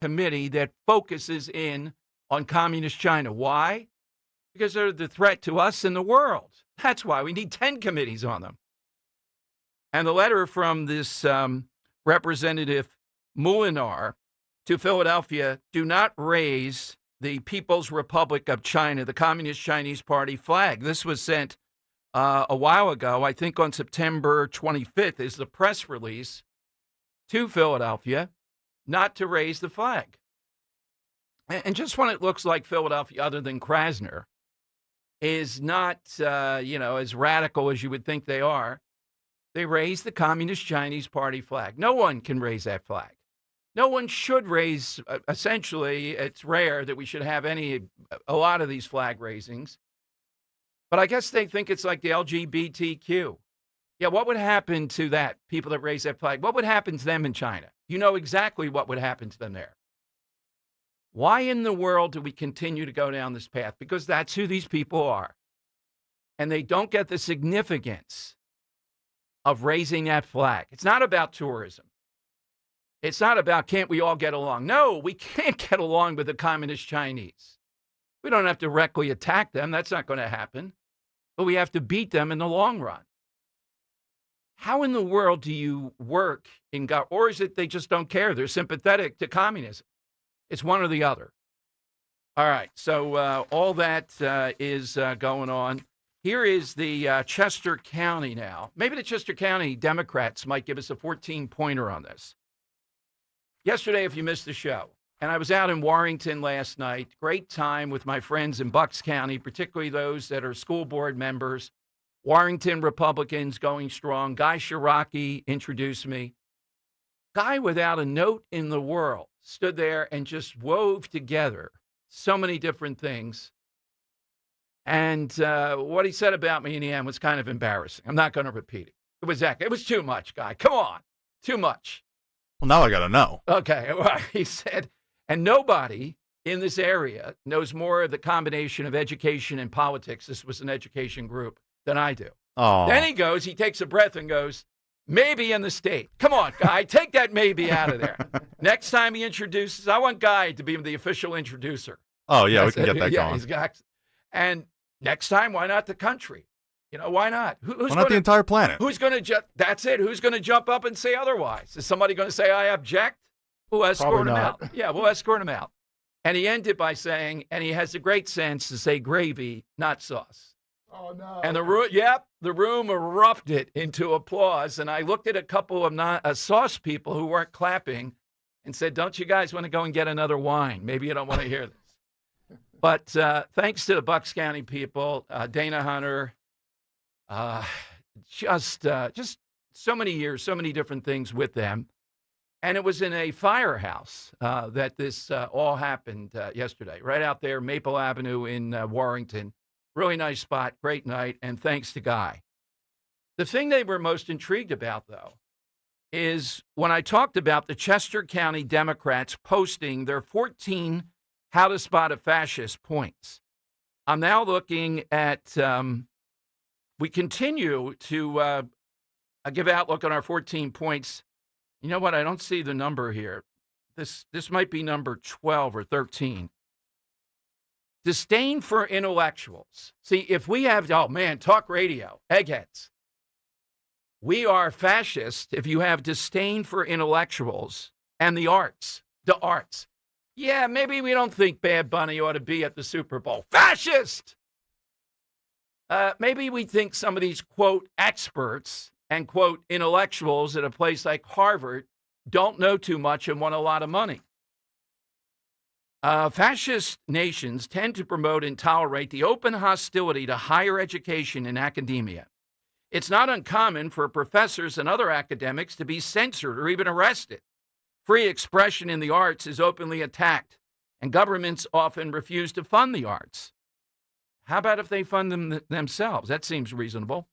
committee that focuses in on communist China. Why? Because they're the threat to us and the world. That's why we need 10 committees on them. And the letter from this Representative Molinar to Philadelphia, do not raise the People's Republic of China, the Communist Chinese Party flag. This was sent a while ago, I think on September 25th is the press release to Philadelphia not to raise the flag. And just when it looks like Philadelphia, other than Krasner, is not, as radical as you would think they are, they raise the Communist Chinese Party flag. No one can raise that flag. No one should raise, essentially, it's rare that we should have a lot of these flag raisings. But I guess they think it's like the LGBTQ. Yeah, what would happen to that, people that raise that flag? What would happen to them in China? You know exactly what would happen to them there. Why in the world do we continue to go down this path? Because that's who these people are. And they don't get the significance of raising that flag. It's not about tourism. It's not about, can't we all get along? No, we can't get along with the communist Chinese. We don't have to directly attack them. That's not going to happen. But we have to beat them in the long run. How in the world do you work in God? Or is it they just don't care? They're sympathetic to communism. It's one or the other. All right. So all that is going on. Here is the Chester County now. Maybe the Chester County Democrats might give us a 14-pointer on this. Yesterday, if you missed the show, and I was out in Warrington last night, great time with my friends in Bucks County, particularly those that are school board members. Warrington Republicans going strong. Guy Shiraki introduced me. Guy without a note in the world stood there and just wove together so many different things. And what he said about me in the end was kind of embarrassing. I'm not going to repeat it. It was too much, Guy. Come on. Too much. Well, now I got to know. Okay. Well, he said, and nobody in this area knows more of the combination of education and politics. This was an education group than I do. Oh. Then he takes a breath and goes, maybe in the state. Come on, Guy, take that maybe out of there. Next time he introduces, I want Guy to be the official introducer. Oh, yeah, we can get that going. He's got, and next time, why not the country? Why not? Why not the entire planet? Who's going to that's it. Who's going to jump up and say otherwise? Is somebody going to say, I object? We'll escort him out. Yeah, we'll escort him out. And he ended by saying, and he has a great sense to say gravy, not sauce. Oh, no. And the room erupted into applause. And I looked at a couple of sauce people who weren't clapping and said, don't you guys want to go and get another wine? Maybe you don't want to hear this. But thanks to the Bucks County people, Dana Hunter, just so many years, so many different things with them. And it was in a firehouse that this all happened yesterday, right out there, Maple Avenue in Warrington. Really nice spot, great night, and thanks to Guy. The thing they were most intrigued about, though, is when I talked about the Chester County Democrats posting their 14 how to spot a fascist points. I'm now looking at, we continue to give outlook on our 14 points. You know what? I don't see the number here. This might be number 12 or 13. Disdain for intellectuals. See, if we have, talk radio, eggheads. We are fascist if you have disdain for intellectuals and the arts. Yeah, maybe we don't think Bad Bunny ought to be at the Super Bowl. Fascist! Maybe we think some of these, quote, experts and, quote, intellectuals at a place like Harvard don't know too much and want a lot of money. Fascist nations tend to promote and tolerate the open hostility to higher education and academia. It's not uncommon for professors and other academics to be censored or even arrested. Free expression in the arts is openly attacked, and governments often refuse to fund the arts. How about if they fund them themselves? That seems reasonable.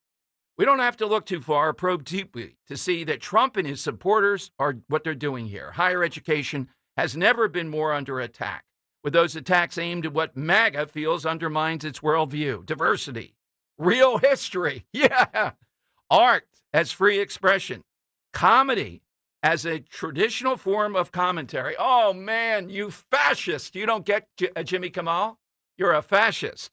We don't have to look too far or probe deeply to see that Trump and his supporters are what they're doing here. Higher education has never been more under attack, with those attacks aimed at what MAGA feels undermines its worldview. Diversity, real history, art as free expression, comedy as a traditional form of commentary. Oh, man, you fascist. You don't get Jimmy Kimmel? You're a fascist.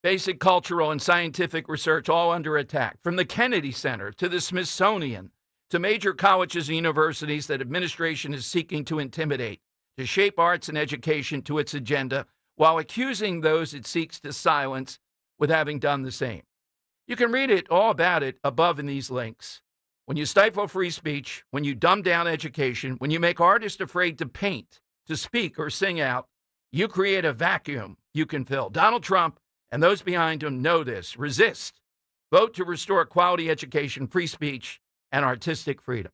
Basic cultural and scientific research all under attack, from the Kennedy Center to the Smithsonian to major colleges and universities that administration is seeking to intimidate, to shape arts and education to its agenda while accusing those it seeks to silence with having done the same. You can read it all about it above in these links. When you stifle free speech, when you dumb down education, when you make artists afraid to paint, to speak, or sing out, you create a vacuum you can fill. Donald Trump and those behind him know this. Resist. Vote to restore quality education, free speech, and artistic freedom.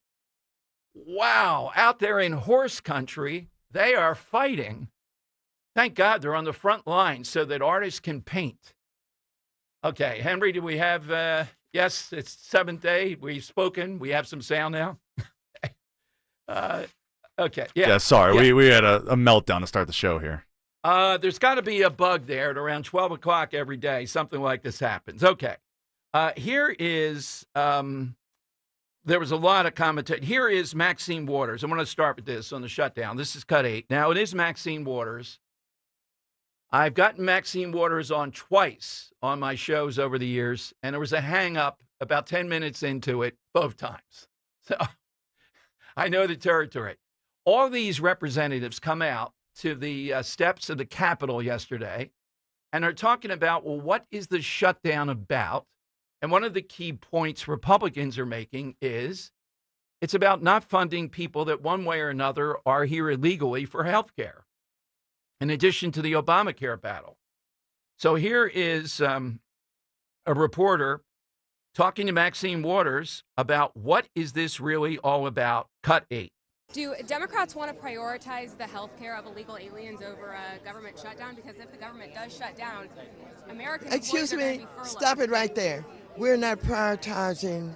Wow, out there in horse country, they are fighting. Thank God they're on the front line so that artists can paint. Okay, Henry, do we have, yes, it's seventh day. We've spoken. We have some sound now. Okay, yeah. Yeah, sorry. Yeah. We had a meltdown to start the show here. There's got to be a bug there at around 12 o'clock every day. Something like this happens. Okay. Here is, there was a lot of commentary. Here is Maxine Waters. I'm going to start with this on the shutdown. This is cut 8. Now, it is Maxine Waters. I've gotten Maxine Waters on twice on my shows over the years, and there was a hang-up about 10 minutes into it both times. So I know the territory. All these representatives come out to the steps of the Capitol yesterday and are talking about, well, what is the shutdown about? And one of the key points Republicans are making is it's about not funding people that one way or another are here illegally for health care, in addition to the Obamacare battle. So here is a reporter talking to Maxine Waters about what is this really all about, cut 8. Do Democrats want to prioritize the health care of illegal aliens over a government shutdown? Because if the government does shut down, Americans Excuse are going to me, be furloughed. stop it right there. We're not prioritizing.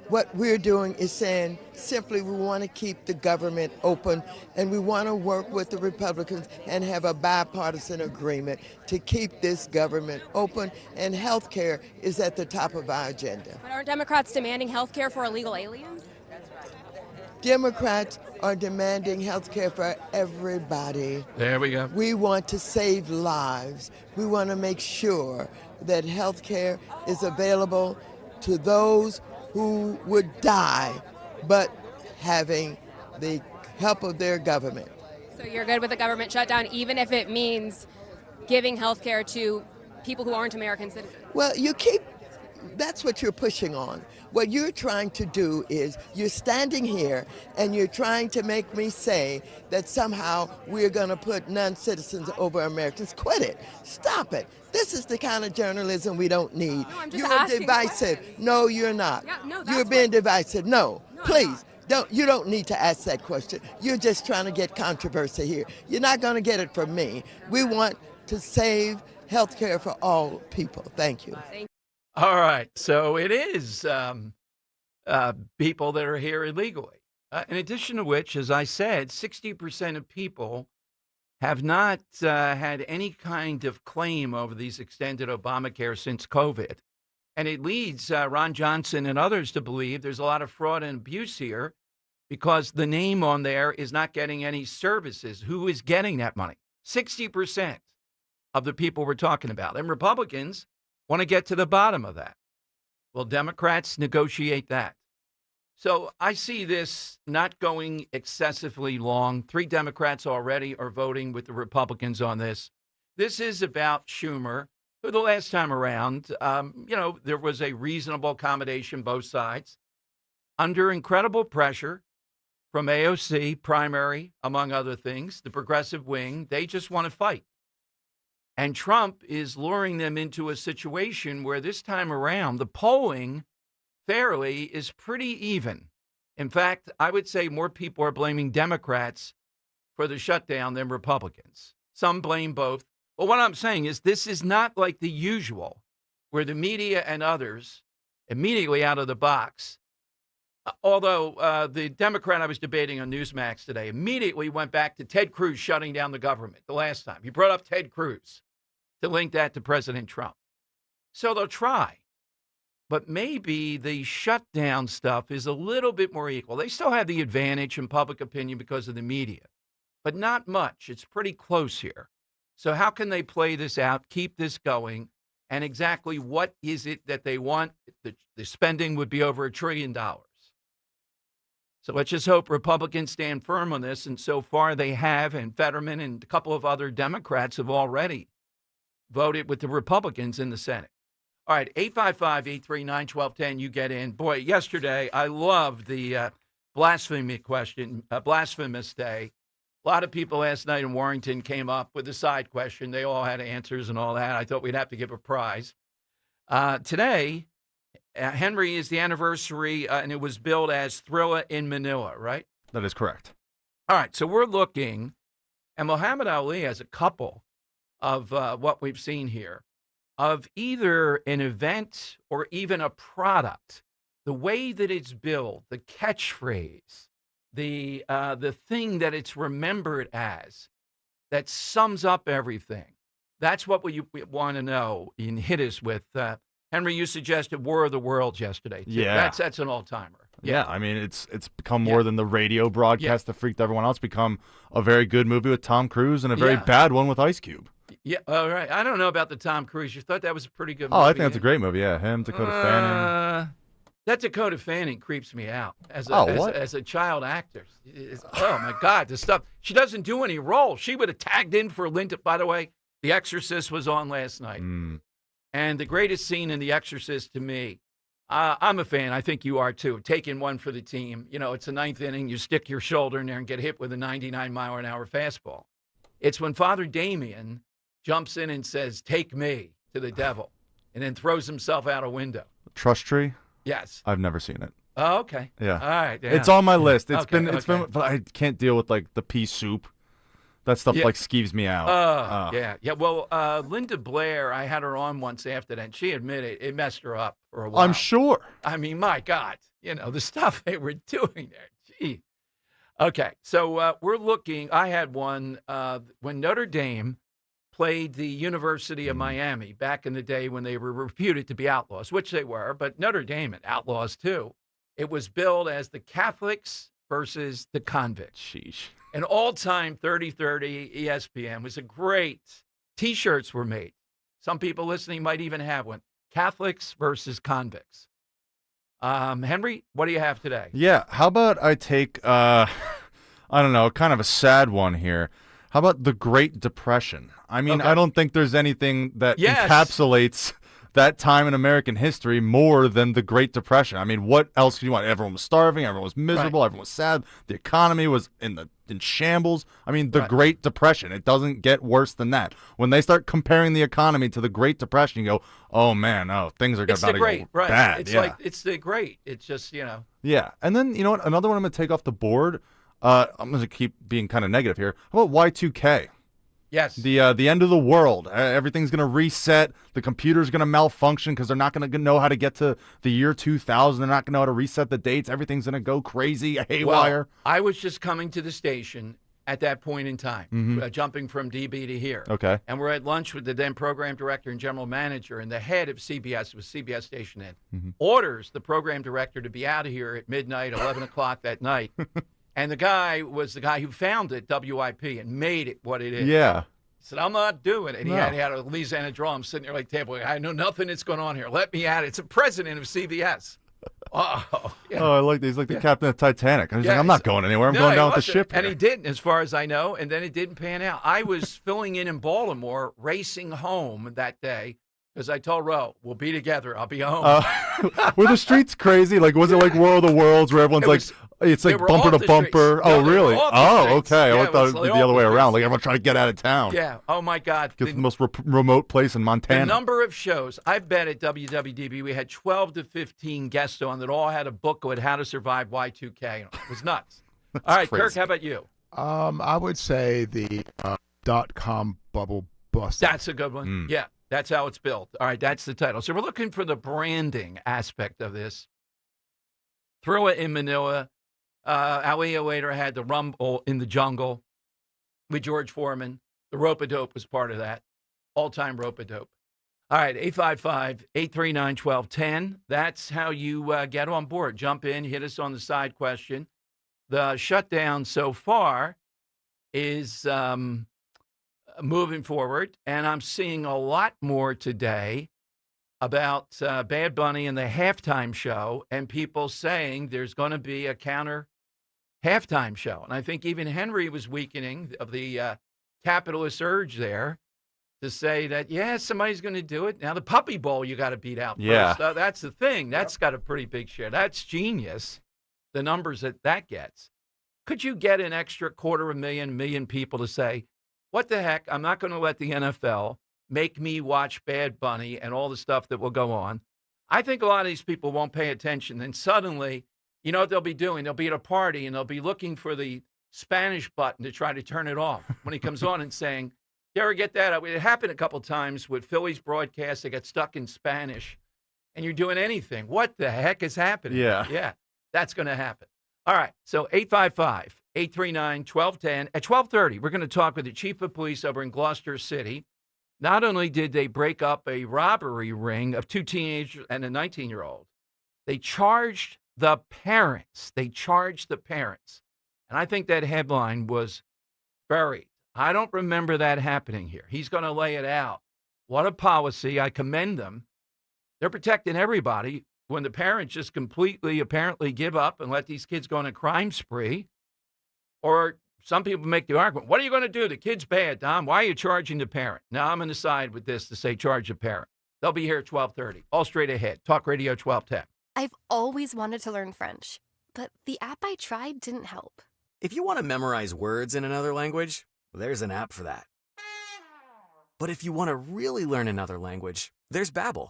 What we're doing is saying simply we want to keep the government open and we want to work with the Republicans and have a bipartisan agreement to keep this government open, and health care is at the top of our agenda. But aren't Democrats demanding health care for illegal aliens? Democrats are demanding health care for everybody. There we go. We want to save lives. We want to make sure that health care is available to those who would die, but having the help of their government. So you're good with the government shutdown, even if it means giving health care to people who aren't American citizens? Well, that's what you're pushing on. What you're trying to do is you're standing here and you're trying to make me say that somehow we're going to put non-citizens over Americans. Quit it. Stop it. This is the kind of journalism we don't need. No, I'm just You're asking divisive. questions. No, you're not. Yeah, no, that's You're being what- divisive. No, No, I'm please. not. You don't need to ask that question. You're just trying to get controversy here. You're not going to get it from me. We want to save health care for all people. Thank you. All right. So it is people that are here illegally. In addition to which, as I said, 60% of people have not had any kind of claim over these extended Obamacare since COVID. And it leads Ron Johnson and others to believe there's a lot of fraud and abuse here because the name on there is not getting any services. Who is getting that money? 60% of the people we're talking about. And Republicans want to get to the bottom of that. Well, Democrats negotiate that. So I see this not going excessively long. 3 Democrats already are voting with the Republicans on this. This is about Schumer, who the last time around, there was a reasonable accommodation both sides. Under incredible pressure from AOC, primary, among other things, the progressive wing, they just want to fight. And Trump is luring them into a situation where this time around, the polling fairly is pretty even. In fact, I would say more people are blaming Democrats for the shutdown than Republicans. Some blame both. But what I'm saying is this is not like the usual, where the media and others immediately out of the box, although the Democrat I was debating on Newsmax today immediately went back to Ted Cruz shutting down the government the last time. He brought up Ted Cruz to link that to President Trump. So they'll try. but maybe the shutdown stuff is a little bit more equal. They still have the advantage in public opinion because of the media, but not much. It's pretty close here. So how can they play this out, keep this going, and exactly what is it that they want? The spending would be over $1 trillion. So let's just hope Republicans stand firm on this, and so far they have, and Fetterman and a couple of other Democrats have already voted with the Republicans in the Senate. All right, 855-839-1210, you get in. Boy, yesterday I loved the blasphemy question, blasphemous day. A lot of people last night in Warrington came up with a side question. They all had answers and all that. I thought we'd have to give a prize. Today, Henry, is the anniversary, and it was billed as Thrilla in Manila, right? That is correct. All right, so we're looking, and Muhammad Ali has a couple of what we've seen here, of either an event or even a product. The way that it's billed, the catchphrase, the thing that it's remembered as, that sums up everything. That's what we want to know and hit us with. Henry, you suggested War of the Worlds yesterday. Too. Yeah. That's an all-timer. Yeah, I mean, it's become more than the radio broadcast that freaked everyone out. It's become a very good movie with Tom Cruise and a very bad one with Ice Cube. Yeah, all right. I don't know about the Tom Cruise. You thought that was a pretty good movie? Oh, I think that's a great movie, yeah. Him, Dakota Fanning. That Dakota Fanning creeps me out as a child actor. Oh, my God, the stuff. She doesn't do any role. She would have tagged in for Linda. By the way, The Exorcist was on last night. And the greatest scene in The Exorcist to me, I'm a fan. I think you are too. Taking one for the team. You know, it's the ninth inning. You stick your shoulder in there and get hit with a 99-mile-an-hour fastball. It's when Father Damien jumps in and says, "Take me," to the devil, and then throws himself out a window. Trust Tree? Yes. I've never seen it. Oh, okay. Yeah. All right. Yeah. It's on my list. It's Okay, been, but I can't deal with like the pea soup. That stuff like skeeves me out. Yeah. Well, Linda Blair, I had her on once after that, and she admitted it messed her up for a while. I'm sure. I mean, my God, the stuff they were doing there. Gee. Okay, so we're looking. I had one when Notre Dame played the University of Miami back in the day when they were reputed to be outlaws, which they were, but Notre Dame and outlaws too. It was billed as the Catholics versus the convicts. Sheesh. An all-time 30-30 ESPN was a great T-shirts were made. Some people listening might even have one. Catholics versus convicts. Henry, what do you have today? Yeah, how about I take, I don't know, kind of a sad one here. How about the Great Depression? I mean, I don't think there's anything that encapsulates that time in American history more than the Great Depression. I mean, what else do you want? Everyone was starving. Everyone was miserable. Everyone was sad. The economy was in shambles. I mean, the Great Depression. It doesn't get worse than that. When they start comparing the economy to the Great Depression, you go, oh, man, things are about to go bad. It's like, it's the great. It's just, Yeah. And then, you know what? Another one I'm going to take off the board. I'm going to keep being kind of negative here. How about Y2K? Yes. The end of the world. Everything's going to reset. The computer's going to malfunction because they're not going to know how to get to the year 2000. They're not going to know how to reset the dates. Everything's going to go crazy, haywire. Well, I was just coming to the station at that point in time, jumping from DB to here. Okay. And we're at lunch with the then program director and general manager, and the head of CBS, was CBS Station N, orders the program director to be out of here at midnight, 11 o'clock that night. And the guy was the guy who founded WIP and made it what it is. Yeah. He said, I'm not doing it. And he had a Louisiana drum sitting there like table. I know nothing that's going on here. Let me at it. It's the president of CBS. Oh, I like this. He's like the captain of Titanic. I was like, I'm not going anywhere. I'm going down with the ship here. And he didn't, as far as I know. And then it didn't pan out. I was filling in Baltimore, racing home that day. Because I told Ro, we'll be together. I'll be home. Were the streets crazy? Like, was it like War of the Worlds where everyone's it's like bumper to bumper? No, really? Oh, okay. Yeah, I thought it was the other way around. Like, everyone trying to get out of town. Yeah. Oh, my God. Get to the most remote place in Montana. The number of shows, I bet at WWDB we had 12 to 15 guests on that all had a book on how to survive Y2K. It was nuts. All right, crazy. Kirk, how about you? I would say the .com bubble bust. That's a good one. Yeah. That's how it's built. All right, that's the title. So we're looking for the branding aspect of this. Throw it in Manila. Ali later had the Rumble in the Jungle with George Foreman. The Rope-a-Dope was part of that. All-time Rope-a-Dope. All right, 855-839-1210. That's how you get on board. Jump in, hit us on the side question. The shutdown so far is moving forward, and I'm seeing a lot more today about Bad Bunny and the halftime show and people saying there's going to be a counter halftime show. And I think even Henry was weakening of the capitalist urge there to say that, yeah, somebody's going to do it. Now, the Puppy Bowl, you got to beat out first. That's the thing. That's got a pretty big share. That's genius, the numbers that gets. Could you get an extra 250,000 people to say, what the heck, I'm not going to let the NFL make me watch Bad Bunny and all the stuff that will go on. I think a lot of these people won't pay attention. And suddenly, you know what they'll be doing? They'll be at a party and they'll be looking for the Spanish button to try to turn it off when he comes on and saying, you ever get that? It happened a couple times with Phillies broadcast. They got stuck in Spanish and you're doing anything. What the heck is happening? Yeah, that's going to happen. All right, so 855-839-1210. At 12:30, we're going to talk with the chief of police over in Gloucester City. Not only did they break up a robbery ring of 2 teenagers and a 19-year-old, they charged the parents. And I think that headline was buried. I don't remember that happening here. He's going to lay it out. What a policy. I commend them. They're protecting everybody when the parents just completely apparently give up and let these kids go on a crime spree. Or some people make the argument, what are you going to do? The kid's bad, Dom. Why are you charging the parent? Now I'm going to side with this to say charge the parent. They'll be here at 12:30. All straight ahead. Talk Radio 1210. I've always wanted to learn French, but the app I tried didn't help. If you want to memorize words in another language, there's an app for that. But if you want to really learn another language, there's Babbel.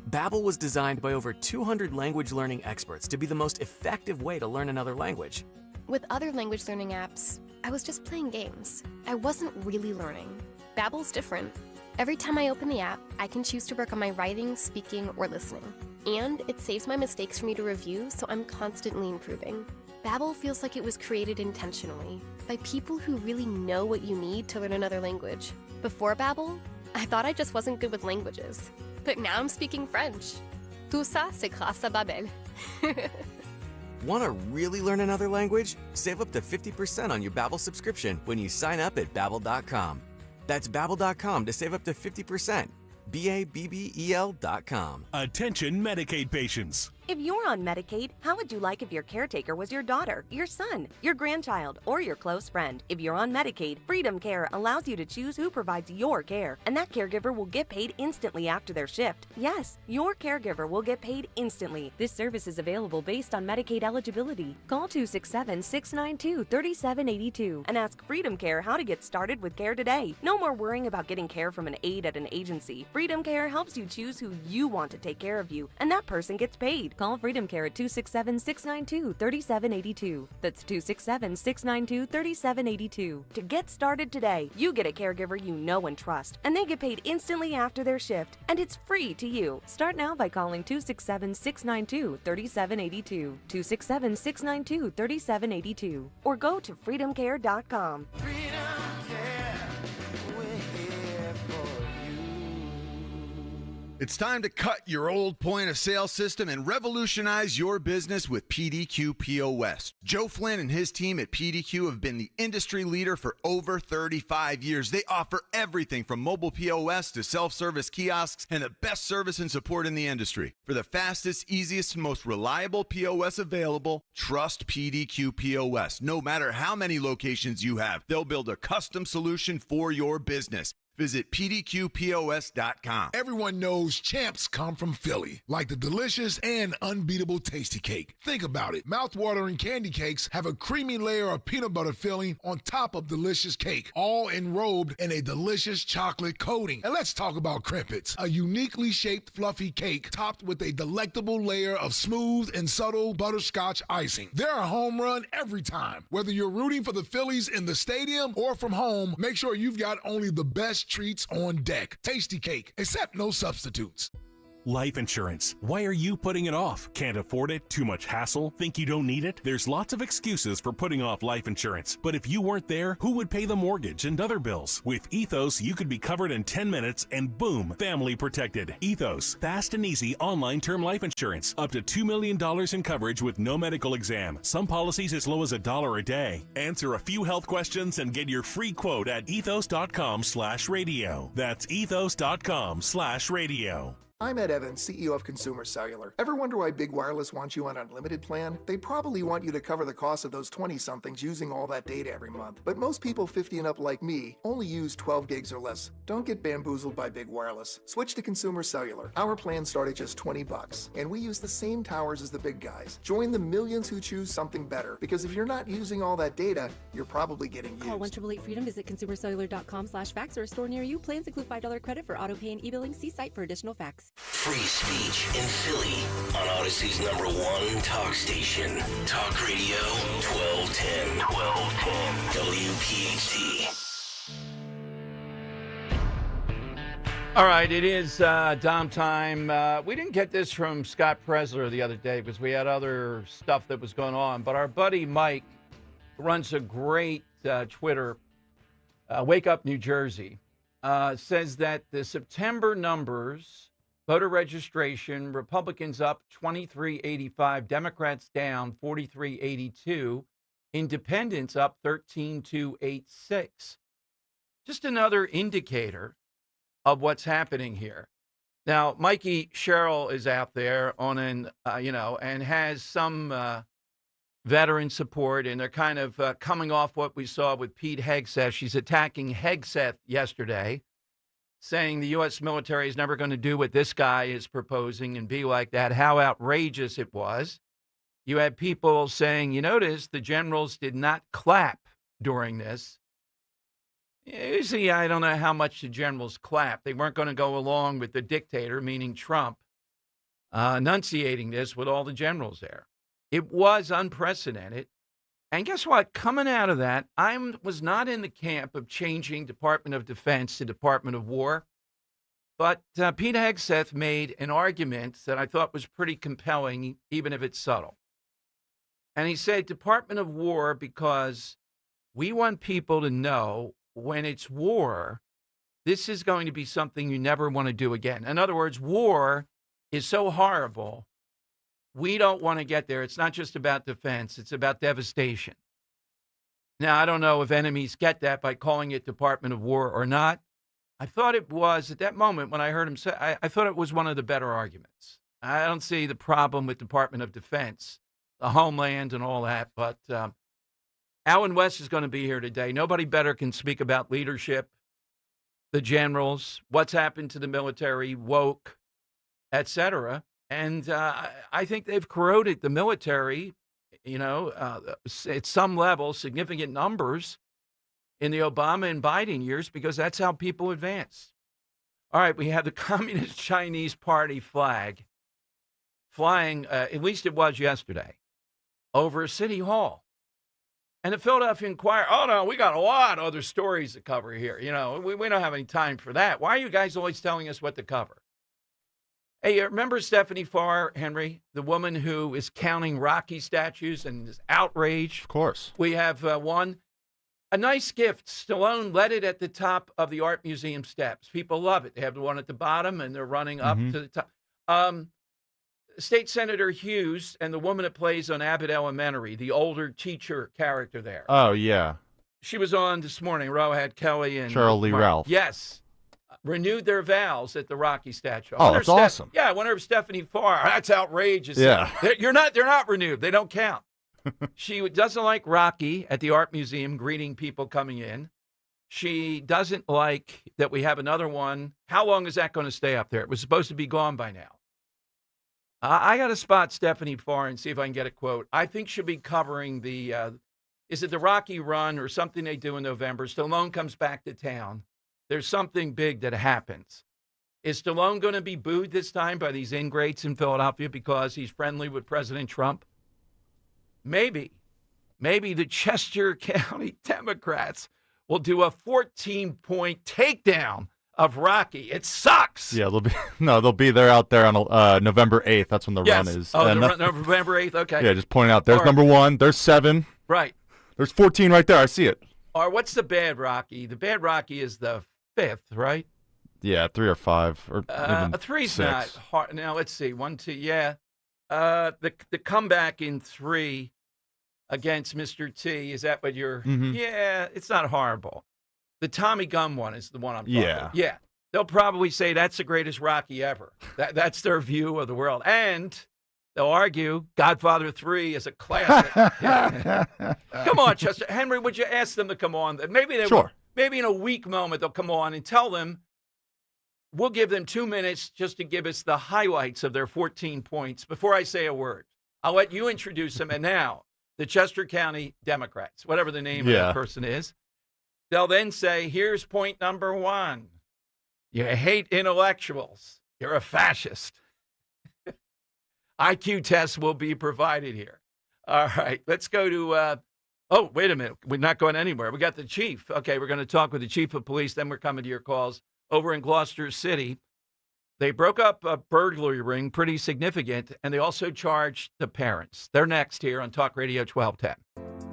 Babbel was designed by over 200 language learning experts to be the most effective way to learn another language. With other language learning apps, I was just playing games. I wasn't really learning. Babbel's different. Every time I open the app, I can choose to work on my writing, speaking, or listening. And it saves my mistakes for me to review, so I'm constantly improving. Babbel feels like it was created intentionally by people who really know what you need to learn another language. Before Babbel, I thought I just wasn't good with languages. But now I'm speaking French. Tout ça, c'est grâce à Babbel. Want to really learn another language? Save up to 50% on your Babbel subscription when you sign up at Babbel.com. That's Babbel.com to save up to 50%. Babbel.com. Attention Medicaid patients. If you're on Medicaid, how would you like if your caretaker was your daughter, your son, your grandchild, or your close friend? If you're on Medicaid, Freedom Care allows you to choose who provides your care, and that caregiver will get paid instantly after their shift. Yes, your caregiver will get paid instantly. This service is available based on Medicaid eligibility. Call 267-692-3782 and ask Freedom Care how to get started with care today. No more worrying about getting care from an aide at an agency. Freedom Care helps you choose who you want to take care of you, and that person gets paid. Call Freedom Care at 267-692-3782. That's 267-692-3782. To get started today, you get a caregiver you know and trust, and they get paid instantly after their shift, and it's free to you. Start now by calling 267-692-3782, 267-692-3782, or go to freedomcare.com. It's time to cut your old point-of-sale system and revolutionize your business with PDQ POS. Joe Flynn and his team at PDQ have been the industry leader for over 35 years. They offer everything from mobile POS to self-service kiosks and the best service and support in the industry. For the fastest, easiest, and most reliable POS available, trust PDQ POS. No matter how many locations you have, they'll build a custom solution for your business. Visit pdqpos.com. Everyone knows champs come from Philly, like the delicious and unbeatable Tasty Cake. Think about it. Mouth-watering candy cakes have a creamy layer of peanut butter filling on top of delicious cake, all enrobed in a delicious chocolate coating. And let's talk about Crimpets, a uniquely shaped fluffy cake topped with a delectable layer of smooth and subtle butterscotch icing. They're a home run every time. Whether you're rooting for the Phillies in the stadium or from home, make sure you've got only the best treats on deck. Tasty Cake, accept no substitutes. Life insurance. Why are you putting it off? Can't afford it? Too much hassle? Think you don't need it? There's lots of excuses for putting off life insurance. But if you weren't there, who would pay the mortgage and other bills? With Ethos, you could be covered in 10 minutes and boom, family protected. Ethos, fast and easy online term life insurance. Up to $2 million in coverage with no medical exam. Some policies as low as $1 a day. Answer a few health questions and get your free quote at ethos.com/radio. That's ethos.com/radio. I'm Ed Evans, CEO of Consumer Cellular. Ever wonder why Big Wireless wants you on an unlimited plan? They probably want you to cover the cost of those 20-somethings using all that data every month. But most people 50 and up like me only use 12 gigs or less. Don't get bamboozled by Big Wireless. Switch to Consumer Cellular. Our plans start at just $20, and we use the same towers as the big guys. Join the millions who choose something better, because if you're not using all that data, you're probably getting used. Call 1-888-FREEDOM, visit consumercellular.com/fax or a store near you. Plans include $5 credit for auto pay and e-billing. See site for additional facts. Free speech in Philly on Odyssey's #1 talk station. Talk Radio 1210. WPHT. All right, it is Dom time. We didn't get this from Scott Presler the other day because we had other stuff that was going on. But our buddy Mike runs a great Twitter, Wake Up New Jersey, says that the September numbers, voter registration, Republicans up 2385, Democrats down 4382, independents up 13286. Just another indicator of what's happening here. Now, Mikey Sherrill is out there on an, and has some veteran support, and they're kind of coming off what we saw with Pete Hegseth. She's attacking Hegseth yesterday, saying the U.S. military is never going to do what this guy is proposing and be like that. How outrageous it was. You had people saying, you notice the generals did not clap during this. You see, I don't know how much the generals clapped. They weren't going to go along with the dictator, meaning Trump, enunciating this with all the generals there. It was unprecedented. And guess what? Coming out of that, I was not in the camp of changing Department of Defense to Department of War. But Pete Hegseth made an argument that I thought was pretty compelling, even if it's subtle. And he said Department of War because we want people to know when it's war, this is going to be something you never want to do again. In other words, war is so horrible. We don't want to get there. It's not just about defense. It's about devastation. Now, I don't know if enemies get that by calling it Department of War or not. I thought it was, at that moment when I heard him say, I thought it was one of the better arguments. I don't see the problem with Department of Defense, the homeland and all that. But Alan West is going to be here today. Nobody better can speak about leadership, the generals, what's happened to the military, woke, etc. And I think they've corroded the military, at some level, significant numbers in the Obama and Biden years, because that's how people advance. All right, we have the Communist Chinese Party flag flying, at least it was yesterday, over City Hall. And the Philadelphia Inquirer, oh, no, we got a lot of other stories to cover here. We don't have any time for that. Why are you guys always telling us what to cover? Hey, remember Stephanie Farr, Henry, the woman who is counting Rocky statues and is outraged? Of course. We have one. A nice gift. Stallone led it at the top of the Art Museum steps. People love it. They have the one at the bottom, and they're running up to the top. State Senator Hughes and the woman that plays on Abbott Elementary, the older teacher character there. Oh, yeah. She was on this morning. Rohan Kelly and Cheryl Lee Ralph. Yes. Renewed their vows at the Rocky statue. Oh, that's awesome. Yeah, I wonder if Stephanie Farr, that's outrageous. Yeah. They're not renewed. They don't count. She doesn't like Rocky at the Art Museum greeting people coming in. She doesn't like that we have another one. How long is that going to stay up there? It was supposed to be gone by now. I got to spot Stephanie Farr and see if I can get a quote. I think she'll be covering the, is it the Rocky Run or something they do in November? Stallone comes back to town. There's something big that happens. Is Stallone going to be booed this time by these ingrates in Philadelphia because he's friendly with President Trump? Maybe. Maybe the Chester County Democrats will do a 14-point takedown of Rocky. It sucks. Yeah, they'll be there out there on November 8th. That's when the run is. Oh, November 8th. Okay. Yeah, just pointing out. There's number 1. There's 7. Right. There's 14 right there. I see it. Or what's the bad Rocky? The bad Rocky is the 5th, right? Yeah, 3 or 5 or even 3's 6. not hard. Now let's see. 1, 2. Yeah. The comeback in 3 against Mr. T. Is that what you're? Mm-hmm. Yeah, it's not horrible. The Tommy Gunn one is the one I'm talking about. Yeah. Yeah. They'll probably say that's the greatest Rocky ever. That's their view of the world. And they'll argue Godfather 3 is a classic. Come on, Chester. Henry, would you ask them to come on? Maybe they will. Maybe in a weak moment they'll come on and tell them, we'll give them 2 minutes just to give us the highlights of their 14 points before I say a word. I'll let you introduce them. And now, the Chester County Democrats, whatever the name of that person is, they'll then say, here's point number 1. You hate intellectuals. You're a fascist. IQ tests will be provided here. All right, let's go to, oh, wait a minute. We're not going anywhere. We got the chief. Okay, we're going to talk with the chief of police. Then we're coming to your calls over in Gloucester City. They broke up a burglary ring, pretty significant, and they also charged the parents. They're next here on Talk Radio 1210.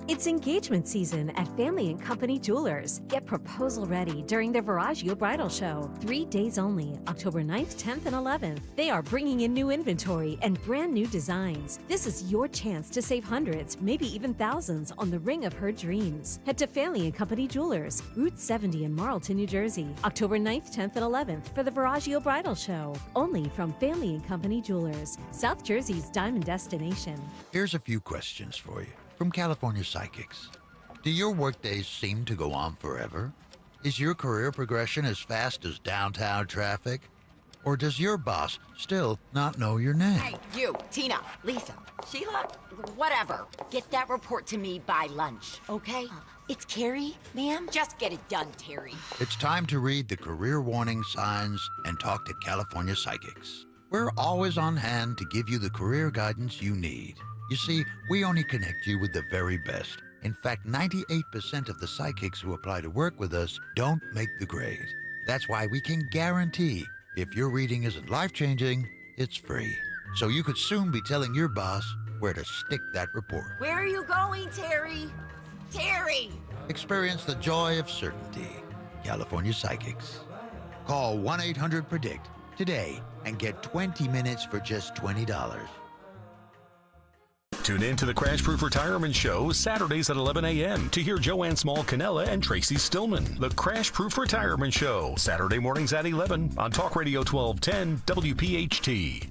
It's engagement season at Family & Company Jewelers. Get proposal ready during their Viraggio Bridal Show. 3 days only, October 9th, 10th, and 11th. They are bringing in new inventory and brand new designs. This is your chance to save hundreds, maybe even thousands on the ring of her dreams. Head to Family & Company Jewelers, Route 70 in Marlton, New Jersey, October 9th, 10th, and 11th for the Viraggio Bridal Show. Only from Family & Company Jewelers, South Jersey's diamond destination. Here's a few questions for you. From California Psychics. Do your workdays seem to go on forever? Is your career progression as fast as downtown traffic? Or does your boss still not know your name? Hey, you, Tina, Lisa, Sheila, whatever. Get that report to me by lunch, okay? It's Carrie, ma'am. Just get it done, Terry. It's time to read the career warning signs and talk to California Psychics. We're always on hand to give you the career guidance you need. You see, we only connect you with the very best. In fact, 98% of the psychics who apply to work with us don't make the grade. That's why we can guarantee if your reading isn't life-changing, it's free. So you could soon be telling your boss where to stick that report. Where are you going, Terry? Terry! Experience the joy of certainty. California Psychics. Call 1-800-PREDICT today and get 20 minutes for just $20. Tune in to the Crash Proof Retirement Show Saturdays at 11 a.m. to hear Joanne Small-Canella and Tracy Stillman. The Crash Proof Retirement Show, Saturday mornings at 11 on Talk Radio 1210 WPHT.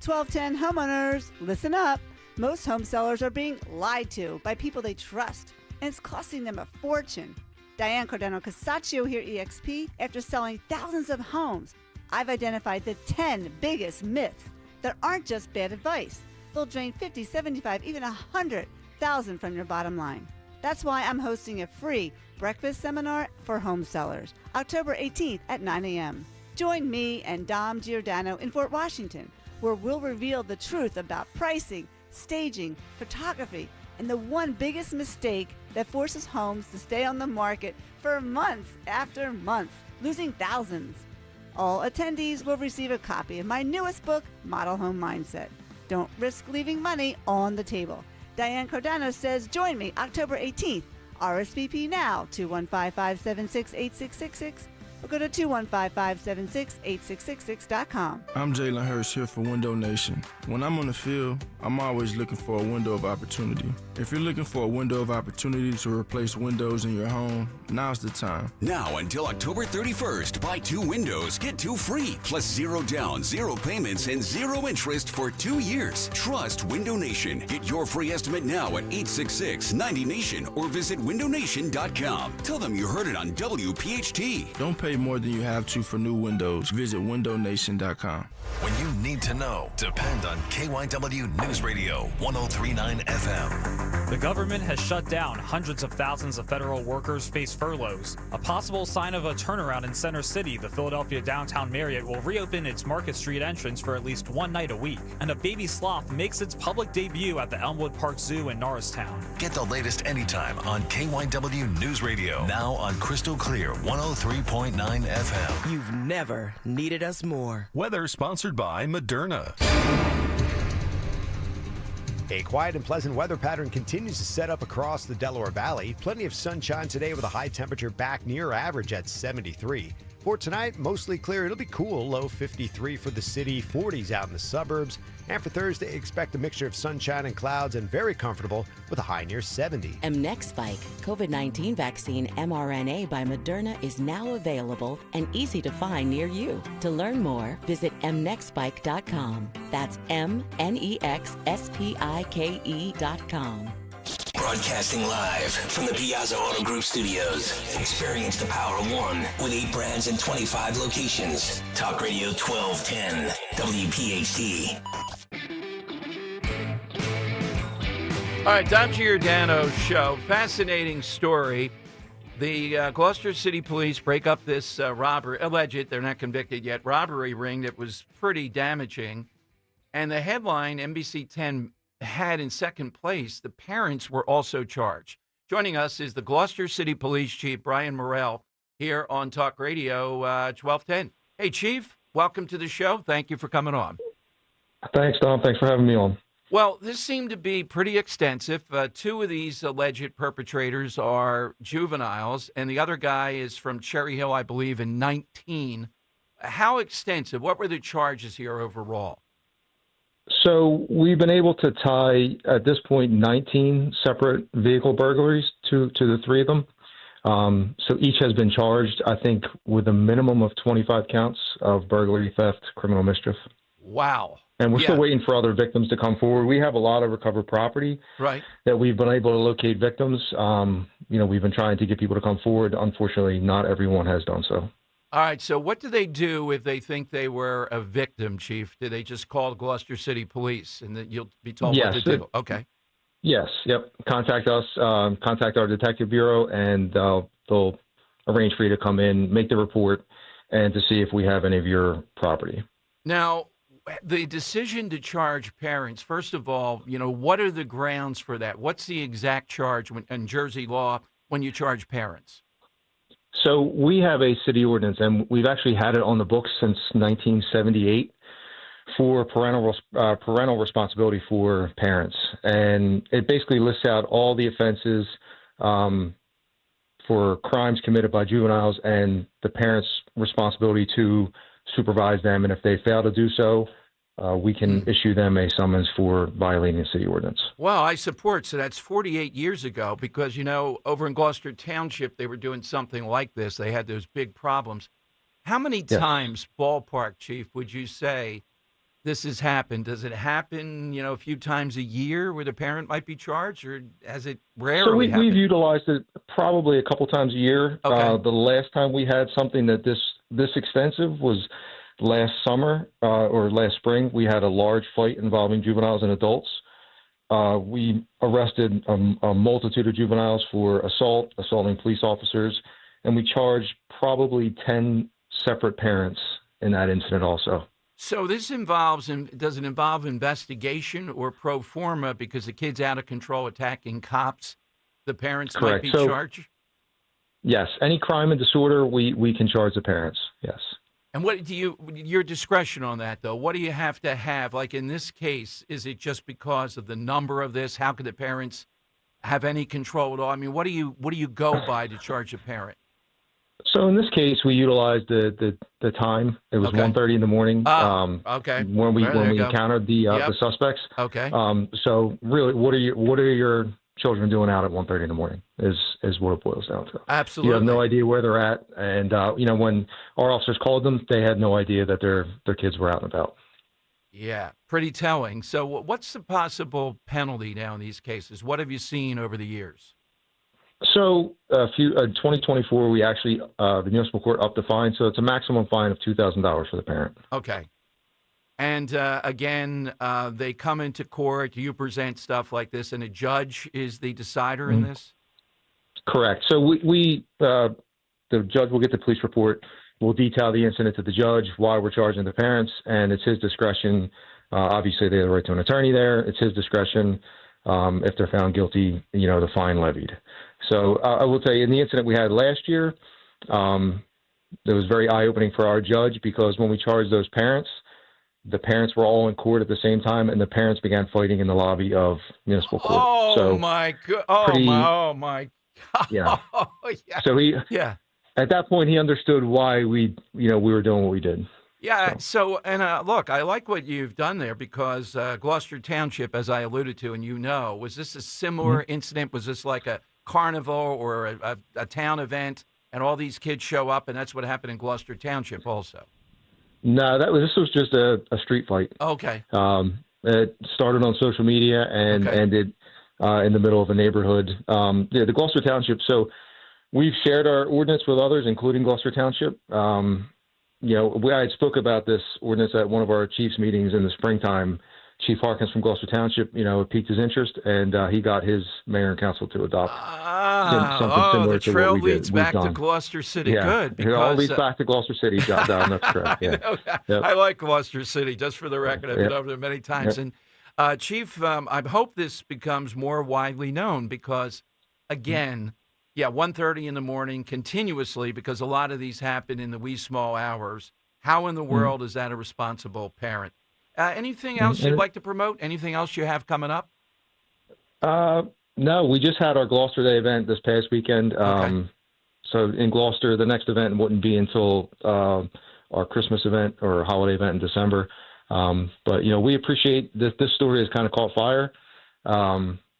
1210 homeowners, listen up. Most home sellers are being lied to by people they trust, and it's costing them a fortune. Diane Cordano-Casaccio here at EXP. After selling thousands of homes, I've identified the 10 biggest myths that aren't just bad advice. They'll drain 50, 75, even 100,000 from your bottom line. That's why I'm hosting a free breakfast seminar for home sellers, October 18th at 9 a.m. Join me and Dom Giordano in Fort Washington, where we'll reveal the truth about pricing, staging, photography, and the one biggest mistake that forces homes to stay on the market for months after months, losing thousands. All attendees will receive a copy of my newest book, Model Home Mindset. Don't risk leaving money on the table. Diane Cordano says, join me October 18th. RSVP now, 215-576-8666, or go to 215-576-8666.com. I'm Jalen Hurst here for Window Nation. When I'm on the field, I'm always looking for a window of opportunity. If you're looking for a window of opportunity to replace windows in your home, now's the time. Now until October 31st, buy 2 windows, get 2 free, plus 0 down, 0 payments, and 0 interest for 2 years. Trust Window Nation. Get your free estimate now at 866-90Nation or visit windownation.com. Tell them you heard it on WPHT. Don't pay more than you have to for new windows. Visit windownation.com. When you need to know, depend on KYW News Radio 103.9 FM. The government has shut down. Hundreds of thousands of federal workers face furloughs. A possible sign of a turnaround in Center City, the Philadelphia downtown Marriott will reopen its Market Street entrance for at least one night a week. And a baby sloth makes its public debut at the Elmwood Park Zoo in Norristown. Get the latest anytime on KYW News Radio. Now on Crystal Clear 103.9 FM. You've never needed us more. Weather sponsored by Moderna. A quiet and pleasant weather pattern continues to set up across the Delaware Valley. Plenty of sunshine today with a high temperature back near average at 73. For tonight, mostly clear. It'll be cool, low 53 for the city, 40s out in the suburbs. And for Thursday, expect a mixture of sunshine and clouds and very comfortable with a high near 70. Mnexspike, COVID-19 vaccine mRNA by Moderna, is now available and easy to find near you. To learn more, visit mnexspike.com. That's MNEXSPIKE.com. Broadcasting live from the Piazza Auto Group studios. Experience the power of one with 8 brands and 25 locations. Talk Radio 1210, WPHT. All right, Dom Giordano show. Fascinating story. The Gloucester City Police break up this alleged, they're not convicted yet, robbery ring that was pretty damaging. And the headline NBC 10 had in second place, the parents were also charged. Joining us is the Gloucester City Police Chief, Brian Morrell, here on Talk Radio 1210. Hey, Chief, welcome to the show. Thank you for coming on. Thanks, Dom. Thanks for having me on. Well, this seemed to be pretty extensive. 2 of these alleged perpetrators are juveniles, and the other guy is from Cherry Hill, I believe, in 19. How extensive? What were the charges here overall? So we've been able to tie, at this point, 19 separate vehicle burglaries to the 3 of them. So each has been charged, I think, with a minimum of 25 counts of burglary, theft, criminal mischief. Wow. And we're still waiting for other victims to come forward. We have a lot of recovered property that we've been able to locate victims. We've been trying to get people to come forward. Unfortunately, not everyone has done so. All right, so what do they do if they think they were a victim, Chief? Do they just call Gloucester City Police and then you'll be told what to do? Okay. Yes, yep. Contact us, contact our detective bureau, and they'll arrange for you to come in, make the report, and to see if we have any of your property. Now, the decision to charge parents, first of all, what are the grounds for that? What's the exact charge in Jersey law when you charge parents? So we have a city ordinance, and we've actually had it on the books since 1978 for parental responsibility for parents. And it basically lists out all the offenses for crimes committed by juveniles and the parents' responsibility to supervise them. And if they fail to do so, we can issue them a summons for violating the city ordinance. Well, I support. So that's 48 years ago because, over in Gloucester Township, they were doing something like this. They had those big problems. How many times, ballpark, Chief, would you say this has happened? Does it happen, a few times a year where the parent might be charged, or has it rarely happened? We've utilized it probably a couple times a year. Okay. The last time we had something that this extensive was last summer or last spring. We had a large fight involving juveniles and adults. We arrested a multitude of juveniles for assaulting police officers, and we charged probably 10 separate parents in that incident also. So this does it involve investigation or pro forma because the kid's out of control attacking cops? The parents Correct. might be charged? Yes. Any crime and disorder, we can charge the parents. Yes. And what do your discretion on that, though? What do you have to have? Like in this case, is it just because of the number of this? How could the parents have any control at all? I mean, what do you go by to charge a parent? So in this case, we utilized the time. It was 1:30 in the morning. Okay. When we encountered the suspects. Okay. So really, what are your children doing out at 1:30 in the morning? Is what it boils down to. Absolutely. You have no idea where they're at, and when our officers called them, they had no idea that their kids were out and about. Yeah, pretty telling. So what's the possible penalty now in these cases? What have you seen over the years? So, 2024, we actually the municipal court upped the fine, so it's a maximum fine of $2,000 for the parent. Okay. And again, they come into court. You present stuff like this, and a judge is the decider in this. Correct. So the judge will get the police report. We'll detail the incident to the judge, why we're charging the parents, and it's his discretion. Obviously, they have the right to an attorney there. It's his discretion if they're found guilty, the fine levied. So I will tell you, in the incident we had last year, was very eye-opening for our judge, because when we charged those parents, the parents were all in court at the same time, and the parents began fighting in the lobby of municipal court. Oh, my God. Oh, my God. Yeah. Oh, yeah. So yeah. At that point, he understood why we were doing what we did. Yeah. So, and look, I like what you've done there, because Gloucester Township, as I alluded to, and was this a similar incident? Was this like a carnival or a town event, and all these kids show up, and that's what happened in Gloucester Township also? No, this was just a street fight. Okay. It started on social media and ended in the middle of a neighborhood. The Gloucester Township. So we've shared our ordinance with others, including Gloucester Township. I had spoke about this ordinance at one of our chiefs meetings in the springtime. Chief Harkins from Gloucester Township, it piqued his interest, and he got his mayor and council to adopt something similar the to trail what we leads did. back to Gloucester City. Yeah, Good. Because, it all leads back to Gloucester City, John. That's correct. Yeah. I like Gloucester City, just for the record. I've been over there many times. Yep. And Chief, I hope this becomes more widely known, because, again, 1:30 in the morning continuously, because a lot of these happen in the wee small hours. How in the world is that a responsible parent? Anything else you'd like to promote? Anything else you have coming up? No, we just had our Gloucester Day event this past weekend. So in Gloucester, the next event wouldn't be until our Christmas event or holiday event in December. But we appreciate this story has kind of caught fire.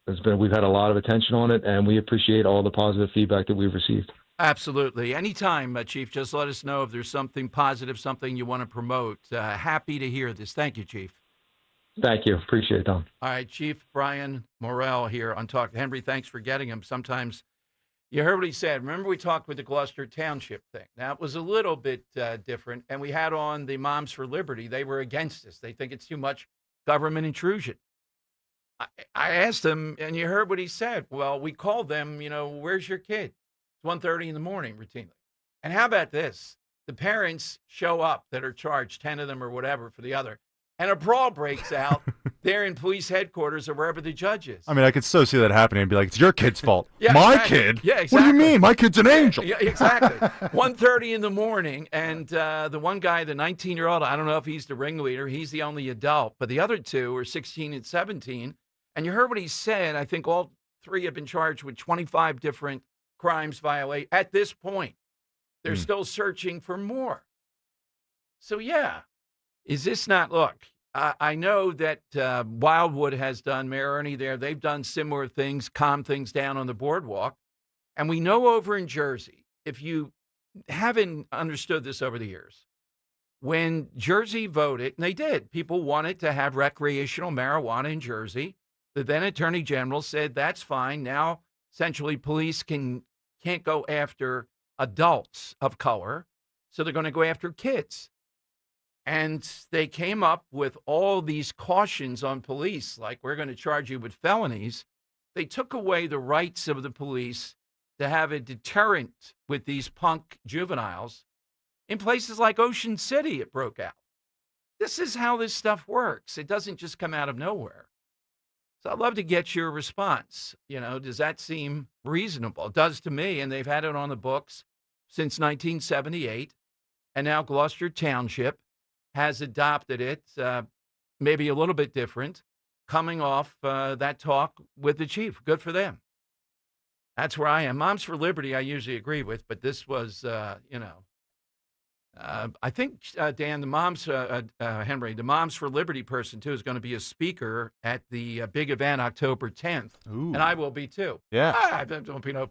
We've had a lot of attention on it, and we appreciate all the positive feedback that we've received. Absolutely. Anytime, Chief, just let us know if there's something positive, something you want to promote. Happy to hear this. Thank you, Chief. Thank you. Appreciate it, Tom. All right, Chief Brian Morrell here on Talk. Henry, thanks for getting him. Sometimes you heard what he said. Remember, we talked with the Gloucester Township thing. Now, it was a little bit different, and we had on the Moms for Liberty. They were against this. They think it's too much government intrusion. I asked him, and you heard what he said. Well, we called them, where's your kid? It's 1:30 in the morning routinely. And how about this? The parents show up that are charged, 10 of them or whatever for the other, and a brawl breaks out there in police headquarters or wherever the judge is. I mean, I could so see that happening and be like, it's your kid's fault. Yeah, My exactly. kid? Yeah, exactly. What do you mean? My kid's an angel. Yeah, exactly. 1:30 in the morning, and the one guy, the 19-year-old, I don't know if he's the ringleader. He's the only adult, but the other two are 16 and 17. And you heard what he said. I think all three have been charged with 25 different crimes violate. At this point, they're still searching for more. So, is this not, look, I know that Wildwood has done, Mayor Ernie there, they've done similar things, calm things down on the boardwalk. And we know over in Jersey, if you haven't understood this over the years, when Jersey voted, and they did, people wanted to have recreational marijuana in Jersey. The then Attorney General said that's fine. Now, essentially, police can't go after adults of color, so they're going to go after kids. And they came up with all these cautions on police, like we're going to charge you with felonies. They took away the rights of the police to have a deterrent with these punk juveniles. In places like Ocean City, it broke out. This is how this stuff works. It doesn't just come out of nowhere. So I'd love to get your response. Does that seem reasonable? It does to me, and they've had it on the books since 1978, and now Gloucester Township has adopted it, maybe a little bit different, coming off that talk with the chief. Good for them. That's where I am. Moms for Liberty, I usually agree with, but this was, I think, Dan, the Moms, Henry, the Moms for Liberty person, too, is going to be a speaker at the big event October 10th. Ooh. And I will be, too. Yeah. Don't be no...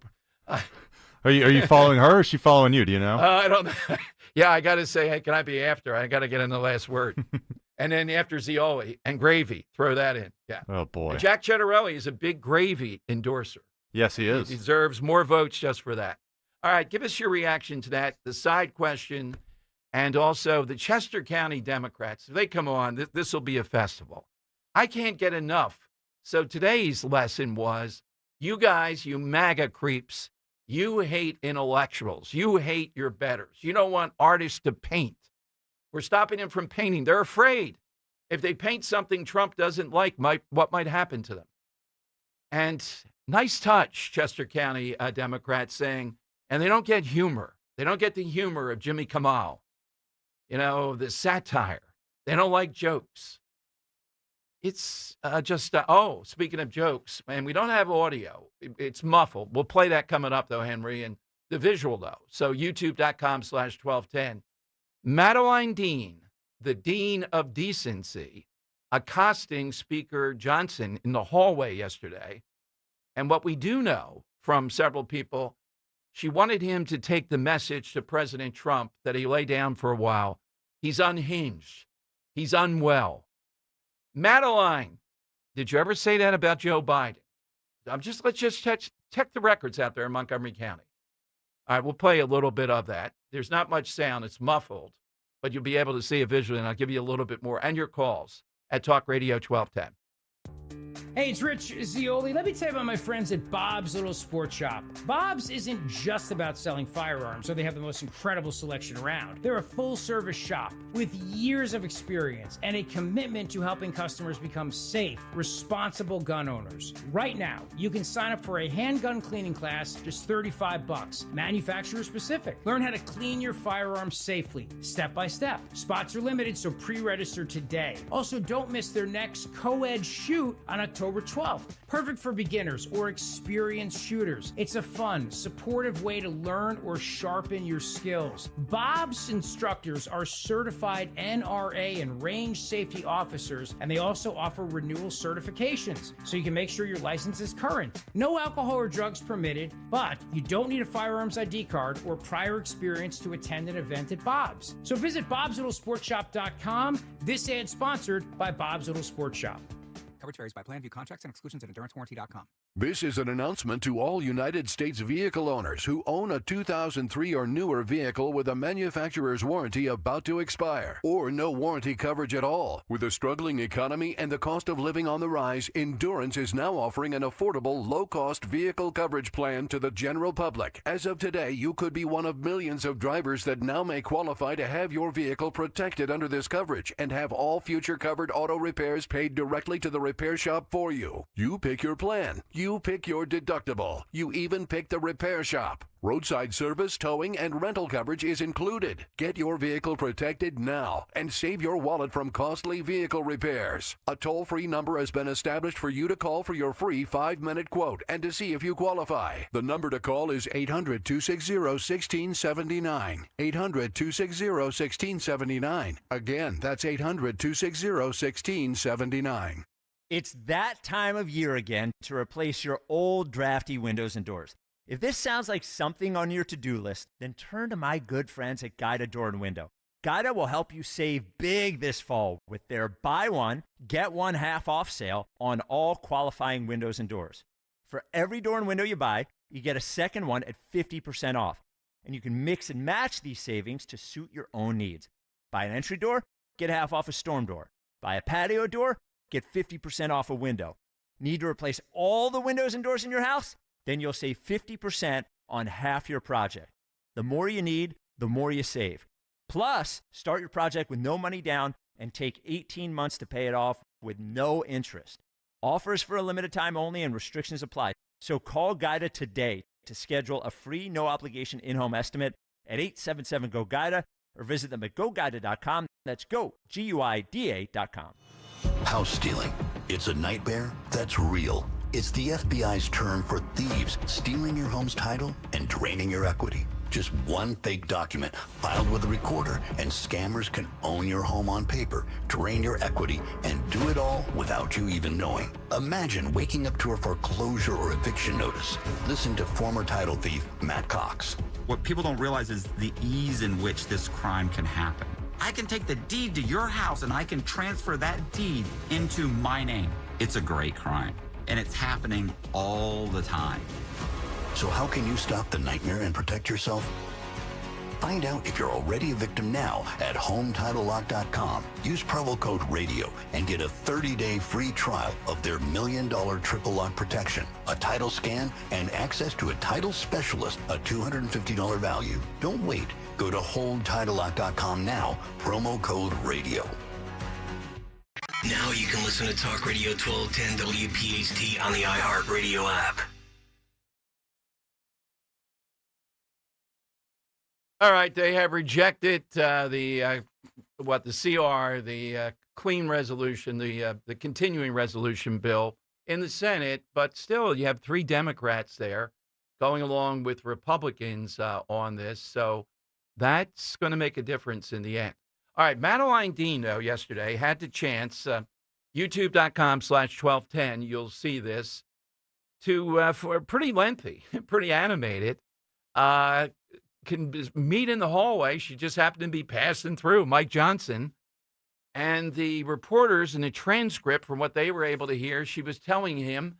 Are you following her or is she following you? Do you know? I don't know. Yeah, I got to say, hey, can I be after? I got to get in the last word. And then after Zioli and gravy, throw that in. Yeah. Oh, boy. And Jack Cettarelli is a big gravy endorser. Yes, he is. He deserves more votes just for that. All right, give us your reaction to that, the side question, and also the Chester County Democrats. If they come on, this will be a festival. I can't get enough. So today's lesson was, you guys, you MAGA creeps, you hate intellectuals. You hate your betters. You don't want artists to paint. We're stopping them from painting. They're afraid. If they paint something Trump doesn't like, what might happen to them? And nice touch, Chester County Democrats saying, and they don't get humor. They don't get the humor of Jimmy Kimmel, the satire. They don't like jokes. It's speaking of jokes, man, we don't have audio. It's muffled. We'll play that coming up, though, Henry, and the visual, though. So youtube.com/1210. Madeline Dean, the Dean of Decency, accosting Speaker Johnson in the hallway yesterday. And what we do know from several people, she wanted him to take the message to President Trump that he lay down for a while. He's unhinged. He's unwell. Madeline, did you ever say that about Joe Biden? Let's just check the records out there in Montgomery County. All right, we'll play a little bit of that. There's not much sound. It's muffled, but you'll be able to see it visually, and I'll give you a little bit more. And your calls at Talk Radio 1210. Hey, it's Rich Zioli. Let me tell you about my friends at Bob's Little Sports Shop. Bob's isn't just about selling firearms, so they have the most incredible selection around. They're a full-service shop with years of experience and a commitment to helping customers become safe, responsible gun owners. Right now, you can sign up for a handgun cleaning class, just $35, manufacturer specific. Learn how to clean your firearms safely, step by step. Spots are limited, so pre-register today. Also, don't miss their next co-ed shoot on October 12th. Perfect for beginners or experienced shooters. It's a fun, supportive way to learn or sharpen your skills. Bob's instructors are certified NRA and range safety officers, and they also offer renewal certifications, so you can make sure your license is current. No alcohol or drugs permitted, but you don't need a firearms ID card or prior experience to attend an event at Bob's. So visit bobslittlesportshop.com. This ad sponsored by Bob's Little Sports Shop. Coverage varies by plan. View contracts and exclusions at endurancewarranty.com. This is an announcement to all United States vehicle owners who own a 2003 or newer vehicle with a manufacturer's warranty about to expire, or no warranty coverage at all. With a struggling economy and the cost of living on the rise, Endurance is now offering an affordable, low-cost vehicle coverage plan to the general public. As of today, you could be one of millions of drivers that now may qualify to have your vehicle protected under this coverage and have all future covered auto repairs paid directly to the repair shop for you. You pick your plan. You pick your deductible. You even pick the repair shop. Roadside service, towing, and rental coverage is included. Get your vehicle protected now and save your wallet from costly vehicle repairs. A toll-free number has been established for you to call for your free 5-minute quote and to see if you qualify. The number to call is 800-260-1679. 800-260-1679. Again, that's 800-260-1679. It's that time of year again to replace your old drafty windows and doors. If this sounds like something on your to-do list, then turn to my good friends at Guida Door and Window. Guida will help you save big this fall with their buy one, get one half off sale on all qualifying windows and doors. For every door and window you buy, you get a second one at 50% off. And you can mix and match these savings to suit your own needs. Buy an entry door, get half off a storm door. Buy a patio door, get 50% off a window. Need to replace all the windows and doors in your house? Then you'll save 50% on half your project. The more you need, the more you save. Plus, start your project with no money down and take 18 months to pay it off with no interest. Offers for a limited time only and restrictions apply. So call Guida today to schedule a free no-obligation in-home estimate at 877-GO-GUIDA or visit them at GoGuida.com. That's go, GUIDA.com. House stealing. It's a nightmare that's real. It's the FBI's term for thieves stealing your home's title and draining your equity. Just one fake document filed with a recorder, and scammers can own your home on paper, drain your equity, and do it all without you even knowing. Imagine waking up to a foreclosure or eviction notice. Listen to former title thief Matt Cox. What people don't realize is the ease in which this crime can happen. I can take the deed to your house and I can transfer that deed into my name. It's a great crime, and it's happening all the time. So how can you stop the nightmare and protect yourself? Find out if you're already a victim now at HomeTitleLock.com. Use promo code RADIO and get a 30-day free trial of their $1 million triple lock protection, a title scan, and access to a title specialist, a $250 value. Don't wait. Go to HoldTitleLock.com now, promo code RADIO. Now you can listen to Talk Radio 1210 WPHT on the iHeartRadio app. All right, they have rejected the clean resolution, the continuing resolution bill in the Senate, but still you have 3 Democrats there going along with Republicans on this. So that's going to make a difference in the end. All right, Madeline Dean, though, yesterday had the chance, youtube.com/1210, you'll see this, for pretty lengthy, pretty animated, can meet in the hallway. She just happened to be passing through Mike Johnson. And the reporters in the transcript, from what they were able to hear, she was telling him,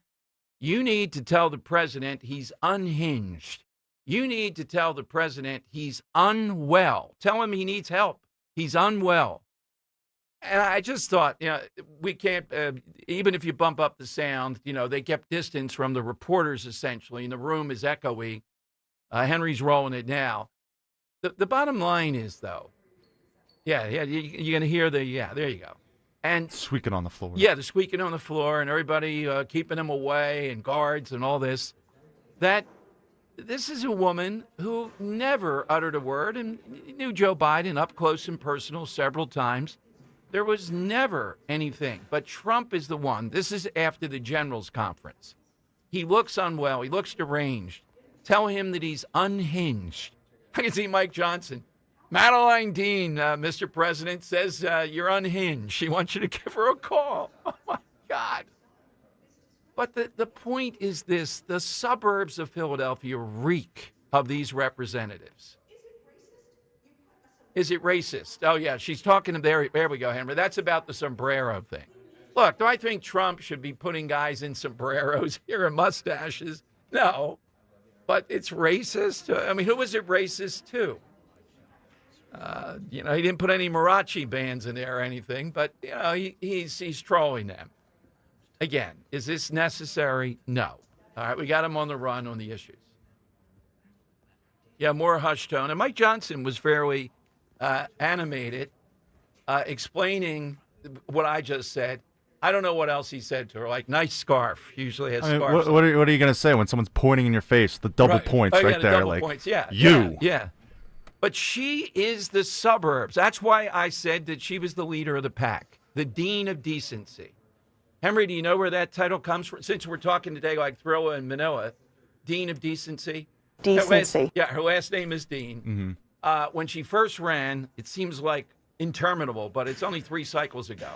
you need to tell the president he's unhinged. You need to tell the president he's unwell. Tell him he needs help. He's unwell. And I just thought, we can't, even if you bump up the sound, they kept distance from the reporters, essentially, and the room is echoey. Henry's rolling it now. The bottom line is, though, you're going to hear there you go. And squeaking on the floor. Yeah, the squeaking on the floor and everybody keeping him away and guards and all this. That this is a woman who never uttered a word and knew Joe Biden up close and personal several times. There was never anything. But Trump is the one. This is after the generals conference. He looks unwell. He looks deranged. Tell him that he's unhinged. I can see Mike Johnson. Madeline Dean, Mr. President, says you're unhinged. She wants you to give her a call. Oh, my God. But the point is this. The suburbs of Philadelphia reek of these representatives. Is it racist? Oh, yeah. She's talking to there we go, Henry. That's about the sombrero thing. Look, do I think Trump should be putting guys in sombreros here and mustaches? No. But it's racist. I mean, who was it racist to? He didn't put any mariachi bands in there or anything, but, he's trolling them. Again, is this necessary? No. All right, we got him on the run on the issues. Yeah, more hush tone. And Mike Johnson was fairly animated, explaining what I just said. I don't know what else he said to her, like, nice scarf. Usually has scarves. What are you going to say when someone's pointing in your face? The double points right there. Double points, yeah. You. Yeah. But she is the suburbs. That's why I said that she was the leader of the pack, the dean of decency. Henry, do you know where that title comes from? Since we're talking today like Thrilla and Manila, dean of decency. Decency. Her last name is Dean. Mm-hmm. When she first ran, it seems like interminable, but it's only 3 cycles ago.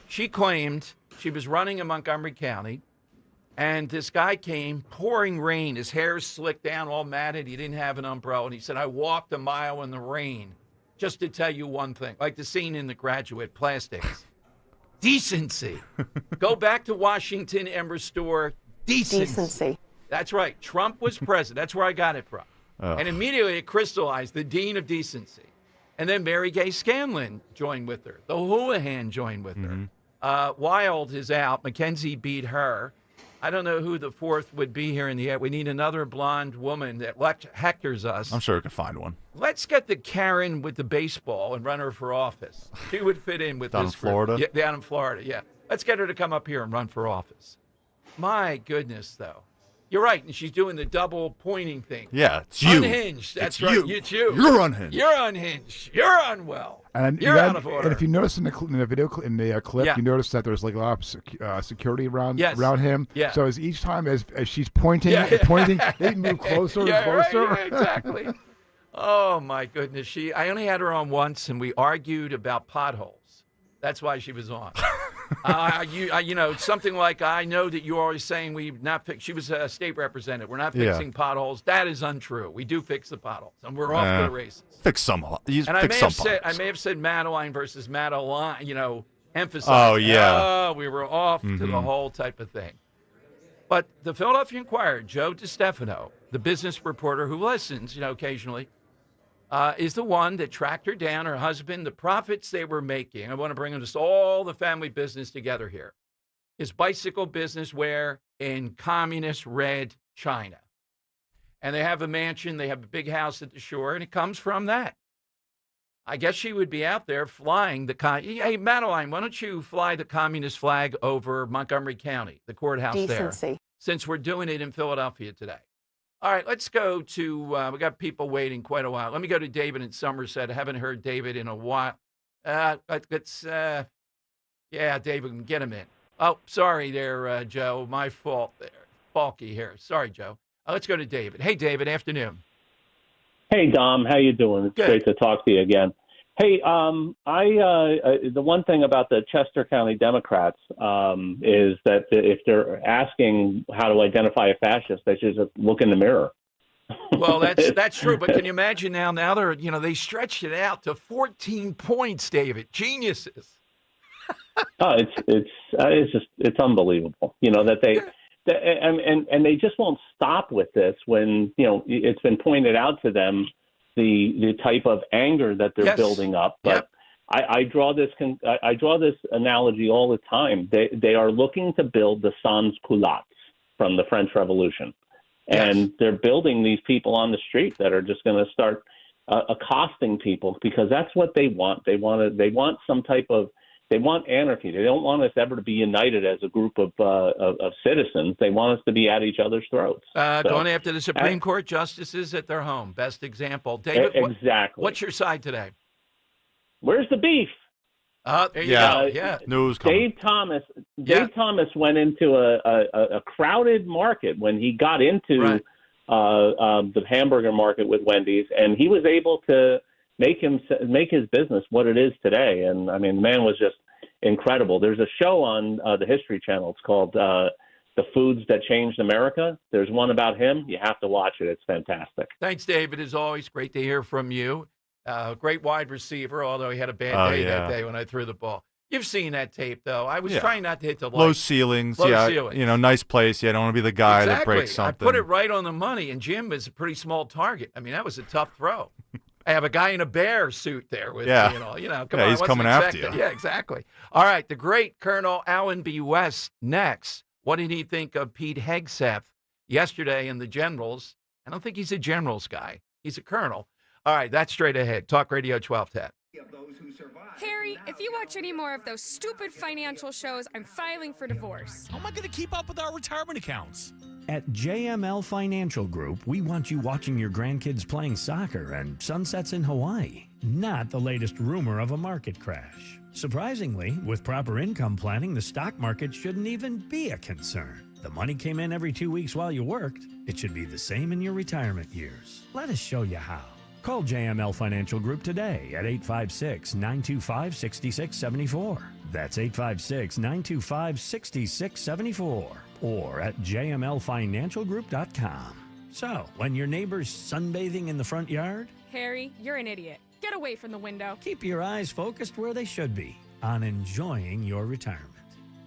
She claimed she was running in Montgomery County, and this guy came, pouring rain. His hair's slicked down, all matted. He didn't have an umbrella. And he said, I walked a mile in the rain just to tell you one thing. Like the scene in The Graduate, plastics. Decency. Go back to Washington and restore decency. That's right. Trump was president. That's where I got it from. Oh. And immediately it crystallized, the dean of decency. And then Mary Gay Scanlon joined with her. The Houlihan joined with her. Wild is out. Mackenzie beat her. I don't know who the fourth would be here in the air. We need another blonde woman that hectors us. I'm sure we can find one. Let's get the Karen with the baseball and run her for office. She would fit in with down this in Florida? Yeah, down in Florida, yeah. Let's get her to come up here and run for office. My goodness, though. You're right, and she's doing the double pointing thing. Yeah, it's you. Unhinged. That's it's right. You. It's you. You're unhinged. You're unhinged. You're unwell. And you're out of order. And if you notice in the video clip, Yeah. you notice that there's like a lot of security around him. Yeah. So as each time as she's pointing, they move closer and closer. Right, exactly. Oh my goodness. I only had her on once, and we argued about potholes. That's why she was on. Something like, I know that you're always saying she was a state representative. We're not fixing potholes. That is untrue. We do fix the potholes, and we're off to the races. Fix some. I may have said Madeline versus Madeline, emphasized. Oh, yeah. We were off to the whole type of thing. But the Philadelphia Inquirer, Joe DiStefano, the business reporter who listens, occasionally, is the one that tracked her down, her husband, the profits they were making. I want to bring just all the family business together here. His bicycle business where in communist red China. And they have a mansion, they have a big house at the shore, and it comes from that. I guess she would be out there flying hey, Madeline, why don't you fly the communist flag over Montgomery County, the courthouse there, since we're doing it in Philadelphia today. All right, let's go to, we got people waiting quite a while. Let me go to David in Somerset. I haven't heard David in a while. Yeah, David, get him in. Oh, sorry there, Joe. My fault there. Balky here. Sorry, Joe. Let's go to David. Hey, David, afternoon. Hey, Dom. How you doing? It's great to talk to you again. Hey, the one thing about the Chester County Democrats is that if they're asking how to identify a fascist, they should just look in the mirror. Well, that's true. But can you imagine now they're, they stretched it out to 14 points, David. Geniuses. Oh, it's unbelievable. That and they just won't stop with this when, it's been pointed out to them the type of anger that they're building up. But I draw this analogy all the time. They are looking to build the sans culottes from the French Revolution. And they're building these people on the street that are just going to start accosting people because that's what they want. They want some type of They want anarchy. They don't want us ever to be united as a group of citizens. They want us to be at each other's throats. Going after the Supreme Court justices at their home. Best example. David, exactly. What's your side today? Where's the beef? There you go. Yeah. News coming. Dave Thomas went into a crowded market when he got into the hamburger market with Wendy's, and he was able to make his business what it is today. And I mean, the man was just incredible. There's a show on the History Channel. It's called The Foods That Changed America. There's one about him. You have to watch it. It's fantastic. Thanks, David. As always, great to hear from you. Great wide receiver, although he had a bad day that day when I threw the ball. You've seen that tape, though. I was trying not to hit the light. Low ceilings. Nice place. I don't want to be the guy that breaks something. I put it right on the money, and Jim is a pretty small target. I mean, that was a tough throw. I have a guy in a bear suit there with me and all. Come on, he's coming after you. Yeah, exactly. All right, the great Colonel Alan B. West next. What did he think of Pete Hegseth yesterday in the Generals? I don't think he's a Generals guy. He's a colonel. All right, that's straight ahead. Talk Radio 1210. Harry, if you watch any more of those stupid financial shows, I'm filing for divorce. How am I going to keep up with our retirement accounts? At JML Financial Group, we want you watching your grandkids playing soccer and sunsets in Hawaii, not the latest rumor of a market crash. Surprisingly, with proper income planning, the stock market shouldn't even be a concern. The money came in every 2 weeks while you worked. It should be the same in your retirement years. Let us show you how. Call JML Financial Group today at 856-925-6674. That's 856-925-6674. Or at jmlfinancialgroup.com. So, when your neighbor's sunbathing in the front yard, Harry, you're an idiot. Get away from the window. keep your eyes focused where they should be, on enjoying your retirement.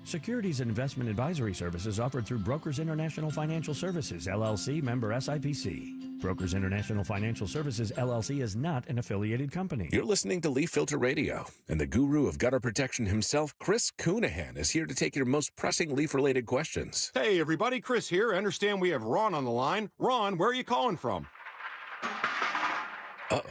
Securities and investment advisory services offered through Brokers International Financial Services, LLC, member SIPC. Brokers International Financial Services, LLC is not an affiliated company. You're listening to Leaf Filter Radio, and the guru of gutter protection himself, Chris Coonahan, is here to take your most pressing leaf-related questions. Hey, everybody, Chris here. I understand we have Ron on the line. Ron, where are you calling from? Uh-oh.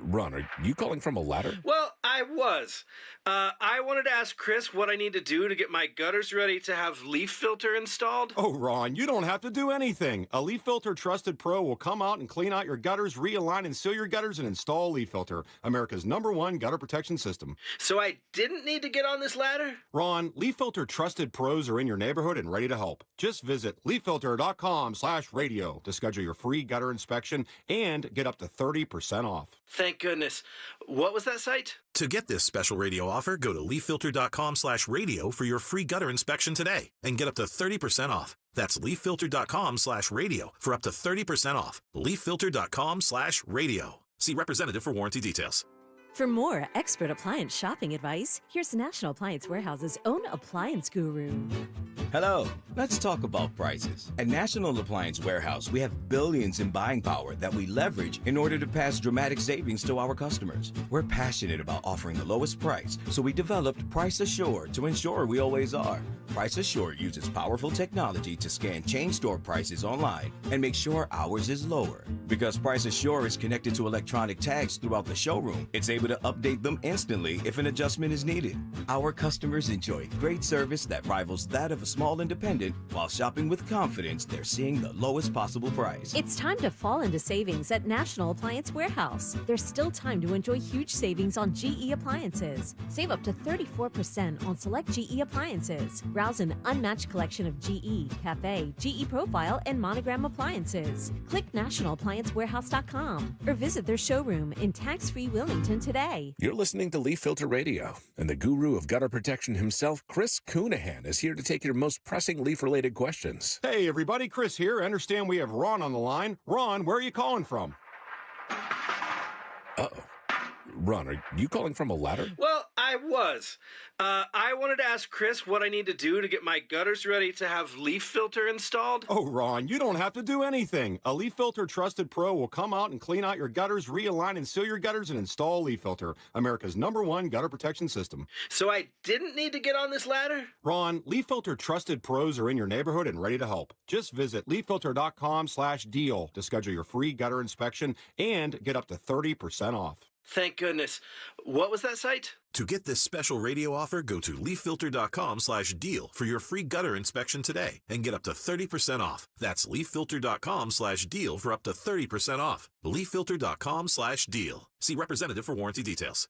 Ron, are you calling from a ladder? Well, I was. I wanted to ask Chris what I need to do to get my gutters ready to have leaf filter installed. Oh, Ron, you don't have to do anything. A Leaf Filter Trusted Pro will come out and clean out your gutters, realign and seal your gutters, and install Leaf Filter, America's #1 gutter protection system. So I didn't need to get on this ladder? Ron, Leaf Filter Trusted Pros are in your neighborhood and ready to help. Just visit leaffilter.com/radio to schedule your free gutter inspection and get up to 30% off. Thank goodness. What was that site? To get this special radio offer, go to leaffilter.com/radio for your free gutter inspection today and get up to 30% off. That's leaffilter.com/radio for up to 30% off. leaffilter.com/radio. See representative for warranty details. For more expert appliance shopping advice, here's National Appliance Warehouse's own appliance guru. Hello, let's talk about prices. At National Appliance Warehouse, we have billions in buying power that we leverage in order to pass dramatic savings to our customers. We're passionate about offering the lowest price, so we developed Price Assured to ensure we always are. Price Assured uses powerful technology to scan chain store prices online and make sure ours is lower. Because Price Assured is connected to electronic tags throughout the showroom, it's able to update them instantly if an adjustment is needed. Our customers enjoy great service that rivals that of a small independent while shopping with confidence they're seeing the lowest possible price. It's time to fall into savings at National Appliance Warehouse. There's still time to enjoy huge savings on GE appliances. Save up to 34% on select GE appliances. Browse an unmatched collection of GE, Cafe, GE Profile, and Monogram appliances. Click nationalappliancewarehouse.com or visit their showroom in tax-free Wilmington today. You're listening to Leaf Filter Radio, and the guru of gutter protection himself, Chris Cunahan, is here to take your most pressing leaf-related questions. Hey, everybody, Chris here. I understand we have Ron on the line. Ron, where are you calling from? Uh-oh. Ron, are you calling from a ladder? Well, I was. I wanted to ask Chris what I need to do to get my gutters ready to have leaf filter installed. Oh, Ron, you don't have to do anything. A Leaf Filter Trusted Pro will come out and clean out your gutters, realign and seal your gutters, and install Leaf Filter, America's #1 gutter protection system. So I didn't need to get on this ladder? Ron, Leaf Filter Trusted Pros are in your neighborhood and ready to help. Just visit leaffilter.com/deal to schedule your free gutter inspection and get up to 30% off. Thank goodness. What was that site? To get this special radio offer, go to leaffilter.com/deal for your free gutter inspection today and get up to 30% off. That's leaffilter.com/deal for up to 30% off. leaffilter.com/deal. See representative for warranty details.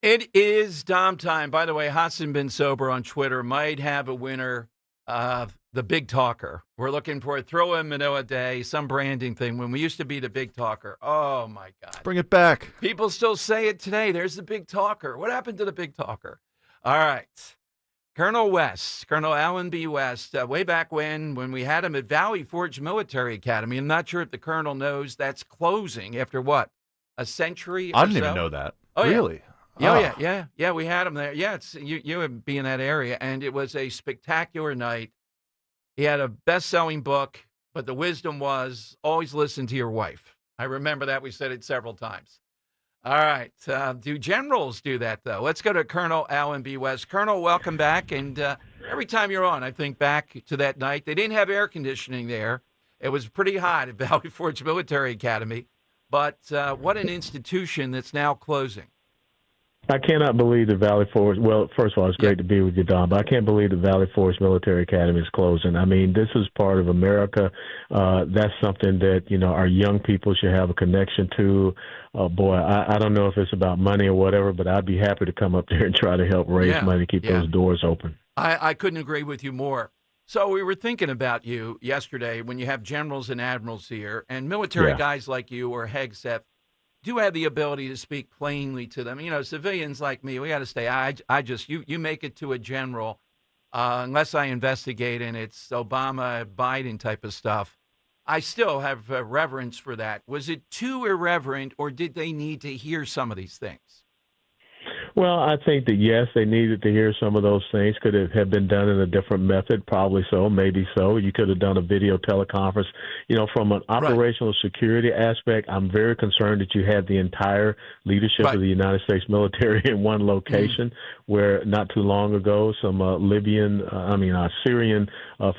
It is Dom time. By the way, Hassan Bin Sober on Twitter might have a winner of the Big Talker. We're looking for a throw in Manila day, some branding thing. When we used to be the Big Talker. Oh, my God. Bring it back. People still say it today. There's the Big Talker. What happened to the Big Talker? All right. Colonel West, Colonel Alan B. West, way back when we had him at Valley Forge Military Academy. I'm not sure if the Colonel knows that's closing after what? A century or I didn't so? even know that. Oh, really? Yeah, we had him there. Yeah, you would be in that area, and it was a spectacular night. He had a best-selling book, but the wisdom was always listen to your wife. I remember that. We said it several times. All right. Do generals do that, though? Let's go to Colonel Alan B. West. Colonel, welcome back. And every time you're on, I think back to that night. They didn't have air conditioning there. It was pretty hot at Valley Forge Military Academy. But what an institution that's now closing. I cannot believe the Valley Forge. Well, first of all, it's great to be with you, Don, but I can't believe the Valley Forge Military Academy is closing. I mean, this is part of America. That's something that, our young people should have a connection to. Boy, I don't know if it's about money or whatever, but I'd be happy to come up there and try to help raise money to keep those doors open. I couldn't agree with you more. So we were thinking about you yesterday when you have generals and admirals here, and military guys like you or Hegseth do have the ability to speak plainly to them. Civilians like me, we got to stay. You make it to a general, unless I investigate and it's Obama, Biden type of stuff. I still have reverence for that. Was it too irreverent, or did they need to hear some of these things? Well, I think that, yes, they needed to hear some of those things. Could it have been done in a different method? Probably so, maybe so. You could have done a video teleconference. From an operational security aspect, I'm very concerned that you had the entire leadership of the United States military in one location, where not too long ago some Syrian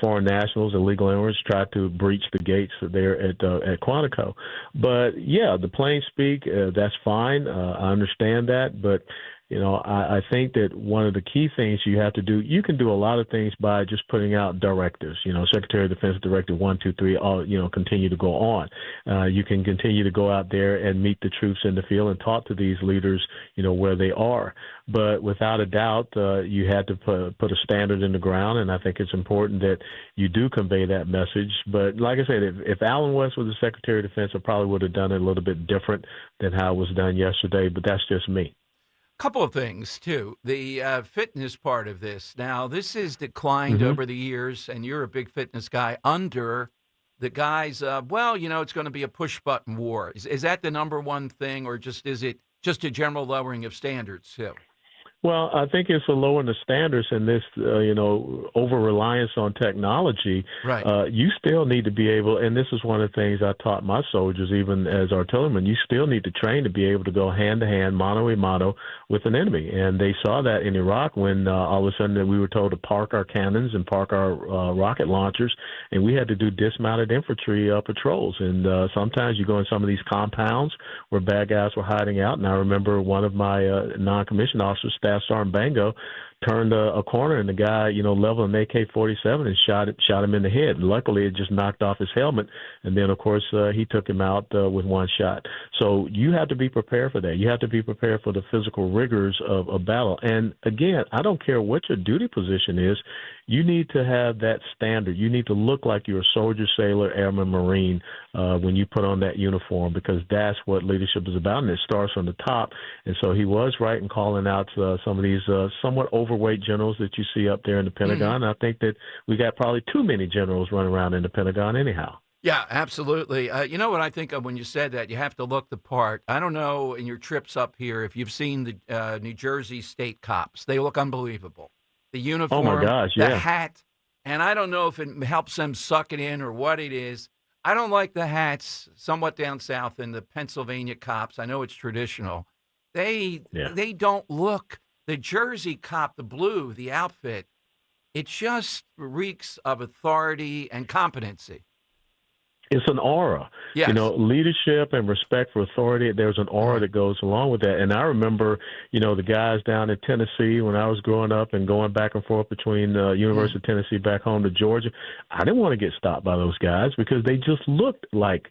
foreign nationals, illegal immigrants, tried to breach the gates there at Quantico. But, yeah, the plain speak, that's fine. I understand that, but I think that one of the key things you have to do, you can do a lot of things by just putting out directives, Secretary of Defense Directive 1, 2, 3, all, continue to go on. You can continue to go out there and meet the troops in the field and talk to these leaders, where they are. But without a doubt, you had to put a standard in the ground, and I think it's important that you do convey that message. But like I said, if Alan West was the Secretary of Defense, I probably would have done it a little bit different than how it was done yesterday, but that's just me. Couple of things, too. The fitness part of this. Now, this has declined over the years, and you're a big fitness guy, under the guys, it's going to be a push-button war. Is that the number one thing, or is it just a general lowering of standards too? Well, I think it's a lowering the standards and this, over-reliance on technology. Right. You still need to be able, and this is one of the things I taught my soldiers, even as artillerymen, you still need to train to be able to go hand-to-hand, mano-a-mano with an enemy. And they saw that in Iraq when all of a sudden we were told to park our cannons and park our rocket launchers, and we had to do dismounted infantry patrols. And sometimes you go in some of these compounds where bad guys were hiding out. And I remember one of my non-commissioned officers, Staff Sergeant Bango, turned a corner, and the guy, leveled an AK-47 and shot him in the head. Luckily, it just knocked off his helmet, and then, of course, he took him out with one shot. So you have to be prepared for that. You have to be prepared for the physical rigors of a battle. And, again, I don't care what your duty position is. You need to have that standard. You need to look like you're a soldier, sailor, airman, Marine when you put on that uniform, because that's what leadership is about, and it starts from the top. And so he was right in calling out some of these somewhat overweight generals that you see up there in the Pentagon. I think that we got probably too many generals running around in the Pentagon anyhow. Yeah, absolutely. You know what I think of when you said that? You have to look the part. I don't know in your trips up here if you've seen the New Jersey state cops. They look unbelievable. The uniform, oh my gosh, yeah. The hat, and I don't know if it helps them suck it in or what it is. I don't like the hats somewhat down south in the Pennsylvania cops. I know it's traditional. They don't look. The Jersey cop, the blue, the outfit, it just reeks of authority and competency. It's an aura. Yes. Leadership and respect for authority, there's an aura that goes along with that. And I remember, the guys down in Tennessee when I was growing up and going back and forth between University of Tennessee back home to Georgia. I didn't want to get stopped by those guys because they just looked like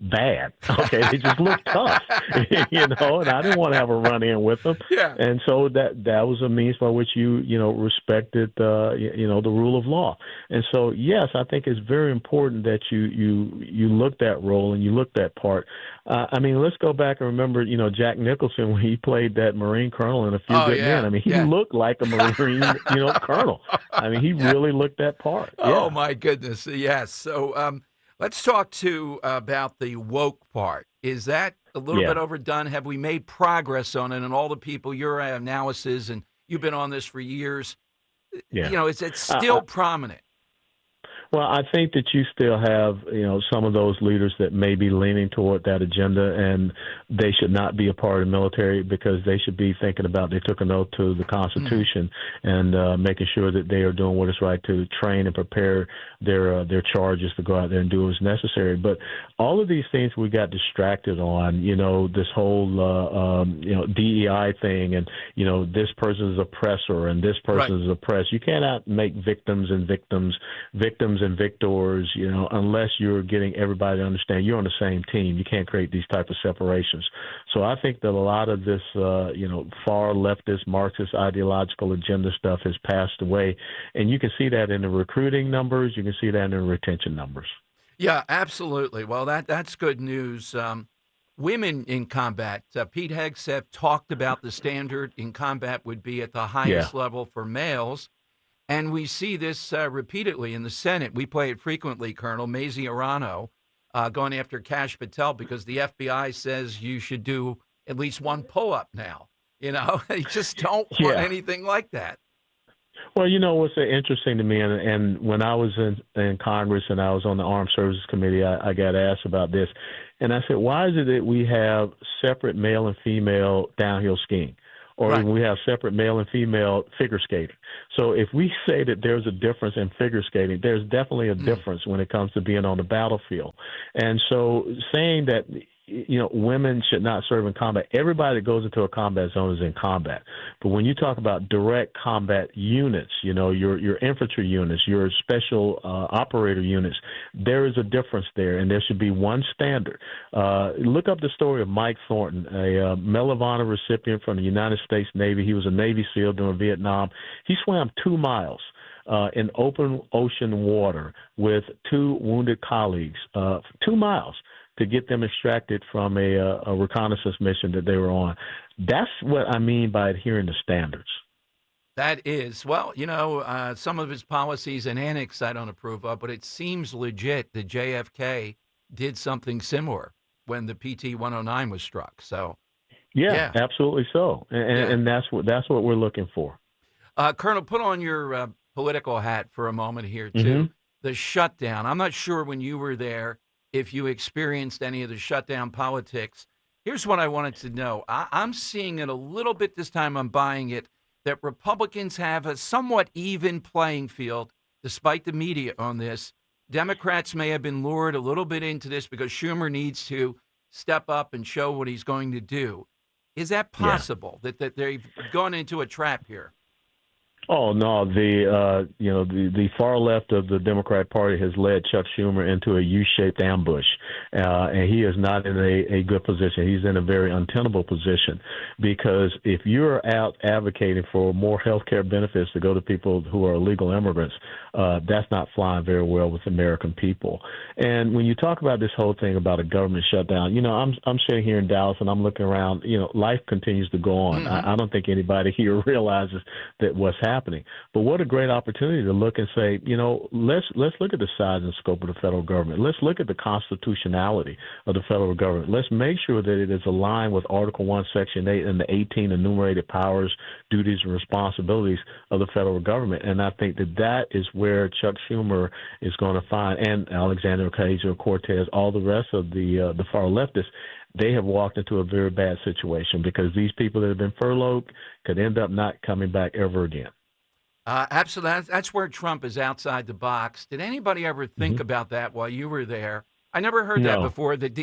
bad. Okay, they just looked tough, and I didn't want to have a run-in with them. Yeah. And so that was a means by which you respected, the rule of law. And so, yes, I think it's very important that you look that role and you look that part. Let's go back and remember, Jack Nicholson when he played that Marine colonel in A Few Good Men. He looked like a Marine, colonel. He really looked that part. Oh, my goodness. Yes. So let's talk about the woke part. Is that a little bit overdone? Have we made progress on it? And all the people, your analysis, and you've been on this for years, is it still prominent? Well, I think that you still have, some of those leaders that may be leaning toward that agenda, and they should not be a part of the military because they should be thinking about they took an oath to the Constitution and making sure that they are doing what is right to train and prepare their charges to go out there and do what's necessary. But all of these things we got distracted on, this whole, DEI thing and, this person is oppressor and this person is oppressed. You cannot make victims and victors, unless you're getting everybody to understand you're on the same team. You can't create these type of separations. So I think that a lot of this, far leftist, Marxist, ideological agenda stuff has passed away. And you can see that in the recruiting numbers. You can see that in the retention numbers. Yeah, absolutely. Well, that's good news. Women in combat, Pete Hegseth talked about the standard in combat would be at the highest level for males. And we see this repeatedly in the Senate. We play it frequently, Colonel Mazie Hirono going after Kash Patel because the FBI says you should do at least one pull-up now. They just don't want anything like that. Well, what's interesting to me, and when I was in Congress and I was on the Armed Services Committee, I got asked about this. And I said, why is it that we have separate male and female downhill skiing? Or we have separate male and female figure skating. So if we say that there's a difference in figure skating, there's definitely a difference when it comes to being on the battlefield. And so saying that women should not serve in combat. Everybody that goes into a combat zone is in combat. But when you talk about direct combat units, your infantry units, your special operator units, there is a difference there, and there should be one standard. Look up the story of Mike Thornton, a Medal of Honor recipient from the United States Navy. He was a Navy SEAL during Vietnam. He swam 2 miles in open ocean water with 2 wounded colleagues, 2 miles. To get them extracted from a reconnaissance mission that they were on. That's what I mean by adhering to standards. That is, well, some of his policies and annex I don't approve of, but it seems legit that JFK did something similar when the PT 109 was struck. So, yeah. Absolutely so, and that's what we're looking for. Colonel, put on your political hat for a moment here too. Mm-hmm. The shutdown. I'm not sure when you were there if you experienced any of the shutdown politics. Here's what I wanted to know. I'm seeing it a little bit this time. I'm buying it. That Republicans have a somewhat even playing field, despite the media on this. Democrats may have been lured a little bit into this because Schumer needs to step up and show what he's going to do. Is that possible, that they've gone into a trap here? Oh no, the far left of the Democrat Party has led Chuck Schumer into a U-shaped ambush, and he is not in a good position. He's in a very untenable position because if you're out advocating for more health care benefits to go to people who are illegal immigrants, that's not flying very well with American people. And when you talk about this whole thing about a government shutdown, I'm sitting here in Dallas and I'm looking around. Life continues to go on. Mm-hmm. I don't think anybody here realizes that what's happening. But what a great opportunity to look and say, let's look at the size and scope of the federal government. Let's look at the constitutionality of the federal government. Let's make sure that it is aligned with Article 1, Section 8 and the 18 enumerated powers, duties, and responsibilities of the federal government. And I think that is where Chuck Schumer is going to find, and Alexandria Ocasio-Cortez, all the rest of the far leftists, they have walked into a very bad situation because these people that have been furloughed could end up not coming back ever again. Absolutely. That's where Trump is outside the box. Did anybody ever think about that while you were there? I never heard that before. That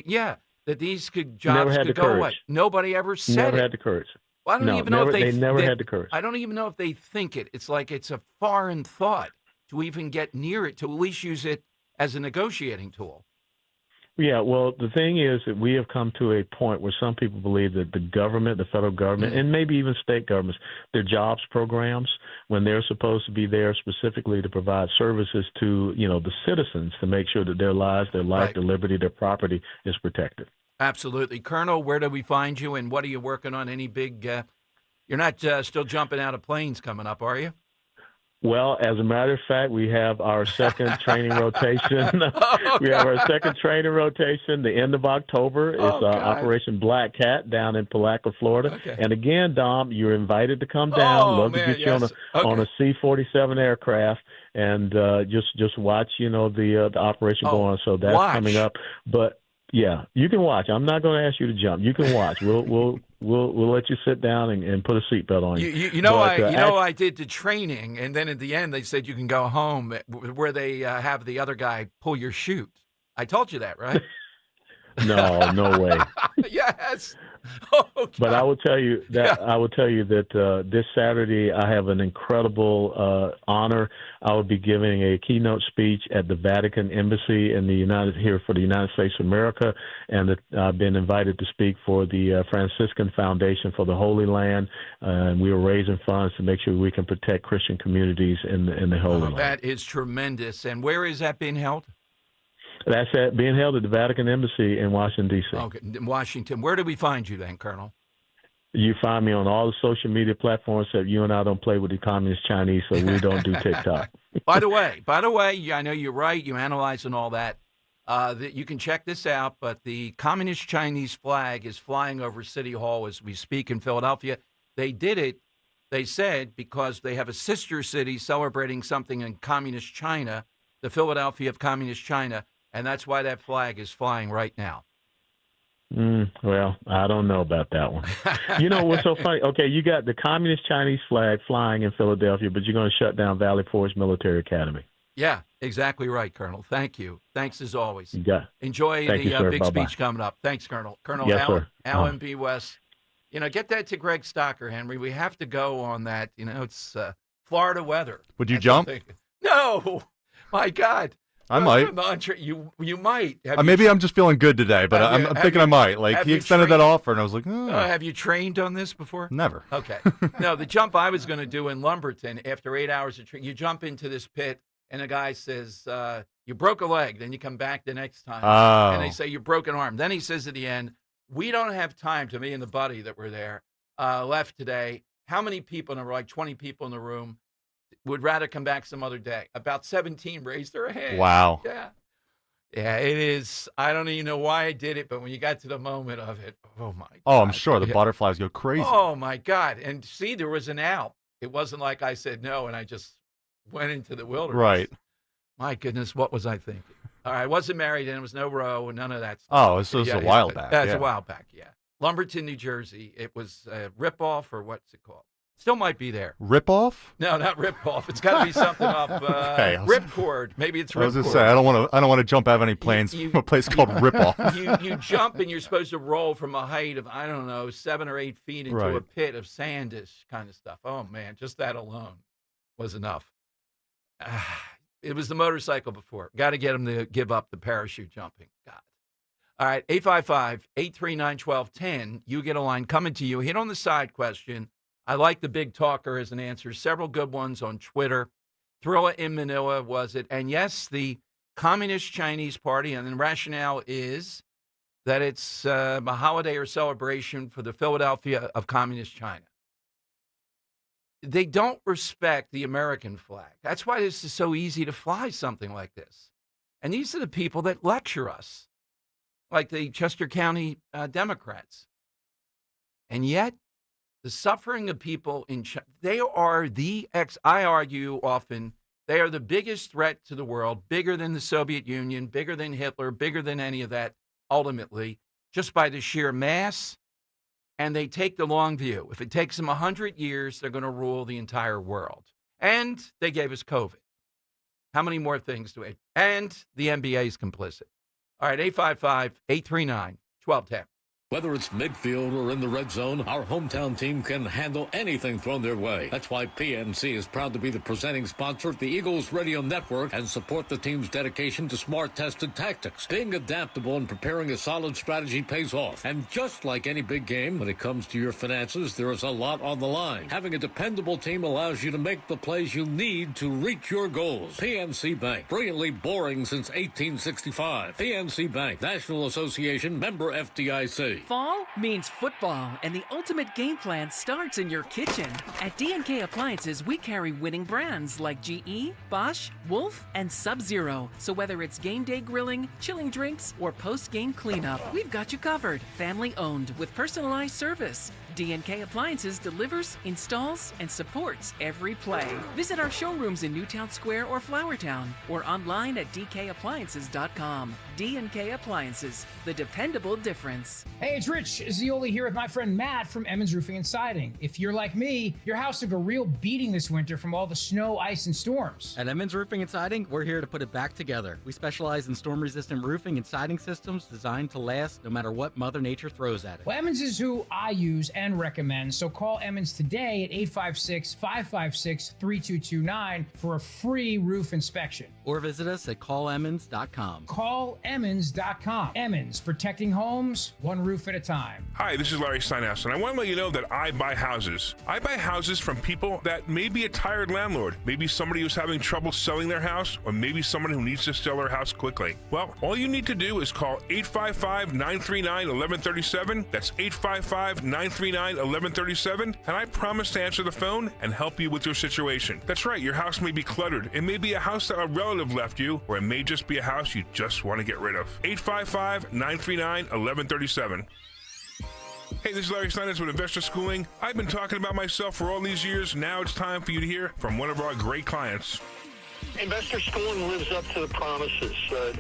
these jobs could go away. Nobody ever said never it. Had the courage. Well, I don't even know if they never had the courage. I don't even know if they think it. It's like it's a foreign thought to even get near it, to at least use it as a negotiating tool. Yeah, well, the thing is that we have come to a point where some people believe that the government, the federal government, and maybe even state governments, their jobs programs, when they're supposed to be there specifically to provide services to, the citizens to make sure that their lives, their life, their liberty, their property is protected. Absolutely. Colonel, where do we find you, and what are you working on? Any big you're not still jumping out of planes coming up, are you? Well, as a matter of fact, we have our second training rotation. We have our second training rotation the end of October. It's Operation Black Cat down in Palatka, Florida. Okay. And again, Dom, you're invited to come down. Love to get you on a C-47 aircraft and just watch, the operation go on. So that's coming up. But yeah, you can watch. I'm not going to ask you to jump. You can watch. We'll let you sit down and put a seatbelt on you. I did the training, and then at the end they said you can go home, where they have the other guy pull your chute. I told you that, right? No way. Yes. But I will tell you that this Saturday I have an incredible honor. I will be giving a keynote speech at the Vatican Embassy in the United States of America, and I've been invited to speak for the Franciscan Foundation for the Holy Land, and we are raising funds to make sure we can protect Christian communities in the Holy Land. That is tremendous. And where is that being held? That's being held at the Vatican Embassy in Washington, D.C. Okay, in Washington. Where do we find you then, Colonel? You find me on all the social media platforms. That you and I don't play with the communist Chinese, so we don't do TikTok. By the way, I know you're right. You analyze and all that. You can check this out, but the communist Chinese flag is flying over City Hall as we speak in Philadelphia. They did it, they said, because they have a sister city celebrating something in communist China, the Philadelphia of communist China. And that's why that flag is flying right now. Well, I don't know about that one. You know what's so funny? Okay, you got the communist Chinese flag flying in Philadelphia, but you're going to shut down Valley Forge Military Academy. Yeah, exactly right, Colonel. Thank you. Thanks as always. Enjoy Thank the you, big Bye-bye. speech coming up. Thanks, Colonel. Colonel Yes, Alan B. West. Get that to Greg Stocker, Henry. We have to go on that. It's Florida weather. Would you jump? No. My God. I might. You might. Maybe I'm just feeling good today, but I'm thinking I might. Like, he extended that offer, and I was like, have you trained on this before? Never. Okay. No, the jump I was going to do in Lumberton, after 8 hours of training, you jump into this pit, and the guy says, you broke a leg. Then you come back the next time, and they say you broke an arm. Then he says at the end, we don't have time, to me and the buddy that were there, left today. how many people, and there were like 20 people in the room, would rather come back some other day? About 17 raised their hand. Wow. Yeah. Yeah, it is. I don't even know why I did it, but when you got to the moment of it, oh, my God. Oh, I'm sure the butterflies go crazy. Oh, my God. And see, there was an out. It wasn't like I said no, and I just went into the wilderness. Right. My goodness, what was I thinking? All right, I wasn't married, and there was no row, and none of that stuff. Oh, so it's a while back. That's a while back, yeah. Lumberton, New Jersey. It was a rip-off, or what's it called? Still might be there. Rip-off? No, not rip-off. It's got to be something up. Okay, Ripcord. Maybe it's ripcord. I was going to say, I don't want to jump out of any planes from a place called Rip-Off. You jump, and you're supposed to roll from a height of, I don't know, 7 or 8 feet into a pit of sandish kind of stuff. Oh, man, just that alone was enough. It was the motorcycle before. Got to get him to give up the parachute jumping. God. All right, 855-839-1210. You get a line coming to you. Hit on the side question. I like the big talker as an answer. Several good ones on Twitter. Thrilla in Manila, was it? And yes, the Communist Chinese Party, and the rationale is that it's a holiday or celebration for the Philadelphia of Communist China. They don't respect the American flag. That's why this is so easy to fly something like this. And these are the people that lecture us, like the Chester County Democrats. And yet, the suffering of people in China, they are I argue often, they are the biggest threat to the world, bigger than the Soviet Union, bigger than Hitler, bigger than any of that, ultimately, just by the sheer mass. And they take the long view. If it takes them 100 years, they're going to rule the entire world. And they gave us COVID. How many more things do we? And the NBA is complicit. All right, 855-839-1210. Whether it's midfield or in the red zone, our hometown team can handle anything thrown their way. That's why PNC is proud to be the presenting sponsor of the Eagles Radio Network and support the team's dedication to smart, tested tactics. Being adaptable and preparing a solid strategy pays off. And just like any big game, when it comes to your finances, there is a lot on the line. Having a dependable team allows you to make the plays you need to reach your goals. PNC Bank, brilliantly boring since 1865. PNC Bank, National Association, member FDIC. Fall means football, and the ultimate game plan starts in your kitchen. At D&K Appliances, we carry winning brands like GE, Bosch, Wolf, and Sub-Zero. So whether it's game day grilling, chilling drinks, or post-game cleanup, we've got you covered. Family owned with personalized service. D&K Appliances delivers, installs, and supports every play. Visit our showrooms in Newtown Square or Flowertown, or online at dkappliances.com. D&K Appliances, the dependable difference. Hey, it's Rich Zioli here with my friend Matt from Emmons Roofing and Siding. If you're like me, your house took a real beating this winter from all the snow, ice, and storms. At Emmons Roofing and Siding, we're here to put it back together. We specialize in storm-resistant roofing and siding systems designed to last no matter what Mother Nature throws at it. Well, Emmons is who I use and recommend, so call Emmons today at 856-556-3229 for a free roof inspection. Or visit us at callemmons.com. Callemmons.com. Emmons, protecting homes, one roof at a time. Hi, this is Larry Steinhaus, and I want to let you know that I buy houses. I buy houses from people that may be a tired landlord, maybe somebody who's having trouble selling their house, or maybe someone who needs to sell their house quickly. Well, all you need to do is call 855-939-1137. That's 855-939-1137, and I promise to answer the phone and help you with your situation. That's right, your house may be cluttered. It may be a house that a relative left you, or it may just be a house you just want to get rid of. 855-939-1137. Hey, this is Larry Steinhaus with Investor Schooling. I've been talking about myself for all these years. Now it's time for you to hear from one of our great clients. Investor Schooling lives up to the promises.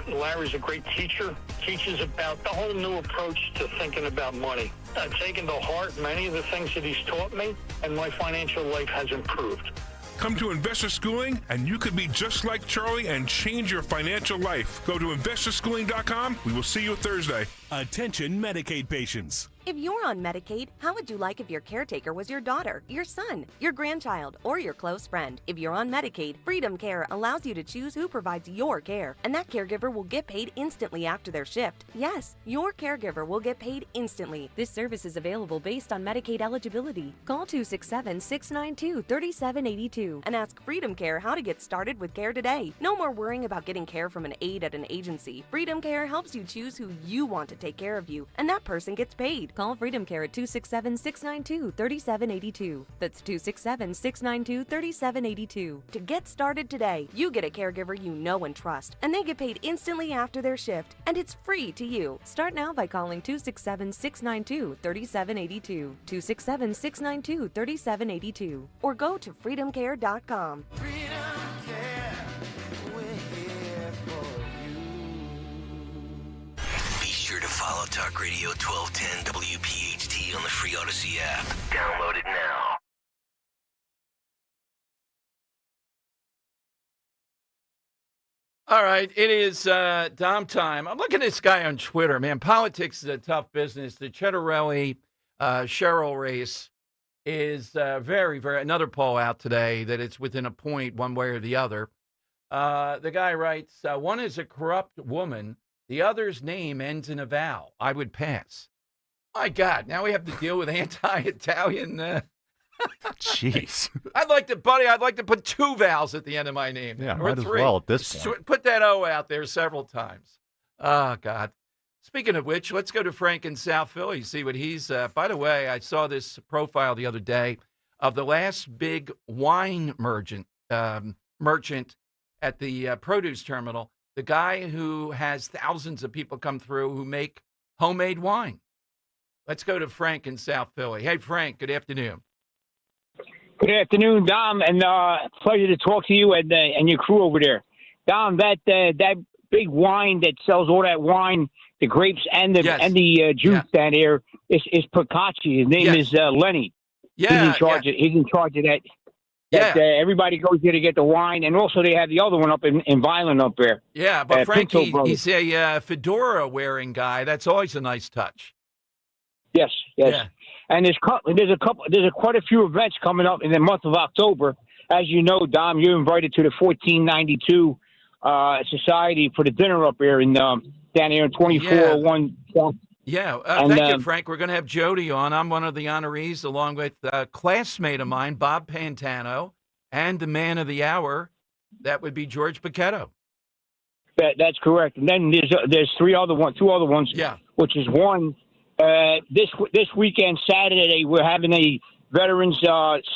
Larry's a great teacher, teaches about the whole new approach to thinking about money. I've taken to heart many of the things that he's taught me, and my financial life has improved. Come to Investor Schooling, and you could be just like Charlie and change your financial life. Go to investorschooling.com. We will see you Thursday. Attention Medicaid patients. If you're on Medicaid, how would you like if your caretaker was your daughter, your son, your grandchild, or your close friend? If you're on Medicaid, Freedom Care allows you to choose who provides your care, and that caregiver will get paid instantly after their shift. Yes, your caregiver will get paid instantly. This service is available based on Medicaid eligibility. Call 267-692-3782 and ask Freedom Care how to get started with care today. No more worrying about getting care from an aide at an agency. Freedom Care helps you choose who you want to take care of you, and that person gets paid. Call Freedom Care at 267-692-3782. That's 267-692-3782. To get started today, you get a caregiver you know and trust, and they get paid instantly after their shift, and it's free to you. Start now by calling 267-692-3782, 267-692-3782, or go to freedomcare.com. Be sure to follow Talk Radio 1210 WPHT on the free Odyssey app. Download it now. All right, it is Dom time. I'm looking at this guy on Twitter. Man, politics is a tough business. The Cettarelli Cheryl race is very, very, another poll out today that it's within a point one way or the other. The guy writes, one is a corrupt woman. The other's name ends in a vowel. I would pass. My God, now we have to deal with anti-Italian. Jeez. I'd like to put two vowels at the end of my name. Yeah, or might as three. well at this point. Put that O out there several times. Oh, God. Speaking of which, let's go to Frank in South Philly, see what he's. By the way, I saw this profile the other day of the last big wine merchant at the produce terminal, the guy who has thousands of people come through who make homemade wine. Let's go to Frank in South Philly. Hey, Frank, good afternoon. Good afternoon, Dom, and pleasure to talk to you and your crew over there. Dom, that big wine that sells all that wine, the grapes and the juice down there is Procacci. His name is Lenny. Yeah, he's in charge. He's in charge of that. Everybody goes there to get the wine, and also they have the other one up in Violent up there. Yeah, but Frank, he's a fedora-wearing guy. That's always a nice touch. Yes. Yeah. And there's quite a few events coming up in the month of October. As you know, Dom, you're invited to the 1492 Society for the dinner up here down here in 2401. Thank you, Frank. We're going to have Jody on. I'm one of the honorees, along with a classmate of mine, Bob Pantano, and the man of the hour, that would be George Paquetto. That's correct. And then there's two other ones. Yeah. Which is one. This weekend, Saturday, we're having a Veterans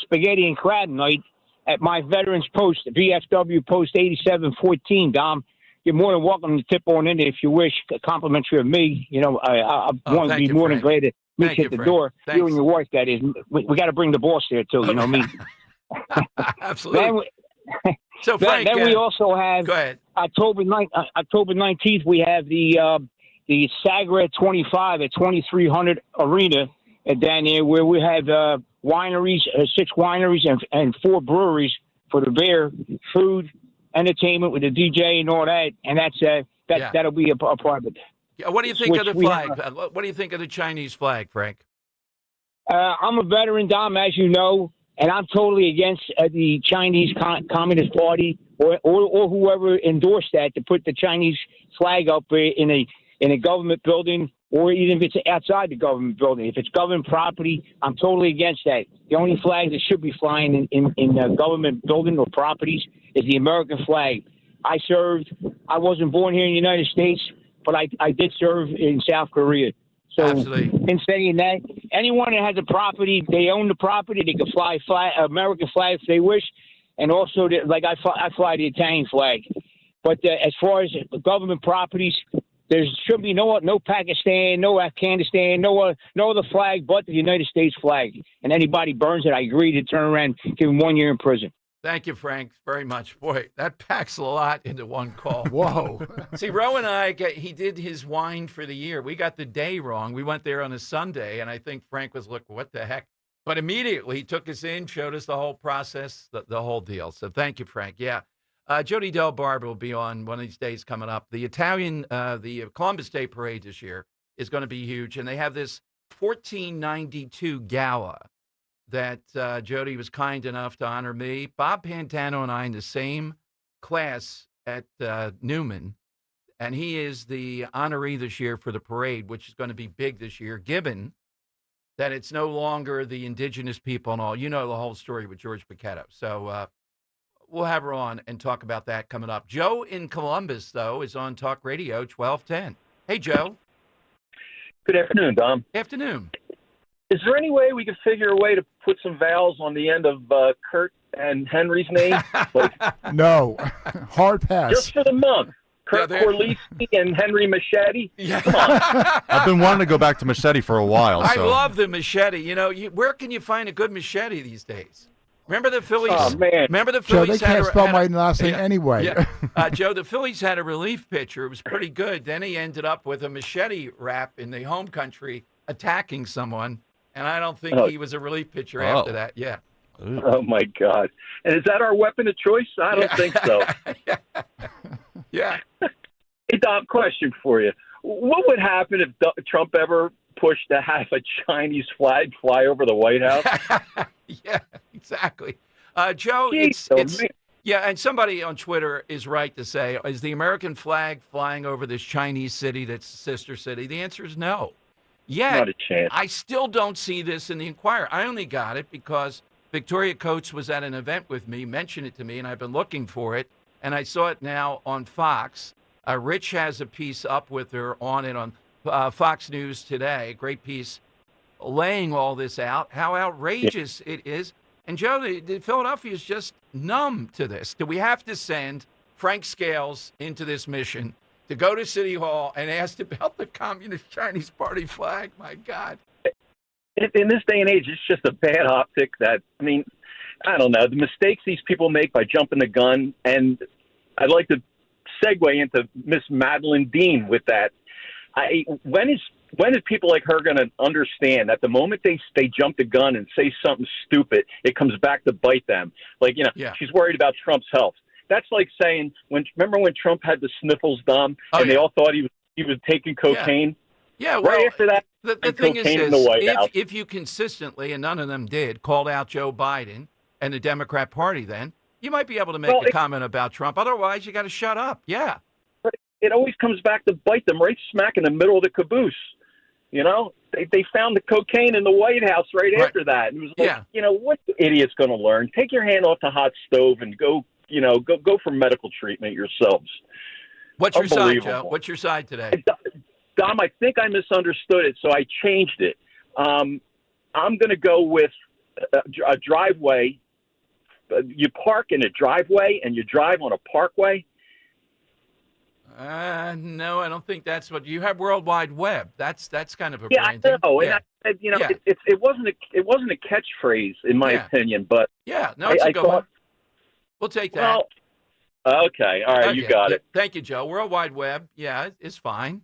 Spaghetti and Crab Night at my Veterans Post, VFW Post 8714, Dom. You're more than welcome to tip on in if you wish, complimentary of me. You know, I want to be more than glad to meet you at the door. Thanks. You and your wife, that is. We got to bring the boss there, too, you know me. Absolutely. So, Frank, then we also have go ahead. October 19th, we have the Sagra 25 at 2300 Arena down there, where we have wineries, 6 wineries and 4 breweries for the beer, food, entertainment with the DJ and all that, and that'll be a part of it. Yeah, what do you think of the flag? What do you think of the Chinese flag, Frank? I'm a veteran, Dom, as you know, and I'm totally against the Chinese Communist Party or whoever endorsed that to put the Chinese flag up in a government building, or even if it's outside the government building. If it's government property, I'm totally against that. The only flag that should be flying in a government building or properties is the American flag. I wasn't born here in the United States, but I did serve in South Korea. So absolutely. In saying that, anyone that has a property, they own the property, they can fly American flag if they wish. And also, I fly the Italian flag. But as far as government properties, there should be no Pakistan, no Afghanistan, no other flag but the United States flag. And anybody burns it, I agree to turn around and give them 1 year in prison. Thank you, Frank, very much. Boy, that packs a lot into one call. Whoa. See, Roe and I, he did his wine for the year. We got the day wrong. We went there on a Sunday, and I think Frank was, look, what the heck? But immediately he took us in, showed us the whole process, the whole deal. So thank you, Frank. Yeah. Jody Del Barber will be on one of these days coming up. The the Columbus Day Parade this year is going to be huge. And they have this 1492 gala that Jody was kind enough to honor me. Bob Pantano and I in the same class at Newman. And he is the honoree this year for the parade, which is going to be big this year, given that it's no longer the indigenous people and all. You know the whole story with George Paquetto. So we'll have her on and talk about that coming up. Joe in Columbus, though, is on Talk Radio 1210. Hey, Joe. Good afternoon, Dom. Afternoon. Is there any way we could figure a way to put some vowels on the end of Kurt and Henry's name? No. Hard pass. Just for the month. Kurt Corlisi and Henry Machete? Yeah. Come on. I've been wanting to go back to machete for a while. I So. love the machete. You know, where can you find a good machete these days? Remember the Phillies? Oh, man. Remember the Joe, Phillies they can't spell my last name yeah, anyway. Yeah. Joe, the Phillies had a relief pitcher. It was pretty good. Then he ended up with a machete rap in the home country attacking someone, and I don't think he was a relief pitcher after that. Yeah. Oh, my God. And is that our weapon of choice? I don't think so. Yeah. Hey, Dom, question for you. What would happen if Trump ever pushed to have a Chinese flag fly over the White House? Yeah, exactly. Joe, Jeez, it's yeah, and somebody on Twitter is right to say, is the American flag flying over this Chinese city that's a sister city? The answer is no. Yeah, not a chance. I still don't see this in the Inquirer. I only got it because Victoria Coates was at an event with me, mentioned it to me, and I've been looking for it, and I saw it now on Fox. Rich has a piece up with her on it on Fox News today, a great piece laying all this out, how outrageous it is. And Joe, the Philadelphia is just numb to this. Do we have to send Frank Scales into this mission to go to City Hall and ask about the Communist Chinese Party flag? My God. In this day and age, it's just a bad optic that, I mean, I don't know, the mistakes these people make by jumping the gun. And I'd like to segue into Miss Madeline Dean with that. When is people like her going to understand that the moment they jump the gun and say something stupid, it comes back to bite them? Like, she's worried about Trump's health. That's like saying, remember when Trump had the sniffles, Dom, and they all thought he was taking cocaine? Yeah, well, right after that, the thing is in the White House. If you consistently, and none of them did, called out Joe Biden and the Democrat Party, then you might be able to make a comment about Trump. Otherwise, you got to shut up. Yeah. But it always comes back to bite them right smack in the middle of the caboose. You know, they found the cocaine in the White House right after that. And it was like, what the idiot's going to learn? Take your hand off the hot stove and go for medical treatment yourselves. What's your side, Joe? What's your side today? Dom, I think I misunderstood it, so I changed it. I'm going to go with a driveway. You park in a driveway and you drive on a parkway. No, I don't think that's what you have. World Wide Web. That's kind of a branding. I know, and it wasn't a catchphrase in my opinion, but it's a good one. We'll take that. Well, okay, all right, you got it. Thank you, Joe. World Wide Web, it's fine.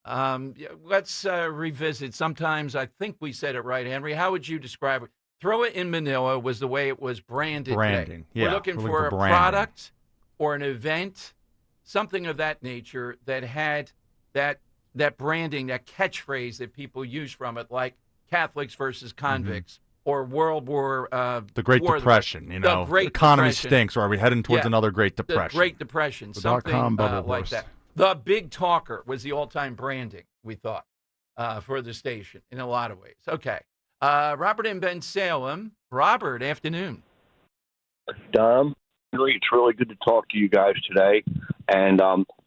Let's revisit. Sometimes I think we said it right, Henry. How would you describe it? Throw it in Manila was the way it was branded. Branding. Today. We're looking for a product or an event, something of that nature that had that branding, that catchphrase that people use from it, like Catholics versus convicts or World War. The Great Depression. The Great economy stinks. Or are we heading towards another Great Depression? The Great Depression. Something like that. The Big Talker was the all-time branding, we thought, for the station in a lot of ways. Okay. Robert in Ben Salem. Robert, afternoon. Dom, it's really good to talk to you guys today. And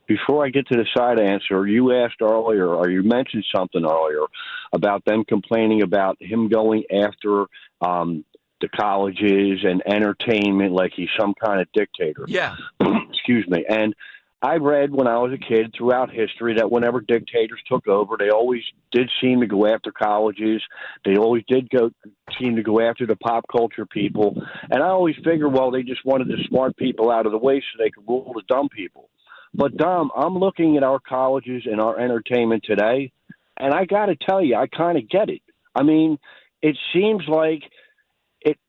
before I get to the side answer, you asked earlier, or you mentioned something earlier about them complaining about him going after the colleges and entertainment like he's some kind of dictator. Yeah. Excuse me. And I read when I was a kid throughout history that whenever dictators took over, they always did seem to go after colleges. They always did seem to go after the pop culture people. And I always figured, well, they just wanted the smart people out of the way so they could rule the dumb people. But, Dom, I'm looking at our colleges and our entertainment today, and I got to tell you, I kind of get it. I mean, it seems like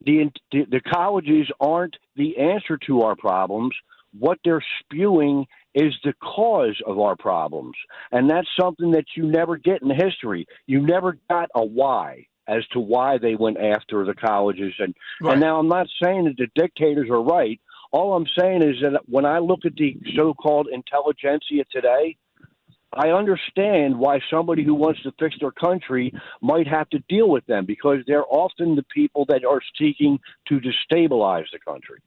the colleges aren't the answer to our problems. What they're spewing is the cause of our problems. And that's something that you never get in history. You never got a why as to why they went after the colleges. And now I'm not saying that the dictators are right. All I'm saying is that when I look at the so-called intelligentsia today, I understand why somebody who wants to fix their country might have to deal with them, because they're often the people that are seeking to destabilize the country.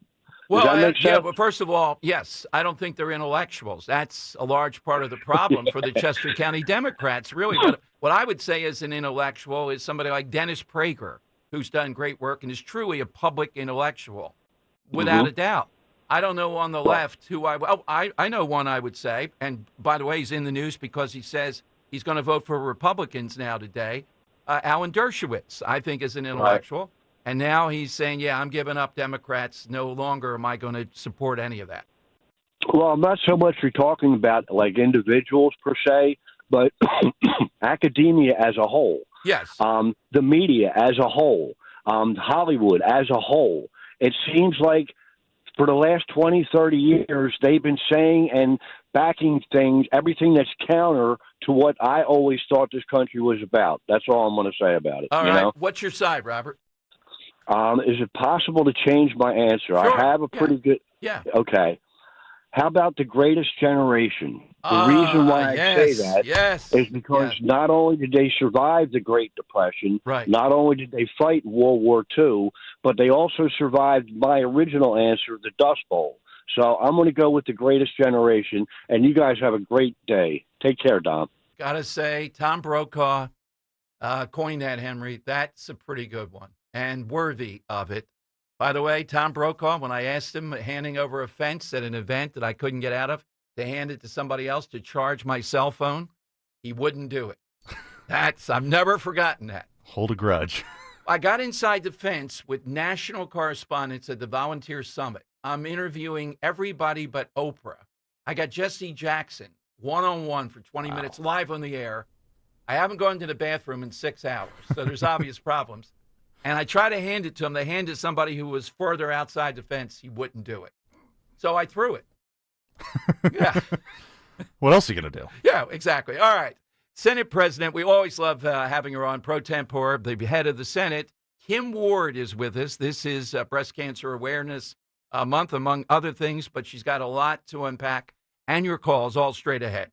Well, but first of all, yes, I don't think they're intellectuals. That's a large part of the problem for the Chester County Democrats, really. What I would say as an intellectual is somebody like Dennis Prager, who's done great work and is truly a public intellectual, without a doubt. I don't know on the left who I know one I would say, and by the way, he's in the news because he says he's going to vote for Republicans now today. Alan Dershowitz, I think, is an intellectual. And now he's saying, yeah, I'm giving up Democrats. No longer am I going to support any of that. Well, I'm not so much talking about like individuals per se, but academia as a whole. Yes. The media as a whole, Hollywood as a whole. It seems like for the last 20, 30 years, they've been saying and backing things, everything that's counter to what I always thought this country was about. That's all I'm going to say about it. All right. Know? What's your side, Robert? Is it possible to change my answer? Sure. I have a pretty good. Yeah. Okay. How about the greatest generation? The reason why I say that is because not only did they survive the Great Depression, not only did they fight World War II, but they also survived my original answer, the Dust Bowl. So I'm going to go with the greatest generation, and you guys have a great day. Take care, Dom. Gotta say, Tom Brokaw coined that, Henry. That's a pretty good one and worthy of it. By the way, Tom Brokaw, when I asked him handing over a fence at an event that I couldn't get out of to hand it to somebody else to charge my cell phone, he wouldn't do it. I've never forgotten that. Hold a grudge. I got inside the fence with national correspondents at the Volunteer Summit. I'm interviewing everybody but Oprah. I got Jesse Jackson one-on-one for 20 minutes live on the air. I haven't gone to the bathroom in 6 hours, so there's obvious problems. And I try to hand it to him. They hand it to somebody who was further outside the fence. He wouldn't do it. So I threw it. Yeah. What else are you going to do? Yeah, exactly. All right. Senate President, we always love having her on, pro tempore, the head of the Senate. Kim Ward is with us. This is Breast Cancer Awareness Month, among other things, but she's got a lot to unpack. And your calls all straight ahead.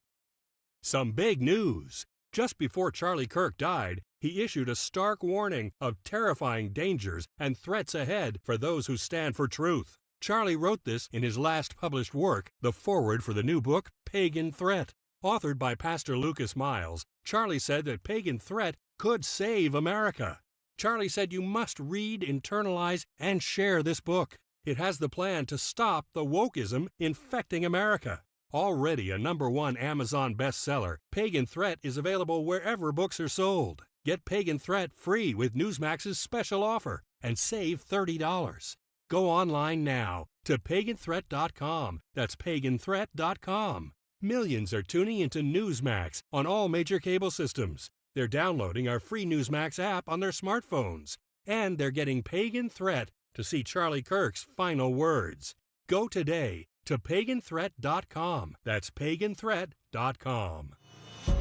Some big news. Just before Charlie Kirk died, he issued a stark warning of terrifying dangers and threats ahead for those who stand for truth. Charlie wrote this in his last published work, the foreword for the new book, Pagan Threat. Authored by Pastor Lucas Miles, Charlie said that Pagan Threat could save America. Charlie said you must read, internalize, and share this book. It has the plan to stop the wokeism infecting America. Already a #1 Amazon bestseller, Pagan Threat is available wherever books are sold. Get Pagan Threat free with Newsmax's special offer and save $30. Go online now to paganthreat.com. That's paganthreat.com. Millions are tuning into Newsmax on all major cable systems. They're downloading our free Newsmax app on their smartphones. And they're getting Pagan Threat to see Charlie Kirk's final words. Go today to paganthreat.com. That's paganthreat.com.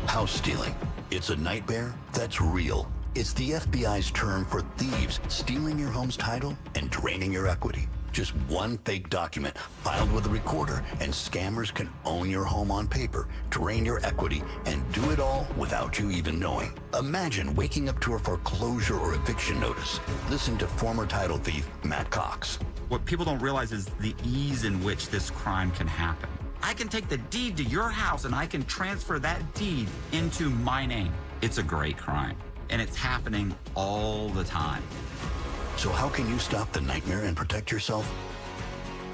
House stealing. It's a nightmare that's real. It's the FBI's term for thieves stealing your home's title and draining your equity. Just one fake document filed with a recorder, and scammers can own your home on paper, drain your equity, and do it all without you even knowing. Imagine waking up to a foreclosure or eviction notice. Listen to former title thief Matt Cox. What people don't realize is the ease in which this crime can happen. I can take the deed to your house and I can transfer that deed into my name. It's a great crime, and it's happening all the time. So how can you stop the nightmare and protect yourself?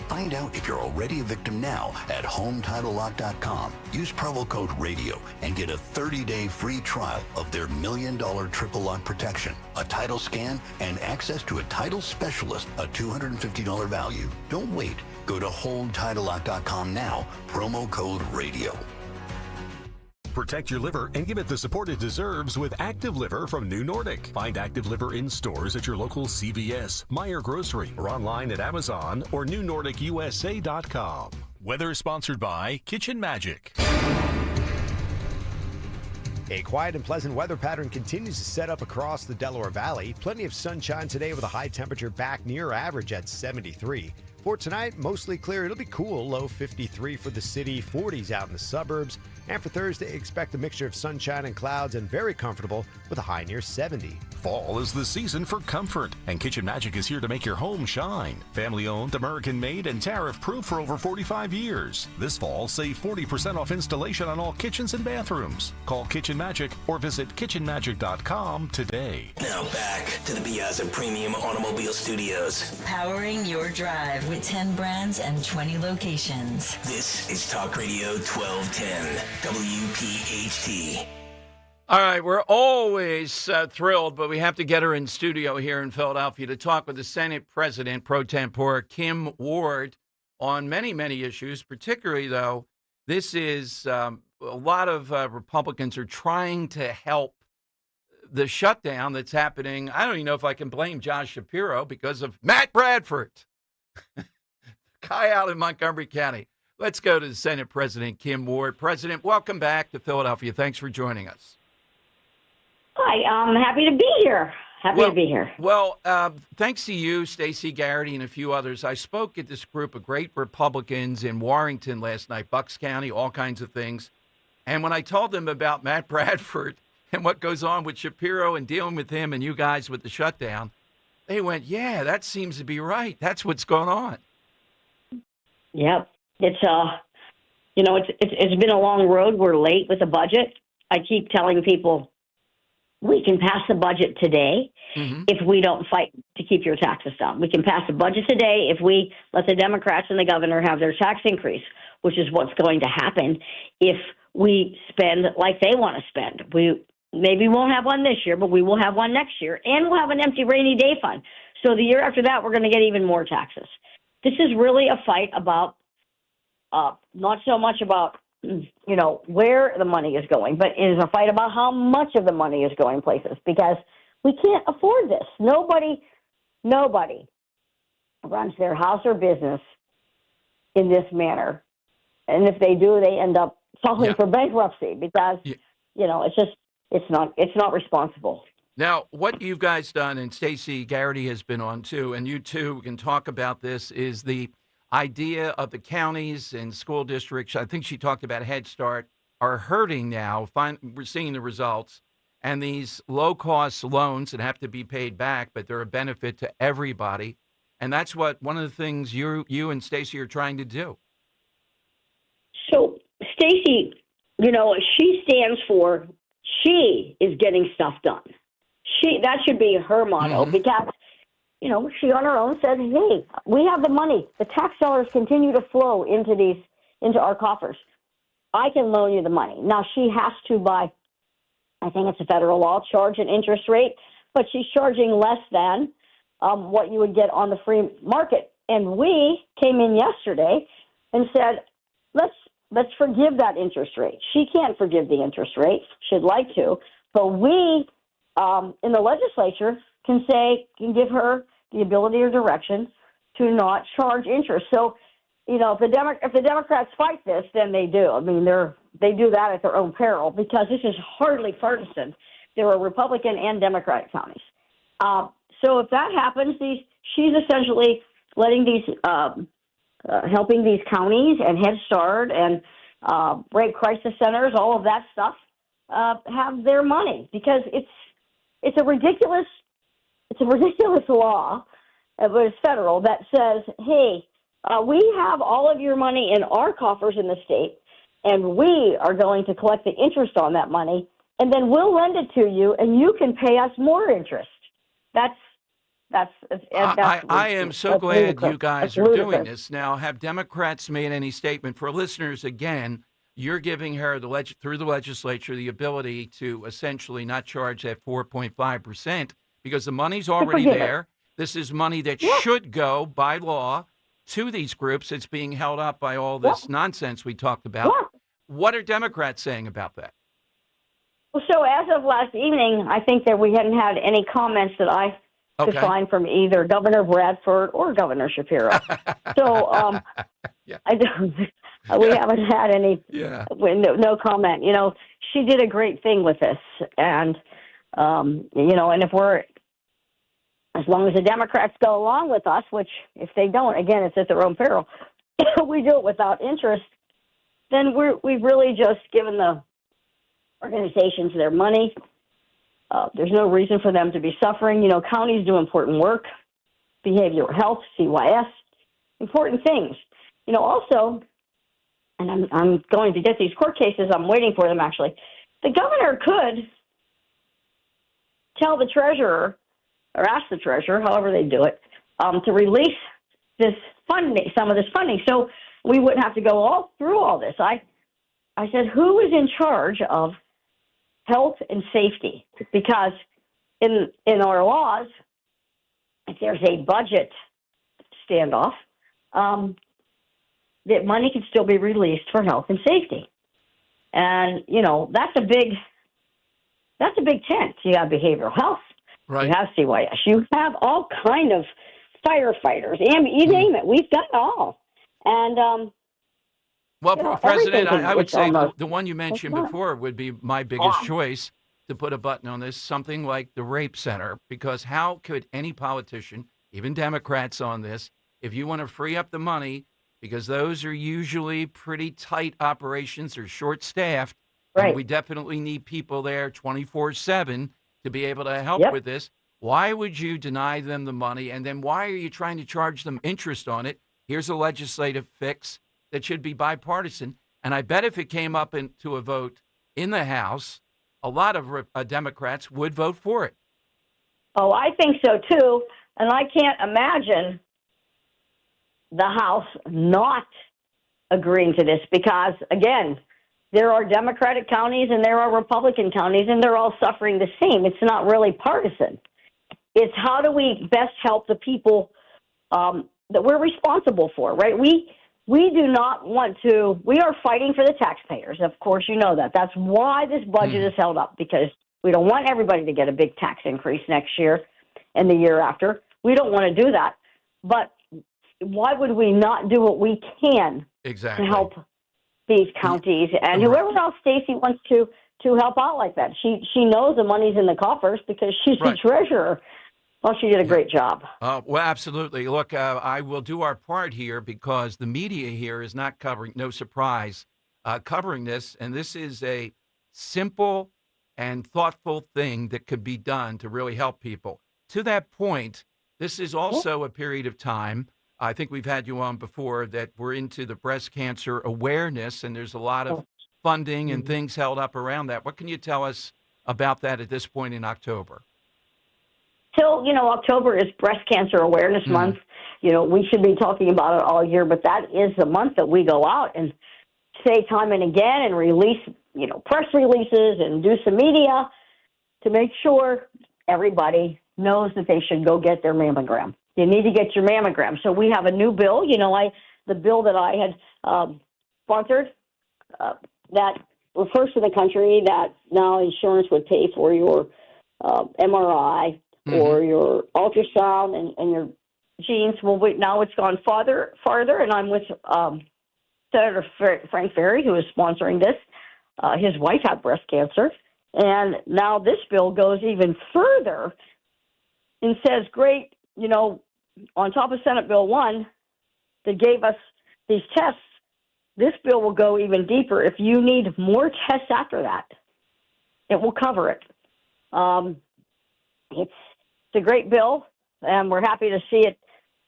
Find out if you're already a victim now at HomeTitleLock.com. Use promo code RADIO and get a 30-day free trial of their $1 million triple lock protection, a title scan, and access to a title specialist, a $250 value. Don't wait. Go to HomeTitleLock.com now, promo code RADIO. Protect your liver and give it the support it deserves with Active Liver from New Nordic. Find Active Liver in stores at your local CVS, Meijer Grocery, or online at Amazon or NewNordicUSA.com. Weather sponsored by Kitchen Magic. A quiet and pleasant weather pattern continues to set up across the Delaware Valley. Plenty of sunshine today with a high temperature back near average at 73. For tonight, mostly clear. It'll be cool, low 53 for the city, 40s out in the suburbs. And for Thursday, expect a mixture of sunshine and clouds and very comfortable with a high near 70. Fall is the season for comfort, and Kitchen Magic is here to make your home shine. Family-owned, American-made, and tariff-proof for over 45 years. This fall, save 40% off installation on all kitchens and bathrooms. Call Kitchen Magic or visit kitchenmagic.com today. Now back to the Piazza Premium Automobile Studios. Powering your drive with 10 brands and 20 locations. This is Talk Radio 1210, WPHT. All right, we're always thrilled, but we have to get her in studio here in Philadelphia to talk with the Senate President pro tempore, Kim Ward, on many, many issues. Particularly, though, this is a lot of Republicans are trying to help the shutdown that's happening. I don't even know if I can blame Josh Shapiro because of Matt Bradford, guy out in Montgomery County. Let's go to the Senate President, Kim Ward. President, welcome back to Philadelphia. Thanks for joining us. Hi, I'm happy to be here. Happy to be here. Well, thanks to you, Stacey Garrity, and a few others, I spoke at this group of great Republicans in Warrington last night, Bucks County, all kinds of things. And when I told them about Matt Bradford and what goes on with Shapiro and dealing with him and you guys with the shutdown, they went, yeah, that seems to be right. That's what's going on. Yep. It's it's been a long road. We're late with the budget. I keep telling people we can pass the budget today if we don't fight to keep your taxes down. We can pass the budget today if we let the Democrats and the governor have their tax increase, which is what's going to happen if we spend like they want to spend. We maybe won't have one this year, but we will have one next year, and we'll have an empty rainy day fund. So the year after that, we're going to get even more taxes. This is really a fight about not so much about where the money is going, but it is a fight about how much of the money is going places, because we can't afford this. Nobody runs their house or business in this manner. And if they do, they end up filing for bankruptcy because, it's not responsible. Now, what you guys done, and Stacey Garrity has been on too, and you two can talk about this, is the idea of the counties and school districts. I think she talked about Head Start are hurting now. We're seeing the results, and these low-cost loans that have to be paid back, but they're a benefit to everybody. And that's what one of the things you and Stacey are trying to do. So Stacey, she stands for she is getting stuff done. That should be her motto because. She on her own said, hey, we have the money. The tax dollars continue to flow into our coffers. I can loan you the money. Now, she has to, by, I think it's a federal law, charge an interest rate, but she's charging less than what you would get on the free market. And we came in yesterday and said, let's forgive that interest rate. She can't forgive the interest rate. She'd like to. But we, in the legislature, can give her the ability or direction to not charge interest. So, if the Democrats fight this, then they do. I mean, they do that at their own peril because this is hardly partisan. There are Republican and Democratic counties. So if that happens, she's essentially letting helping these counties and Head Start and rape crisis centers, all of that stuff, have their money because it's a ridiculous law, but it's federal, that says, hey, we have all of your money in our coffers in the state, and we are going to collect the interest on that money, and then we'll lend it to you, and you can pay us more interest. I am so glad you guys are doing this. Now, have Democrats made any statement? For listeners, again, you're giving her, through the legislature, the ability to essentially not charge that 4.5%. Because the money's already there. This is money that should go by law to these groups. It's being held up by all this nonsense we talked about. What are Democrats saying about that? Well, so as of last evening, I think that we hadn't had any comments that I could find from either Governor Bradford or Governor Shapiro. So we haven't had any, no comment. She did a great thing with this. And, and if we're, as long as the Democrats go along with us, which if they don't, again, it's at their own peril, we do it without interest, then we've really just given the organizations their money. There's no reason for them to be suffering. You know, counties do important work, behavioral health, CYS, important things. You know, also, and I'm going to get these court cases, I'm waiting for them actually, the governor could tell the treasurer, or ask the treasurer, however they do it, to release this funding, some of this funding, so we wouldn't have to go all through all this. I said, who is in charge of health and safety? Because in our laws, if there's a budget standoff, that money can still be released for health and safety. And, you know, that's a big tent. You have behavioral health, right. You have CYS, you have all kind of firefighters, and you name it. We've got it all. And, well, you know, President, everything I would say almost, the one you mentioned before would be my biggest choice to put a button on this, something like the rape center, because how could any politician, even Democrats on this, if you want to free up the money, because those are usually pretty tight operations, they're short-staffed, right. and we definitely need people there 24/7 to be able to help with this. Why would you deny them the money, and then why are you trying to charge them interest on it? Here's a legislative fix that should be bipartisan, and I bet if it came up into a vote in the House, a lot of Democrats would vote for it. Oh, I think so, too, and I can't imagine the House not agreeing to this because, again, there are Democratic counties and there are Republican counties, and they're all suffering the same. It's not really partisan. It's how do we best help the people that we're responsible for, right? We do not want to, we are fighting for the taxpayers. Of course, you know that. That's why this budget is held up, because we don't want everybody to get a big tax increase next year and the year after. We don't want to do that. But why would we not do what we can to help these counties and whoever else Stacey wants to help out like that? She knows the money's in the coffers because she's the treasurer. Well, she did a great job. Well, absolutely. Look, I will do our part here because the media here is not covering, no surprise, covering this. And this is a simple and thoughtful thing that could be done to really help people. To that point, this is also a period of time. I think we've had you on before that we're into the breast cancer awareness, and there's a lot of funding and things held up around that. What can you tell us about that at this point in October? So, you know, October is Breast Cancer Awareness Month. You know, we should be talking about it all year, but that is the month that we go out and say time and again and release, you know, press releases and do some media to make sure everybody knows that they should go get their mammogram. You need to get your mammogram. So we have a new bill. You know, the bill that I had sponsored that was first in the country that now insurance would pay for your MRI or your ultrasound and your genes. Well, now it's gone farther, and I'm with Senator Frank Ferry, who is sponsoring this. His wife had breast cancer, and now this bill goes even further and says, great, you know, on top of Senate Bill 1 that gave us these tests, this bill will go even deeper. If you need more tests after that, it will cover it. It's a great bill, and we're happy to see it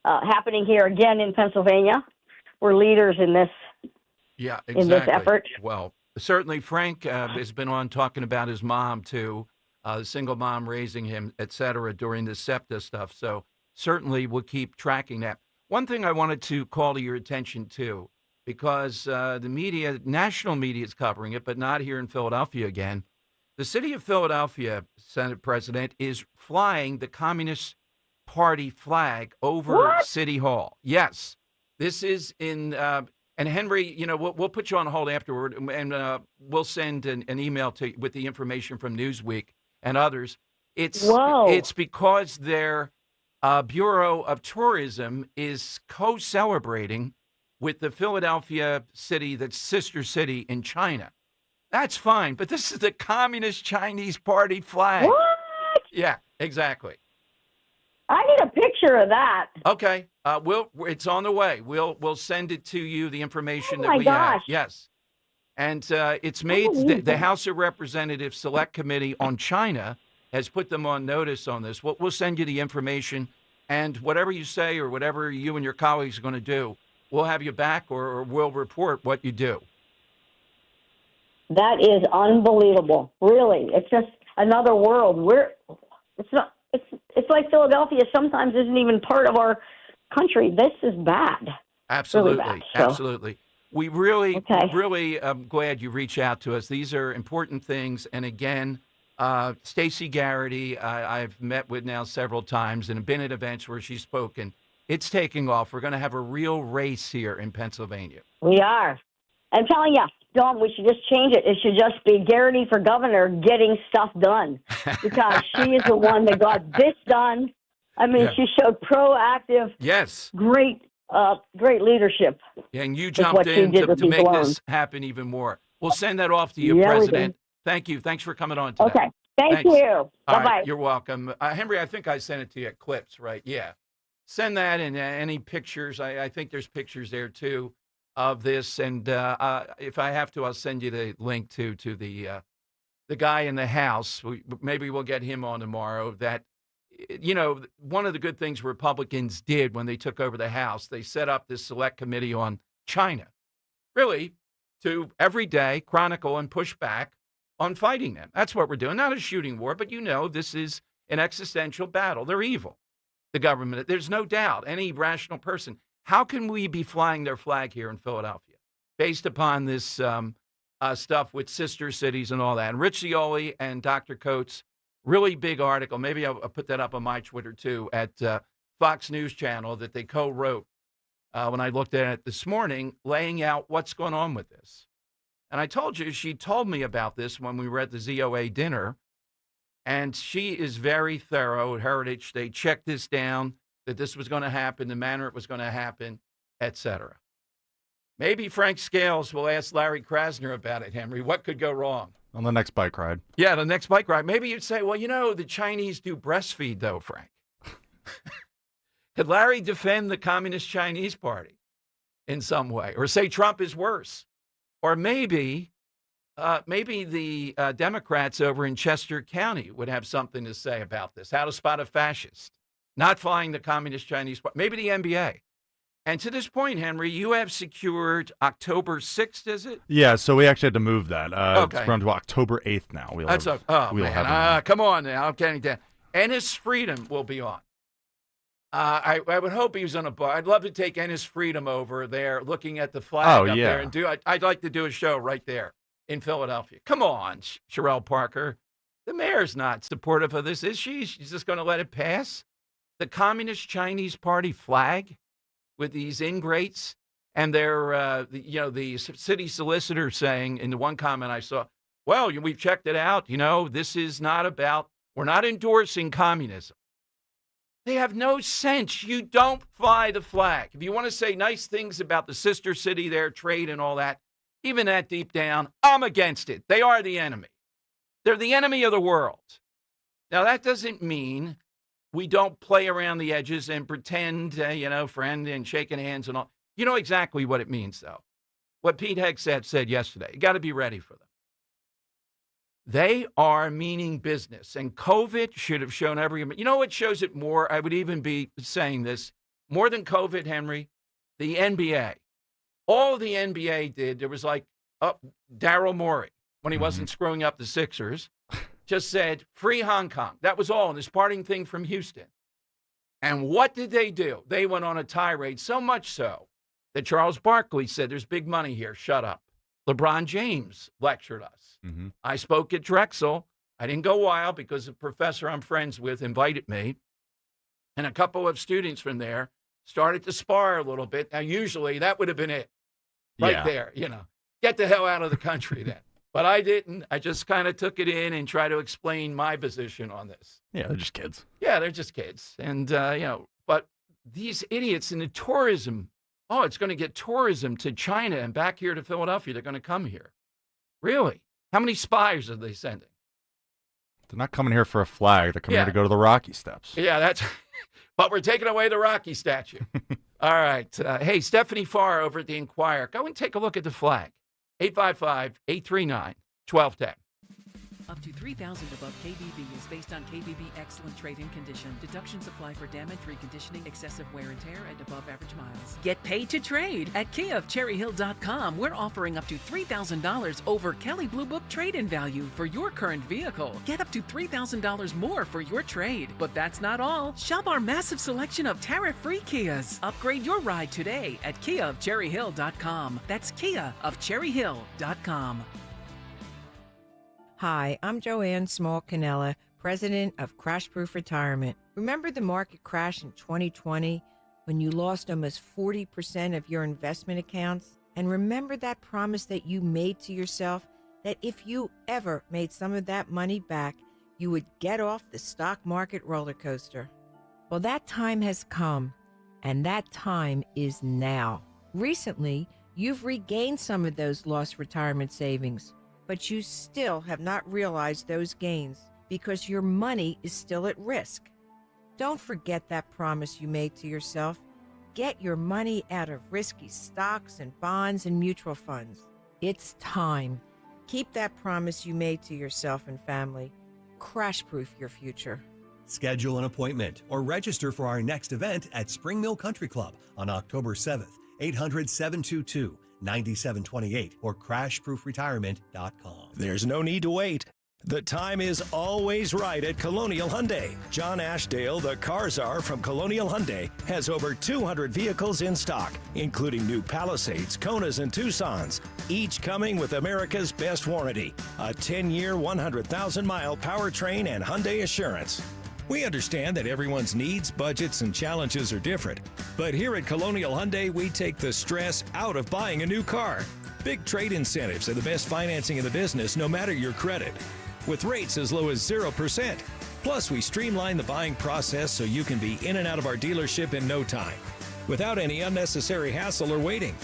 happening here again in Pennsylvania. We're leaders in this. Yeah, exactly. In this effort. Well, certainly Frank has been on talking about his mom too, single mom raising him, et cetera, during the SEPTA stuff. So certainly we'll keep tracking that. One thing I wanted to call to your attention too, because the media, national media is covering it, but not here in Philadelphia again. The city of Philadelphia, Senate President, is flying the Communist Party flag over City Hall. Yes, this is in, and Henry, you know, we'll put you on hold afterward, and we'll send an email to with the information from Newsweek and others. It's because their Bureau of Tourism is co-celebrating with the Philadelphia city, that's sister city in China. That's fine, but this is the Communist Chinese Party flag. What? Yeah, exactly. I picture of that. Okay. It's on the way. We'll send it to you, the information that my we have. gosh. Yes. And it's made, the House of Representatives Select Committee on China has put them on notice on this. We'll send you the information, and whatever you say or whatever you and your colleagues are going to do, we'll have you back or we'll report what you do. That is unbelievable. Really. It's just another world. It's like Philadelphia sometimes isn't even part of our country. This is bad. Absolutely. Really bad, so. Absolutely. We really glad you reached out to us. These are important things. And again, Stacey Garrity, I've met with now several times and been at events where she's spoken. It's taking off. We're going to have a real race here in Pennsylvania. We are. I'm telling you, Dawn, we should just change it. It should just be Garrity for governor getting stuff done, because she is the one that got this done. I mean, she showed proactive, great leadership. And you jumped in to make this happen even more. We'll send that off to you, President. Thank you. Thanks for coming on today. Okay. Thank you. Bye-bye. Right, you're welcome. Henry, I think I sent it to you at Clips, right? Yeah. Send that and any pictures. I think there's pictures there, too, of this. And if I have to, I'll send you the link to the guy in the House. Maybe we'll get him on tomorrow. That, one of the good things Republicans did when they took over the House, they set up this select committee on China, really, to every day chronicle and push back on fighting them. That's what we're doing. Not a shooting war, but this is an existential battle. They're evil, the government. There's no doubt. Any rational person. How can we be flying their flag here in Philadelphia based upon this stuff with sister cities and all that? And Rich Cioli and Dr. Coates, really big article. Maybe I'll put that up on my Twitter, too, at Fox News Channel that they co-wrote when I looked at it this morning, laying out what's going on with this. And I told you, she told me about this when we were at the ZOA dinner, and she is very thorough at Heritage. They checked this down, that this was going to happen, the manner it was going to happen, etc. Maybe Frank Scales will ask Larry Krasner about it, Henry. What could go wrong? On the next bike ride. Yeah, the next bike ride. Maybe you'd say, well, the Chinese do breastfeed, though, Frank. Could Larry defend the Communist Chinese Party in some way? Or say Trump is worse? Or maybe the Democrats over in Chester County would have something to say about this. How to spot a fascist. Not flying the Communist Chinese Party. Maybe the NBA. And to this point, Henry, you have secured October 6th, is it? Yeah, so we actually had to move that. Okay. It's around to October 8th now. Come on now. I'm getting down. Ennis Freedom will be on. I would hope he was on a bar. I'd love to take Ennis Freedom over there looking at the flag up there. And I'd like to do a show right there in Philadelphia. Come on, Sherelle Parker. The mayor's not supportive of this, is she? She's just going to let it pass? The Communist Chinese Party flag with these ingrates and their, the city solicitor saying in the one comment I saw, well, we've checked it out. This is not about, we're not endorsing communism. They have no sense. You don't fly the flag. If you want to say nice things about the sister city there, trade and all that, even that deep down, I'm against it. They are the enemy. They're the enemy of the world. Now, that doesn't mean we don't play around the edges and pretend, friend and shaking hands and all. You know exactly what it means, though. What Pete Hegseth said yesterday. You got to be ready for them. They are meaning business, and COVID should have shown everyone. You know what shows it more? I would even be saying this. More than COVID, Henry, the NBA. All the NBA did, there was Daryl Morey, when he wasn't screwing up the Sixers, just said, free Hong Kong. That was all in his parting thing from Houston. And what did they do? They went on a tirade, so much so that Charles Barkley said, there's big money here, shut up. LeBron James lectured us. I spoke at Drexel. I didn't go wild because a professor I'm friends with invited me. And a couple of students from there started to spar a little bit. Now, usually that would have been it right there, Get the hell out of the country then. But I didn't. I just kind of took it in and tried to explain my position on this. Yeah, they're just kids. Yeah, they're just kids. And, but these idiots in the tourism, it's going to get tourism to China and back here to Philadelphia. They're going to come here. Really? How many spies are they sending? They're not coming here for a flag. They're coming here to go to the Rocky Steps. Yeah, but we're taking away the Rocky statue. All right. Hey, Stephanie Farr over at the Inquirer. Go and take a look at the flag. 855-839-1210. Up to $3,000 above KBB is based on KBB excellent trade-in condition. Deductions apply for damage, reconditioning, excessive wear and tear, and above average miles. Get paid to trade. At KiaofCherryHill.com, we're offering up to $3,000 over Kelley Blue Book trade-in value for your current vehicle. Get up to $3,000 more for your trade. But that's not all. Shop our massive selection of tariff-free Kias. Upgrade your ride today at KiaofCherryHill.com. That's KiaofCherryHill.com. Hi, I'm Joanne Small-Canella, president of Crash Proof Retirement. Remember the market crash in 2020 when you lost almost 40% of your investment accounts? And remember that promise that you made to yourself that if you ever made some of that money back, you would get off the stock market roller coaster. Well, that time has come, and that time is now. Recently, you've regained some of those lost retirement savings, but you still have not realized those gains because your money is still at risk. Don't forget that promise you made to yourself. Get your money out of risky stocks and bonds and mutual funds. It's time. Keep that promise you made to yourself and family. Crash-proof your future. Schedule an appointment or register for our next event at Spring Mill Country Club on October 7th, 800-722-9728 or crashproofretirement.com. There's no need to wait. The time is always right at Colonial Hyundai. John Ashdale, the car czar from Colonial Hyundai, has over 200 vehicles in stock, including new Palisades, Konas, and Tucsons, each coming with America's best warranty, a 10-year, 100,000-mile powertrain and Hyundai Assurance. We understand that everyone's needs, budgets, and challenges are different, but here at Colonial Hyundai, we take the stress out of buying a new car. Big trade incentives and the best financing in the business, no matter your credit, with rates as low as 0%. Plus, we streamline the buying process so you can be in and out of our dealership in no time, without any unnecessary hassle or waiting.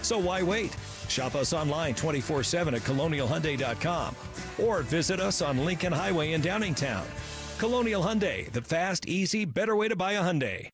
So why wait? Shop us online 24/7 at colonialhyundai.com or visit us on Lincoln Highway in Downingtown. Colonial Hyundai, the fast, easy, better way to buy a Hyundai.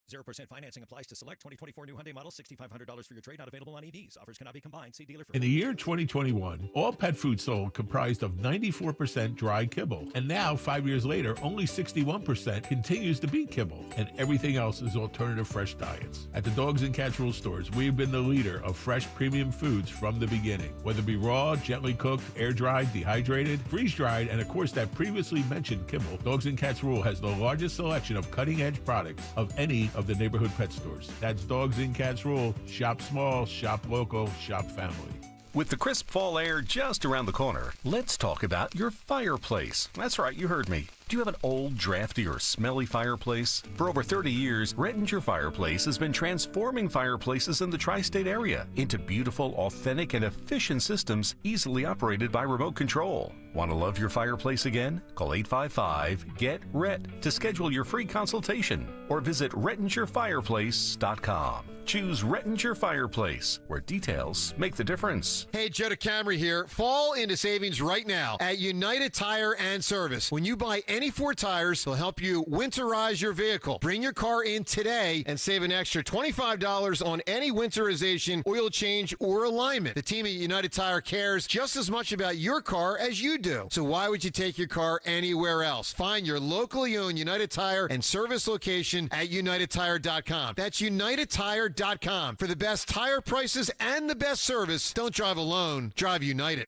0% financing applies to select 2024 new Hyundai models. $6,500 for your trade, not available on EVs. Offers cannot be combined. See dealer for In the year 2021, all pet food sold comprised of 94% dry kibble. And now, 5 years later, only 61% continues to be kibble. And everything else is alternative fresh diets. At the Dogs and Cats Rule stores, we've been the leader of fresh premium foods from the beginning. Whether it be raw, gently cooked, air-dried, dehydrated, freeze-dried, and of course that previously mentioned kibble, Dogs and Cats Rule has the largest selection of cutting-edge products of any of the neighborhood pet stores. That's Dogs and Cats Rule. Shop small, shop local, shop family. With the crisp fall air just around the corner, let's talk about your fireplace. That's right, you heard me. Do you have an old, drafty, or smelly fireplace? For over 30 years, Rettinger Fireplace has been transforming fireplaces in the tri-state area into beautiful, authentic, and efficient systems easily operated by remote control. Want to love your fireplace again? Call 855-GET-RET to schedule your free consultation or visit RettingerFireplace.com. Choose Rettinger Fireplace, where details make the difference. Hey, Joe DeCamry here. Fall into savings right now at United Tire and Service. When you buy any 4 tires, they'll help you winterize your vehicle. Bring your car in today and save an extra $25 on any winterization, oil change, or alignment. The team at United Tire cares just as much about your car as you do. So why would you take your car anywhere else? Find your locally owned United Tire and Service location at UnitedTire.com. That's UnitedTire.com. For the best tire prices and the best service, don't drive alone. Drive United.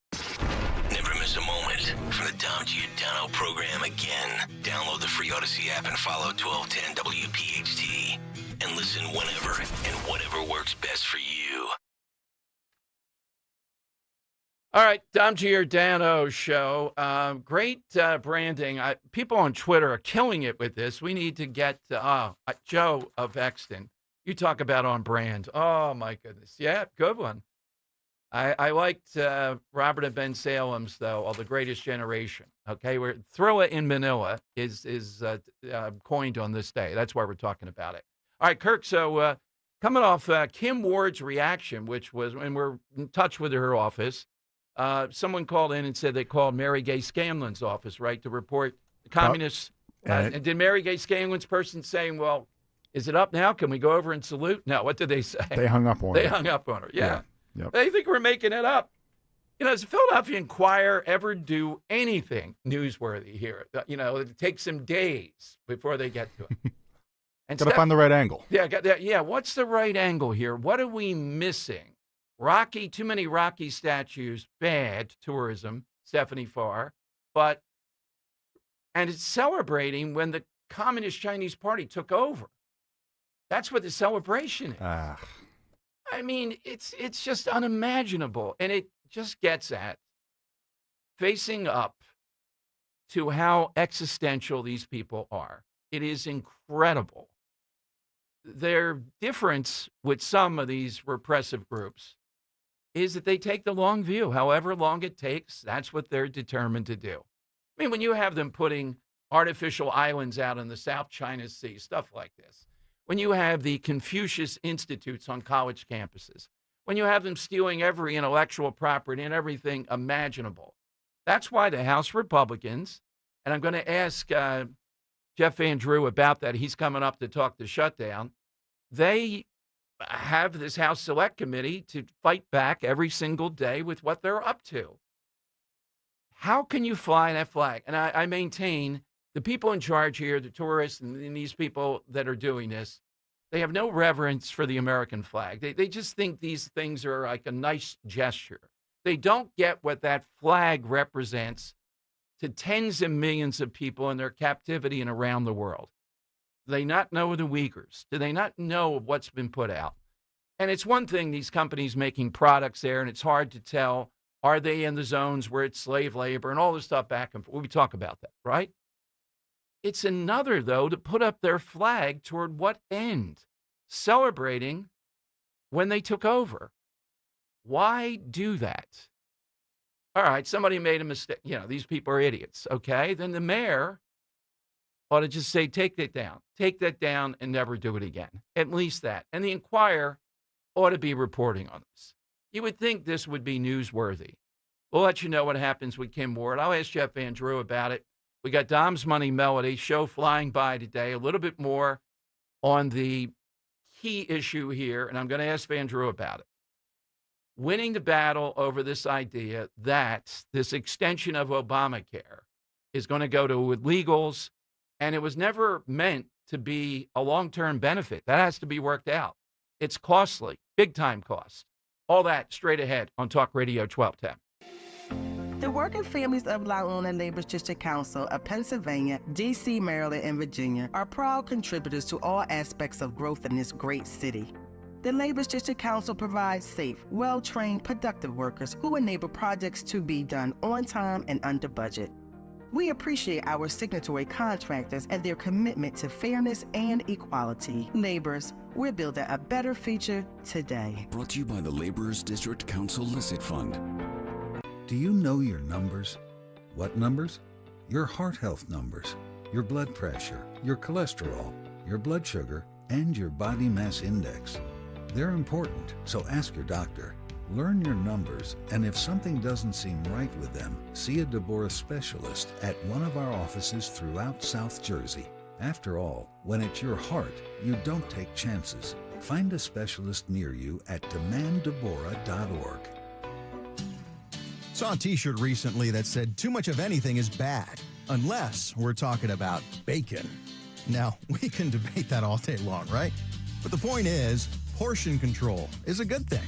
Never miss a moment from the Dom Giordano program again. Download the free Odyssey app and follow 1210 WPHT. And listen whenever and whatever works best for you. All right, Dom Giordano show. Great branding. People on Twitter are killing it with this. We need to get Joe of Exton. You talk about on brand. Oh, my goodness. Yeah, good one. I liked Robert and Ben Salem's, though, of The Greatest Generation. Okay, where Thrilla in Manila is coined on this day. That's why we're talking about it. All right, Kirk, so coming off Kim Ward's reaction, which was, and we're in touch with her office, someone called in and said they called Mary Gay Scanlon's office, right, to report the communists. And did Mary Gay Scanlon's person saying, well, is it up now? Can we go over and salute? No. What did they say? They hung up on her. They hung up on her. Yeah. Yep. They think we're making it up. Does the Philadelphia Inquirer ever do anything newsworthy here? It takes them days before they get to it. Got to find the right angle. Yeah. What's the right angle here? What are we missing? Too many Rocky statues, bad tourism, Stephanie Farr. And it's celebrating when the Communist Chinese Party took over. That's what the celebration is. I mean, it's just unimaginable. And it just gets at facing up to how existential these people are. It is incredible. Their difference with some of these repressive groups is that they take the long view. However long it takes, that's what they're determined to do. I mean, when you have them putting artificial islands out in the South China Sea, stuff like this, when you have the Confucius Institutes on college campuses, when you have them stealing every intellectual property and everything imaginable, that's why the House Republicans, and I'm going to ask Jeff Van Drew about that. He's coming up to talk the shutdown. They have this House Select Committee to fight back every single day with what they're up to. How can you fly that flag? And I maintain the people in charge here, the tourists and these people that are doing this, they have no reverence for the American flag. They just think these things are like a nice gesture. They don't get what that flag represents to tens of millions of people in their captivity and around the world. Do they not know the Uyghurs? Do they not know what's been put out? And it's one thing, these companies making products there, and it's hard to tell, are they in the zones where it's slave labor and all this stuff back and forth? We talk about that, right? It's another, though, to put up their flag toward what end? Celebrating when they took over. Why do that? All right, somebody made a mistake. These people are idiots, okay? Then the mayor ought to just say, take that down and never do it again. At least that. And the Inquirer ought to be reporting on this. You would think this would be newsworthy. We'll let you know what happens with Kim Ward. I'll ask Jeff Van Drew about it. We got Dom's Money Melody show flying by today, a little bit more on the key issue here, and I'm going to ask Van Drew about it. Winning the battle over this idea that this extension of Obamacare is going to go to illegals, and it was never meant to be a long-term benefit. That has to be worked out. It's costly, big-time cost. All that straight ahead on Talk Radio 1210. The working families of Long Island Labor District Council of Pennsylvania, D.C., Maryland, and Virginia are proud contributors to all aspects of growth in this great city. The Labor District Council provides safe, well-trained, productive workers who enable projects to be done on time and under budget. We appreciate our signatory contractors and their commitment to fairness and equality. Laborers, we're building a better future today. Brought to you by the Laborers District Council Licit Fund. Do you know your numbers? What numbers? Your heart health numbers, your blood pressure, your cholesterol, your blood sugar, and your body mass index. They're important, so ask your doctor. Learn your numbers, and if something doesn't seem right with them, see a Deborah specialist at one of our offices throughout South Jersey. After all, when it's your heart, you don't take chances. Find a specialist near you at demanddeborah.org. Saw a t-shirt recently that said too much of anything is bad, unless we're talking about bacon. Now, we can debate that all day long, right? But the point is, portion control is a good thing.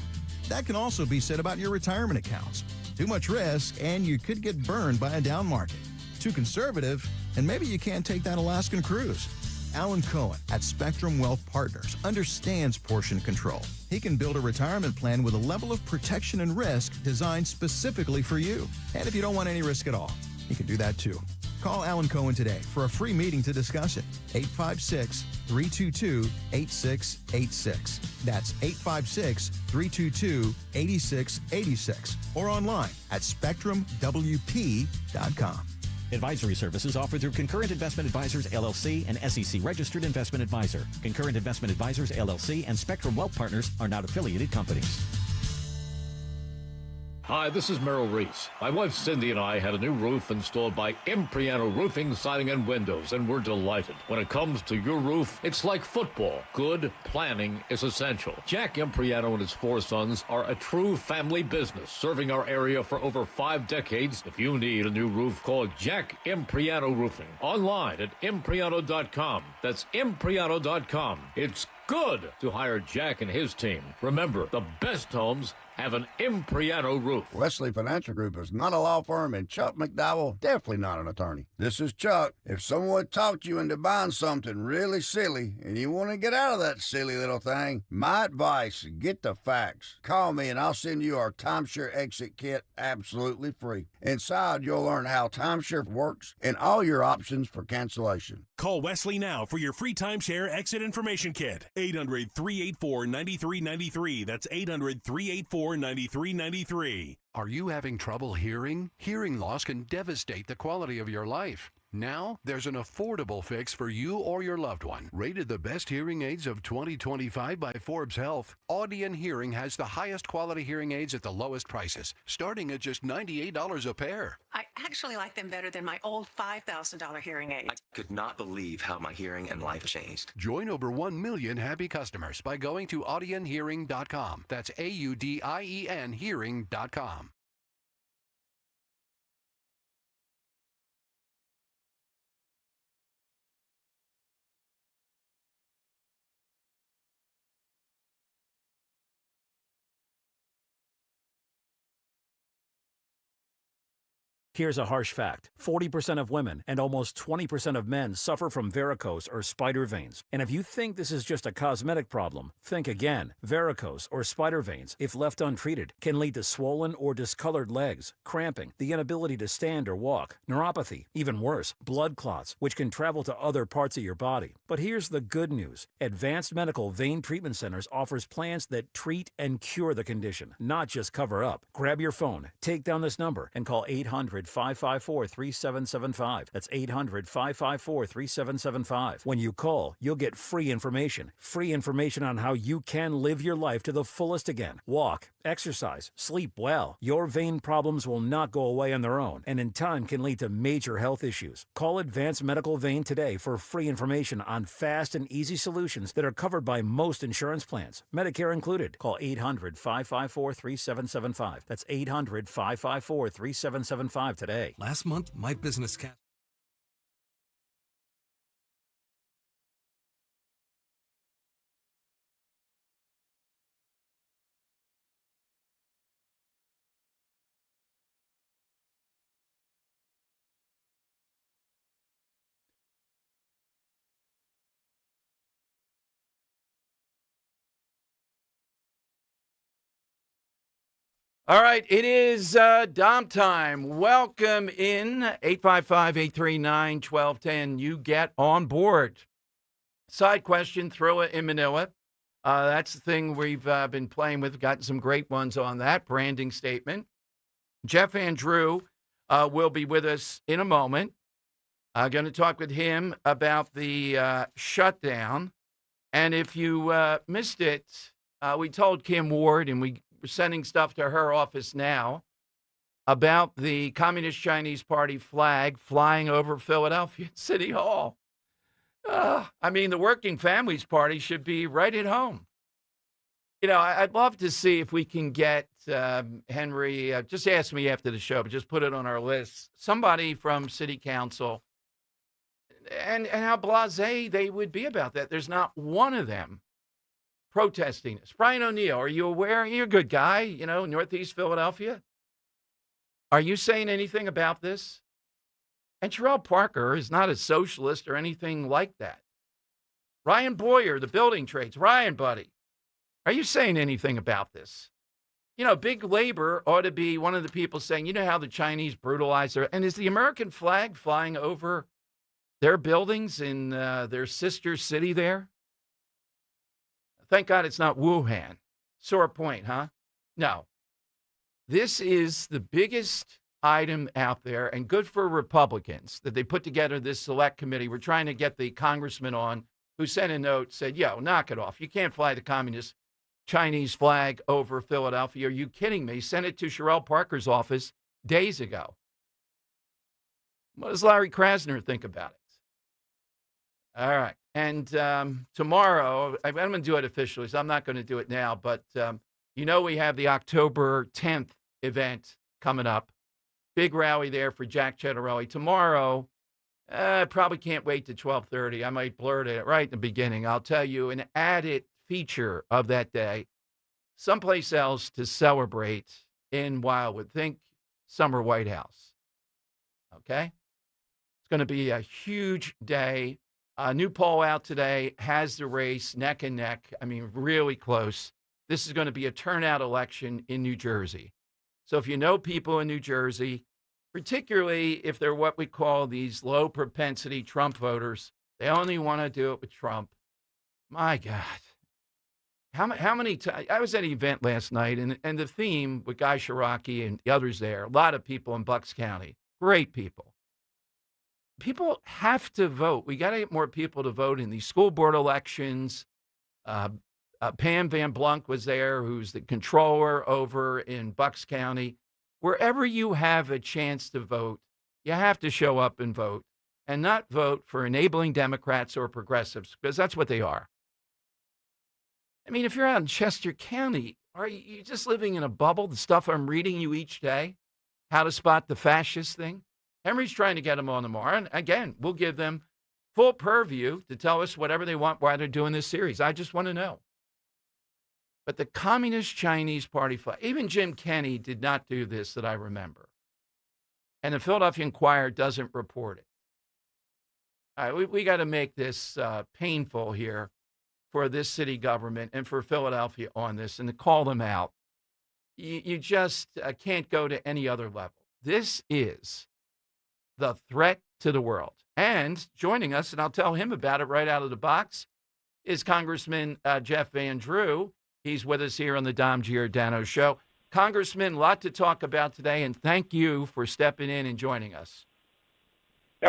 That can also be said about your retirement accounts. Too much risk, and you could get burned by a down market. Too conservative, and maybe you can't take that Alaskan cruise. Alan Cohen at Spectrum Wealth Partners understands portion control. He can build a retirement plan with a level of protection and risk designed specifically for you. And if you don't want any risk at all, he can do that too. Call Alan Cohen today for a free meeting to discuss it. 856-322-8686. That's 856-322-8686. Or online at SpectrumWP.com. Advisory services offered through Concurrent Investment Advisors, LLC, and SEC Registered Investment Advisor. Concurrent Investment Advisors, LLC, and Spectrum Wealth Partners are not affiliated companies. Hi, this is Merrill Reese. My wife Cindy and I had a new roof installed by Impriano Roofing, Siding, and Windows, and we're delighted. When it comes to your roof, it's like football. Good planning is essential. Jack Impriano and his 4 sons are a true family business, serving our area for over 5 decades. If you need a new roof, call Jack Impriano Roofing. Online at Impriano.com. That's Impriano.com. It's good to hire Jack and his team. Remember, the best homes have an Impriano roof. Wesley Financial Group is not a law firm, and Chuck McDowell definitely not an attorney. This is Chuck. If someone talked you into buying something really silly and you want to get out of that silly little thing, my advice, get the facts. Call me and I'll send you our timeshare exit kit absolutely free. Inside, you'll learn how timeshare works and all your options for cancellation. Call Wesley now for your free timeshare exit information kit. 800-384-9393. That's 800-384-9393. Are you having trouble hearing? Hearing loss can devastate the quality of your life. Now, there's an affordable fix for you or your loved one. Rated the best hearing aids of 2025 by Forbes Health, Audion Hearing has the highest quality hearing aids at the lowest prices, starting at just $98 a pair. I actually like them better than my old $5,000 hearing aids. I could not believe how my hearing and life changed. Join over 1 million happy customers by going to audionhearing.com. That's AUDIEN hearing.com. Here's a harsh fact. 40% of women and almost 20% of men suffer from varicose or spider veins. And if you think this is just a cosmetic problem, think again. Varicose or spider veins, if left untreated, can lead to swollen or discolored legs, cramping, the inability to stand or walk, neuropathy, even worse, blood clots, which can travel to other parts of your body. But here's the good news. Advanced Medical Vein Treatment Centers offers plans that treat and cure the condition, not just cover up. Grab your phone, take down this number, and call 800-554-3775. That's 800-554-3775. When you call, you'll get free information. Free information on how you can live your life to the fullest again. Walk, exercise, sleep well. Your vein problems will not go away on their own, and in time can lead to major health issues. Call Advanced Medical Vein today for free information on fast and easy solutions that are covered by most insurance plans, Medicare included. Call 800-554-3775. That's 800-554-3775 today. Last month, my business All right, it is Dom time. Welcome in, 855-839-1210. You get on board. Side question, throw it in Manila. That's the thing we've been playing with. Gotten some great ones on that. Branding statement. Jeff Andrew will be with us in a moment. I'm going to talk with him about the shutdown. And if you missed it, we told Kim Ward, and we're sending stuff to her office now about the Communist Chinese Party flag flying over Philadelphia City Hall. I mean, the Working Families Party should be right at home. You know, I'd love to see if we can get Henry, just ask me after the show, but just put it on our list, somebody from City Council, and how blasé they would be about that. There's not one of them protesting this. Brian O'Neill, are you aware? You're a good guy, you know, Northeast Philadelphia. Are you saying anything about this? And Terrell Parker is not a socialist or anything like that. Ryan Boyer, the building trades. Ryan, buddy, are you saying anything about this? You know, Big Labor ought to be one of the people saying, you know how the Chinese brutalize their, and is the American flag flying over their buildings in their sister city there? Thank God it's not Wuhan. Sore point, huh? No. This is the biggest item out there, and good for Republicans that they put together this select committee. We're trying to get the congressman on who sent a note, said, yo, knock it off. You can't fly the Communist Chinese flag over Philadelphia. Are you kidding me? Sent it to Sherelle Parker's office days ago. What does Larry Krasner think about it? All right. And tomorrow, I'm going to do it officially, so I'm not going to do it now. But we have the October 10th event coming up. Big rally there for Jack Cettarelli. Tomorrow, I probably can't wait to 12:30. I might blurt it right in the beginning. I'll tell you an added feature of that day, someplace else to celebrate in Wildwood. Think Summer White House. Okay? It's going to be a huge day. A new poll out today has the race neck and neck. I mean, really close. This is going to be a turnout election in New Jersey. So if you know people in New Jersey, particularly if they're what we call these low propensity Trump voters, they only want to do it with Trump. My God. How many times? I was at an event last night, and the theme with Guy Shiraki and the others there, a lot of people in Bucks County, great people. People have to vote. We got to get more people to vote in these school board elections. Pam Van Blunk was there, who's the controller over in Bucks County. Wherever you have a chance to vote, you have to show up and vote, and not vote for enabling Democrats or progressives, because that's what they are. I mean, if you're out in Chester County, are you just living in a bubble? The stuff I'm reading you each day, how to spot the fascist thing. Henry's trying to get them on tomorrow. And again, we'll give them full purview to tell us whatever they want while they're doing this series. I just want to know. But the Communist Chinese Party flag, even Jim Kenney did not do this that I remember. And the Philadelphia Inquirer doesn't report it. All right, we got to make this painful here for this city government and for Philadelphia on this, and to call them out. You just can't go to any other level. This is the threat to the world. And joining us, and I'll tell him about it right out of the box, is Congressman Jeff Van Drew. He's with us here on the Dom Giordano Show. Congressman, a lot to talk about today, and thank you for stepping in and joining us.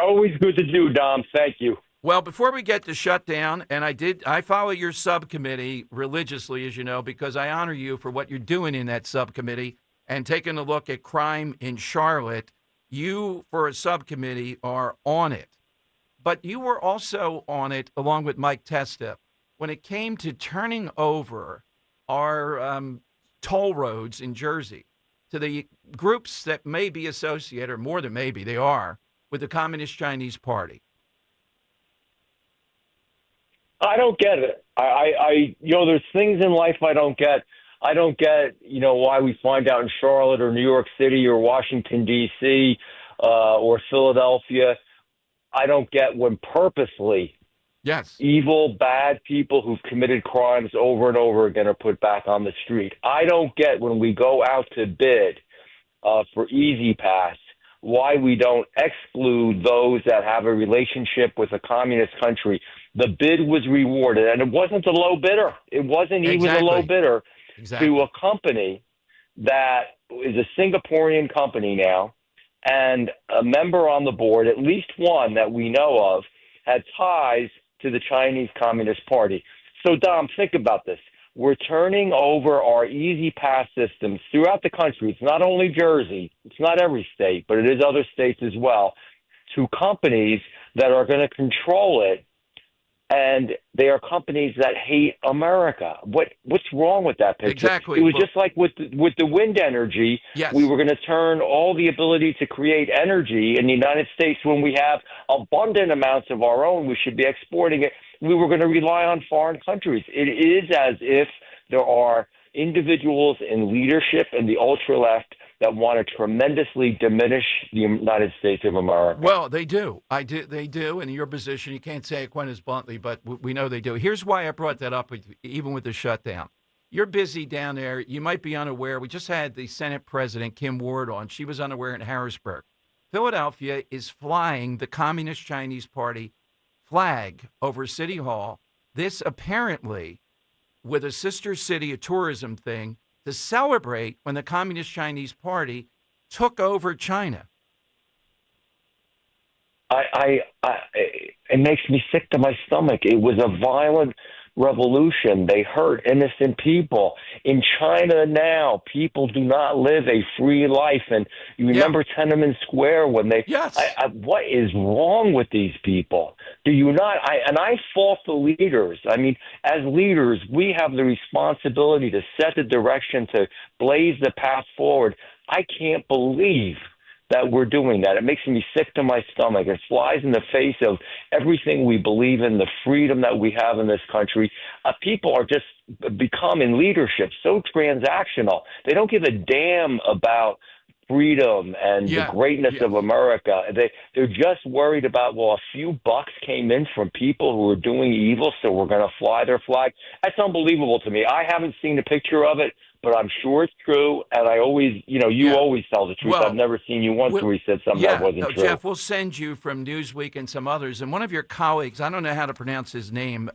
Always good to do, Dom. Thank you. Well, before we get to shutdown, and I follow your subcommittee religiously, as you know, because I honor you for what you're doing in that subcommittee and taking a look at crime in Charlotte. You, for a subcommittee, are on it. But you were also on it, along with Mike Testa, when it came to turning over our toll roads in Jersey to the groups that may be associated, or more than maybe they are, with the Communist Chinese Party. I don't get it. There's things in life I don't get. I don't get, why we find out in Charlotte or New York City or Washington, D.C. Or Philadelphia. I don't get when purposely evil, bad people who've committed crimes over and over again are put back on the street. I don't get when we go out to bid for Easy Pass why we don't exclude those that have a relationship with a communist country. The bid was rewarded, and it wasn't the low bidder. It wasn't even the low bidder to a company that is a Singaporean company now, and a member on the board, at least one that we know of, had ties to the Chinese Communist Party. So, Dom, think about this. We're turning over our Easy Pass systems throughout the country. It's not only Jersey. It's not every state, but it is other states as well, to companies that are going to control it. And they are companies that hate America. What's wrong with that picture? Exactly. It was just like with the wind energy. Yes. We were going to turn all the ability to create energy in the United States when we have abundant amounts of our own. We should be exporting it. We were going to rely on foreign countries. It is as if there are individuals in leadership in the ultra-left that want to tremendously diminish the United States of America. Well, they do. They do. And in your position, you can't say it quite as bluntly, but we know they do. Here's why I brought that up, even with the shutdown. You're busy down there. You might be unaware. We just had the Senate President, Kim Ward, on. She was unaware in Harrisburg. Philadelphia is flying the Communist Chinese Party flag over City Hall. This apparently, with a sister city, a tourism thing, to celebrate when the Communist Chinese Party took over China. It makes me sick to my stomach. It was a violent revolution. They hurt innocent people. In China now, people do not live a free life. And you remember Tiananmen Square when they... Yes. What is wrong with these people? Do you not? I fault the leaders. I mean, as leaders, we have the responsibility to set the direction, to blaze the path forward. I can't believe that we're doing that. It makes me sick to my stomach. It flies in the face of everything we believe in, the freedom that we have in this country. People are just becoming leadership so transactional. They don't give a damn about freedom and the greatness of America. They're just worried about, well, a few bucks came in from people who are doing evil, so we're going to fly their flag. That's unbelievable to me. I haven't seen a picture of it, but I'm sure it's true. And I always, you always tell the truth. Well, I've never seen you once where you said something that wasn't true. Jeff, we'll send you from Newsweek and some others. And one of your colleagues, I don't know how to pronounce his name,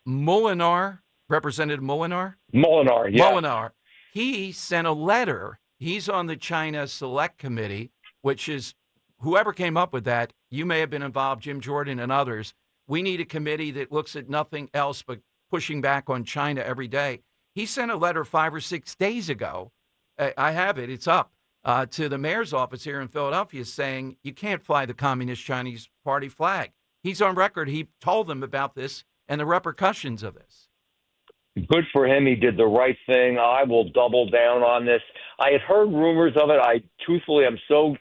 Molinar, Representative Molinar? Molinar, yeah. Molinar. He sent a letter. He's on the China Select Committee, which is whoever came up with that. You may have been involved, Jim Jordan and others. We need a committee that looks at nothing else but pushing back on China every day. He sent a letter 5 or 6 days ago. I have it. It's up to the mayor's office here in Philadelphia saying you can't fly the Communist Chinese Party flag. He's on record. He told them about this and the repercussions of this. Good for him. He did the right thing. I will double down on this. I had heard rumors of it. Truthfully, I'm so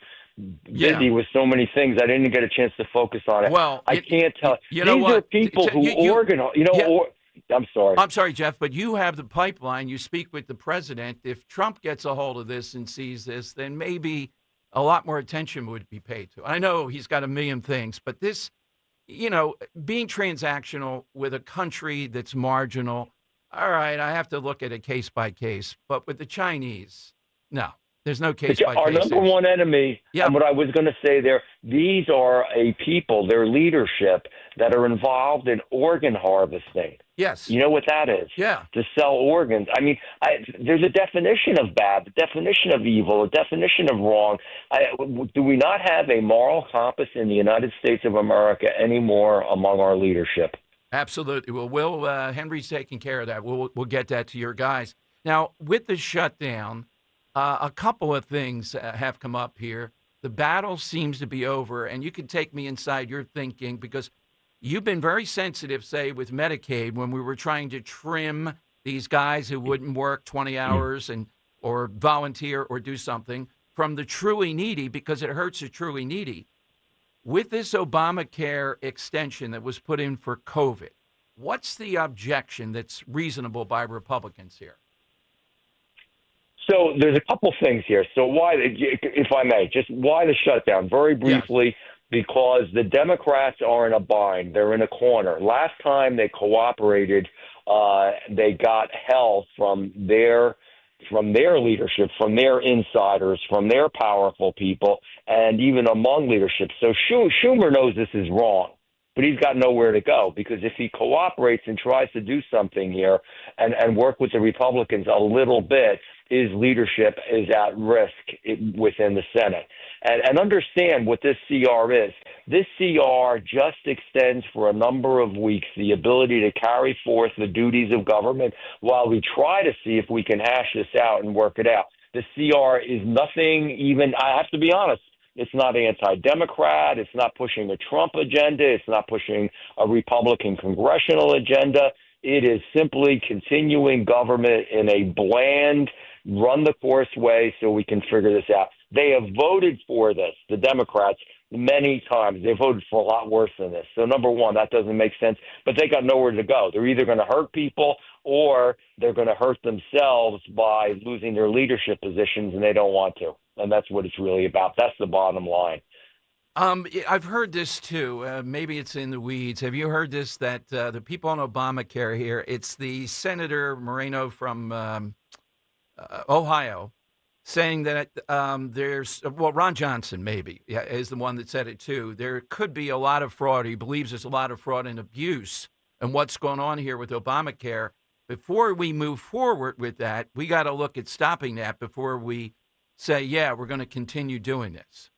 busy with so many things, I didn't get a chance to focus on it. Well, I can't tell. You know These what? are people who organize. I'm sorry. I'm sorry, Jeff, but you have the pipeline. You speak with the president. If Trump gets a hold of this and sees this, then maybe a lot more attention would be paid to it. I know he's got a million things, but this, being transactional with a country that's marginal, all right, I have to look at it case by case. But with the Chinese, no, there's no case by case. Our number one enemy, and what I was going to say there, these are a people, their leadership, that are involved in organ harvesting. Yes. You know what that is? Yeah. To sell organs. I mean, there's a definition of bad, a definition of evil, a definition of wrong. Do we not have a moral compass in the United States of America anymore among our leadership? Absolutely. Well, Henry's taking care of that. We'll get that to your guys. Now, with the shutdown, a couple of things have come up here. The battle seems to be over, and you can take me inside your thinking because you've been very sensitive, say, with Medicaid when we were trying to trim these guys who wouldn't work 20 hours or volunteer or do something from the truly needy because it hurts the truly needy. With this Obamacare extension that was put in for COVID, what's the objection that's reasonable by Republicans here? So there's a couple things here. So why, if I may, just why the shutdown? Very briefly, because the Democrats are in a bind. They're in a corner. Last time they cooperated, they got hell from their leadership, from their insiders, from their powerful people, and even among leadership. So Schumer knows this is wrong, but he's got nowhere to go because if he cooperates and tries to do something here and work with the Republicans a little bit, his leadership is at risk within the Senate. And understand what this CR is. This CR just extends for a number of weeks the ability to carry forth the duties of government while we try to see if we can hash this out and work it out. The CR is nothing even, I have to be honest, it's not anti-Democrat. It's not pushing a Trump agenda. It's not pushing a Republican congressional agenda. It is simply continuing government in a bland, run-the-course way so we can figure this out. They have voted for this, the Democrats, many times. They voted for a lot worse than this. So, number one, that doesn't make sense. But they got nowhere to go. They're either going to hurt people or they're going to hurt themselves by losing their leadership positions, and they don't want to. And that's what it's really about. That's the bottom line. I've heard this too. Maybe it's in the weeds. Have you heard this, that the people on Obamacare here, it's the Senator Moreno from Ohio, saying that Ron Johnson maybe is the one that said it too. There could be a lot of fraud. He believes there's a lot of fraud and abuse and what's going on here with Obamacare. Before we move forward with that, we got to look at stopping that before we say, yeah, we're going to continue doing this.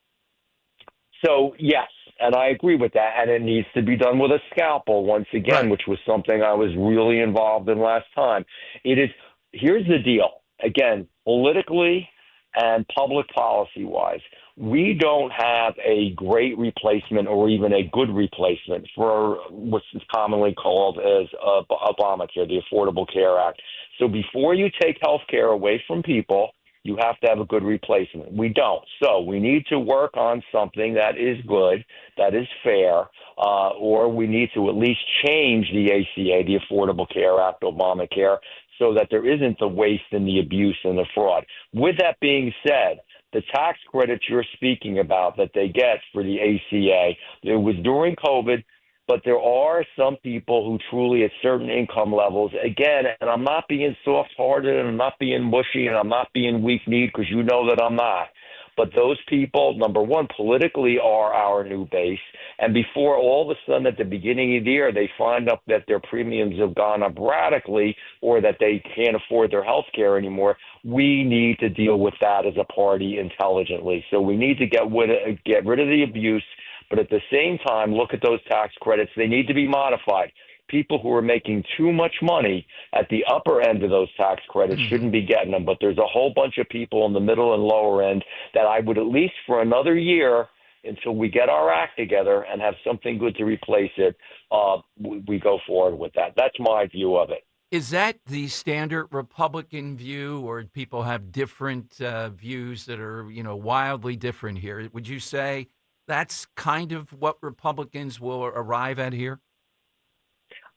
So, yes, And I agree with that. And it needs to be done with a scalpel once again, which was something I was really involved in last time. Here's the deal. Again, politically and public policy wise, we don't have a great replacement or even a good replacement for what's commonly called as Obamacare, the Affordable Care Act. So before you take health care away from people, you have to have a good replacement. We don't. So we need to work on something that is good, that is fair, or we need to at least change the ACA, the Affordable Care Act, Obamacare, so that there isn't the waste and the abuse and the fraud. With that being said, the tax credits you're speaking about that they get for the ACA, it was during COVID, but there are some people who truly at certain income levels, again, and I'm not being soft-hearted and I'm not being mushy and I'm not being weak-kneed because you know that I'm not. But those people, number one, politically are our new base. And before all of a sudden at the beginning of the year they find out that their premiums have gone up radically or that they can't afford their health care anymore, we need to deal with that as a party intelligently. So we need to get rid of the abuse, but at the same time, look at those tax credits. They need to be modified. People who are making too much money at the upper end of those tax credits shouldn't be getting them. But there's a whole bunch of people in the middle and lower end that I would at least for another year until we get our act together and have something good to replace it, we go forward with that. That's my view of it. Is that the standard Republican view, or people have different views that are, wildly different here? Would you say that's kind of what Republicans will arrive at here?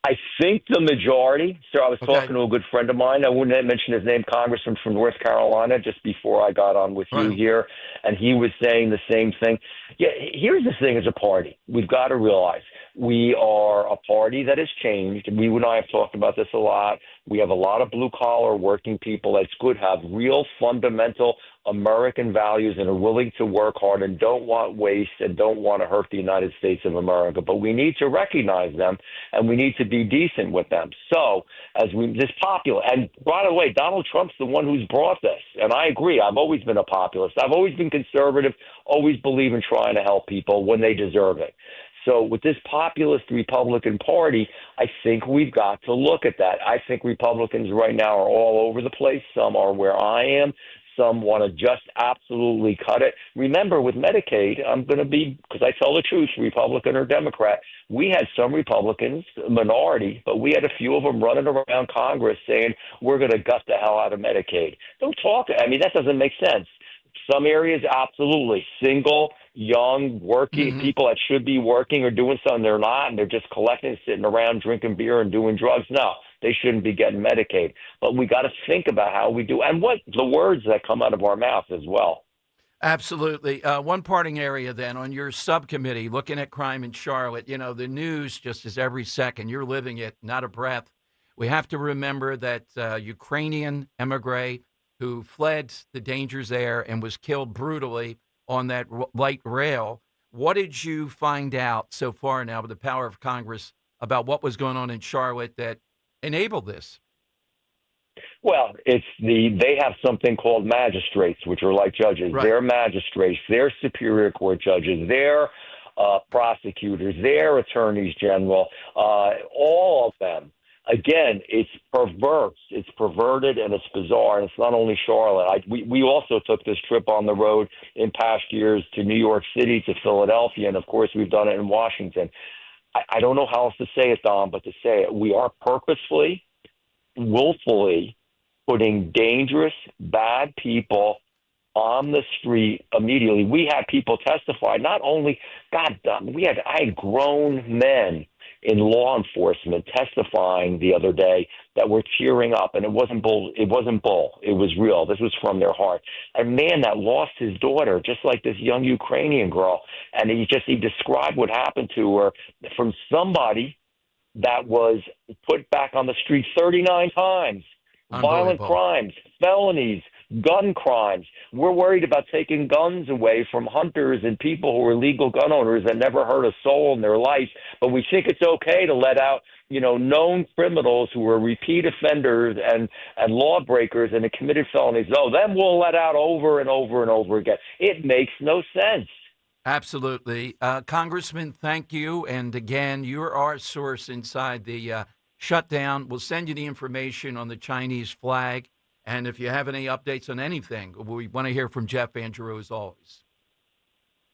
I think the majority. So I was talking to a good friend of mine. I wouldn't mention his name, Congressman from North Carolina, just before I got on with you here. And he was saying the same thing. Yeah, here's the thing as a party. We've got to realize we are a party that has changed. You and I have talked about this a lot. We have a lot of blue-collar working people that's good, have real fundamental American values and are willing to work hard and don't want waste and don't want to hurt the United States of America. But we need to recognize them and we need to be decent with them. So this popular, and by the way, Donald Trump's the one who's brought this. And I agree. I've always been a populist. I've always been conservative, always believe in trying to help people when they deserve it. So with this populist Republican Party, I think we've got to look at that. I think Republicans right now are all over the place. Some are where I am. Some want to just absolutely cut it. Remember, with Medicaid, I'm going to be, because I tell the truth, Republican or Democrat, we had some Republicans, minority, but we had a few of them running around Congress saying, we're going to gut the hell out of Medicaid. Don't talk. I mean, that doesn't make sense. Some areas, absolutely. Single, young, working people that should be working or doing something they're not, and they're just collecting, sitting around drinking beer and doing drugs. No, they shouldn't be getting Medicaid. But we got to think about how we do and what the words that come out of our mouth as well. Absolutely. One parting area then on your subcommittee, looking at crime in Charlotte, the news just is every second. You're living it, not a breath. We have to remember that Ukrainian emigre who fled the dangers there and was killed brutally on that light rail. What did you find out so far now with the power of Congress about what was going on in Charlotte that enabled this? Well, they have something called magistrates, which are like judges. Right. They're magistrates. They're superior court judges. They're prosecutors. They're attorneys general. All of them. Again, it's perverse, it's perverted, and it's bizarre. And it's not only Charlotte. We also took this trip on the road in past years to New York City, to Philadelphia, and, of course, we've done it in Washington. I don't know how else to say it, Don, but to say it, we are purposefully, willfully putting dangerous, bad people on the street immediately. We had people testify, not only, I had grown men in law enforcement testifying the other day that were tearing up, and it wasn't bull. It was real. This was from their heart. A man that lost his daughter, just like this young Ukrainian girl, and he described what happened to her from somebody that was put back on the street 39 times. Violent crimes, felonies, gun crimes. We're worried about taking guns away from hunters and people who are legal gun owners that never hurt a soul in their life. But we think it's okay to let out, known criminals who are repeat offenders and lawbreakers and have committed felonies. Oh, them we'll let out over and over and over again. It makes no sense. Absolutely. Congressman, thank you. And again, you're our source inside the shutdown. We'll send you the information on the Chinese flag. And if you have any updates on anything, we want to hear from Jeff Van Drew as always.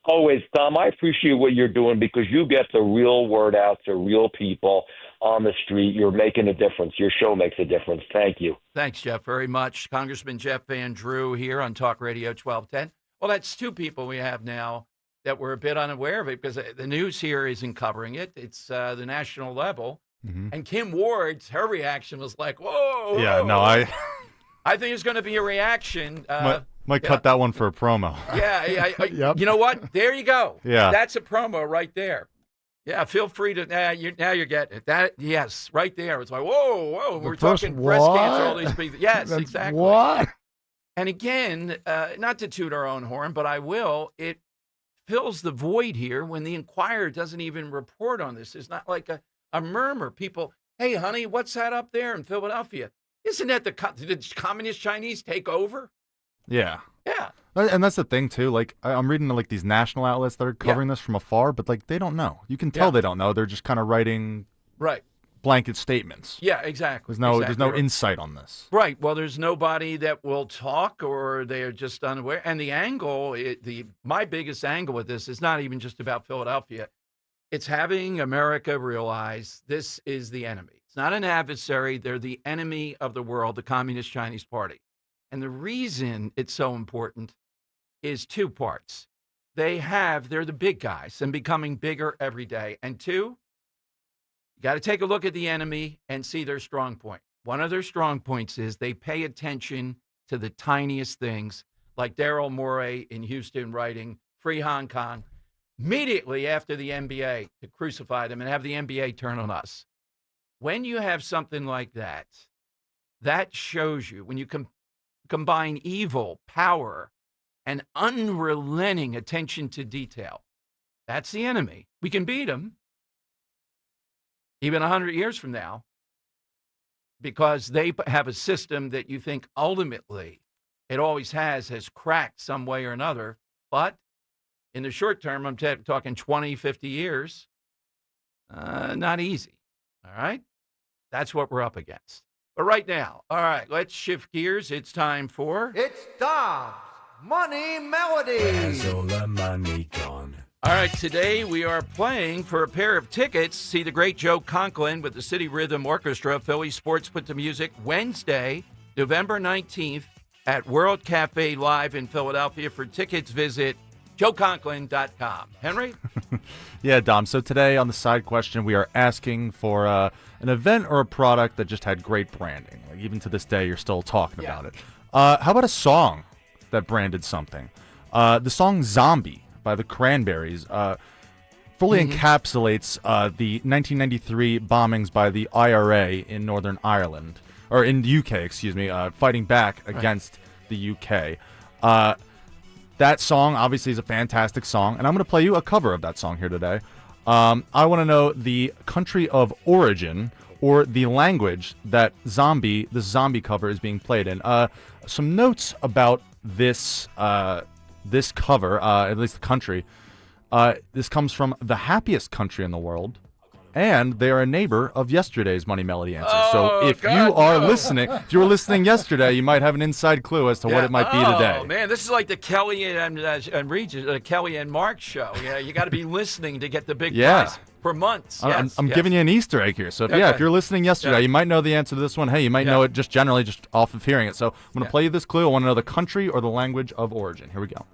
Always, Tom. I appreciate what you're doing because you get the real word out to real people on the street. You're making a difference. Your show makes a difference. Thank you. Thanks, Jeff, very much. Congressman Jeff Van Drew here on Talk Radio 1210. Well, that's two people we have now that we're a bit unaware of it because the news here isn't covering it. It's the national level. Mm-hmm. And Kim Ward's, her reaction was like, whoa. Yeah, no, I think it's going to be a reaction. Might cut that one for a promo. Yeah. Yep. You know what? There you go. Yeah. That's a promo right there. Yeah, feel free to, now you're getting it. That, yes, right there. It's like, whoa, we're talking breast cancer, all these people. Yes, That's exactly. What? And again, not to toot our own horn, but I will, it fills the void here when the Inquirer doesn't even report on this. It's not like a murmur. People, hey, honey, what's that up there in Philadelphia? Isn't that the communist Chinese take over? Yeah. Yeah. And that's the thing, too. Like, I'm reading, like, these national outlets that are covering this from afar, but, like, they don't know. You can tell they don't know. They're just kind of writing blanket statements. Yeah, exactly. There's no insight on this. Right. Well, there's nobody that will talk or they are just unaware. And the angle, my biggest angle with this is not even just about Philadelphia. It's having America realize this is the enemy. It's not an adversary. They're the enemy of the world, the Communist Chinese Party. And the reason it's so important is two parts. They're the big guys and becoming bigger every day. And two, you got to take a look at the enemy and see their strong point. One of their strong points is they pay attention to the tiniest things, like Daryl Morey in Houston writing Free Hong Kong immediately after the NBA to crucify them and have the NBA turn on us. When you have something like that, that shows you when you combine evil, power, and unrelenting attention to detail. That's the enemy. We can beat them, even 100 years from now, because they have a system that you think ultimately it always has cracked some way or another. But in the short term, I'm talking 20, 50 years, not easy. All right? That's what we're up against. But right now, all right, let's shift gears. It's time for... It's Dom's Money Melody. Where's all the money gone? All right, today we are playing for a pair of tickets to see the great Joe Conklin with the City Rhythm Orchestra. Philly Sports Put to Music Wednesday, November 19th at World Cafe Live in Philadelphia. For tickets, visit joeconklin.com. Henry? Yeah, Dom. So today on the side question, we are asking for an event or a product that just had great branding. Like even to this day, you're still talking about it. How about a song that branded something? The song Zombie by the Cranberries fully encapsulates the 1993 bombings by the IRA in Northern Ireland, or in the UK, excuse me, fighting back against the UK. That song obviously is a fantastic song, and I'm going to play you a cover of that song here today. I want to know the country of origin or the language that the zombie cover is being played in. Some notes about this cover, at least the country. This comes from the happiest country in the world, and they are a neighbor of yesterday's Money Melody answer. So if you were listening yesterday, you might have an inside clue as to what it might be today. Oh man, this is like the Kelly and Kelly and Mark show. Yeah, you got to be listening to get the big prize for months. I'm giving you an Easter egg here. So if you're listening yesterday, you might know the answer to this one. Hey, you might know it just generally just off of hearing it. So I'm going to play you this clue. I want to know the country or the language of origin. Here we go.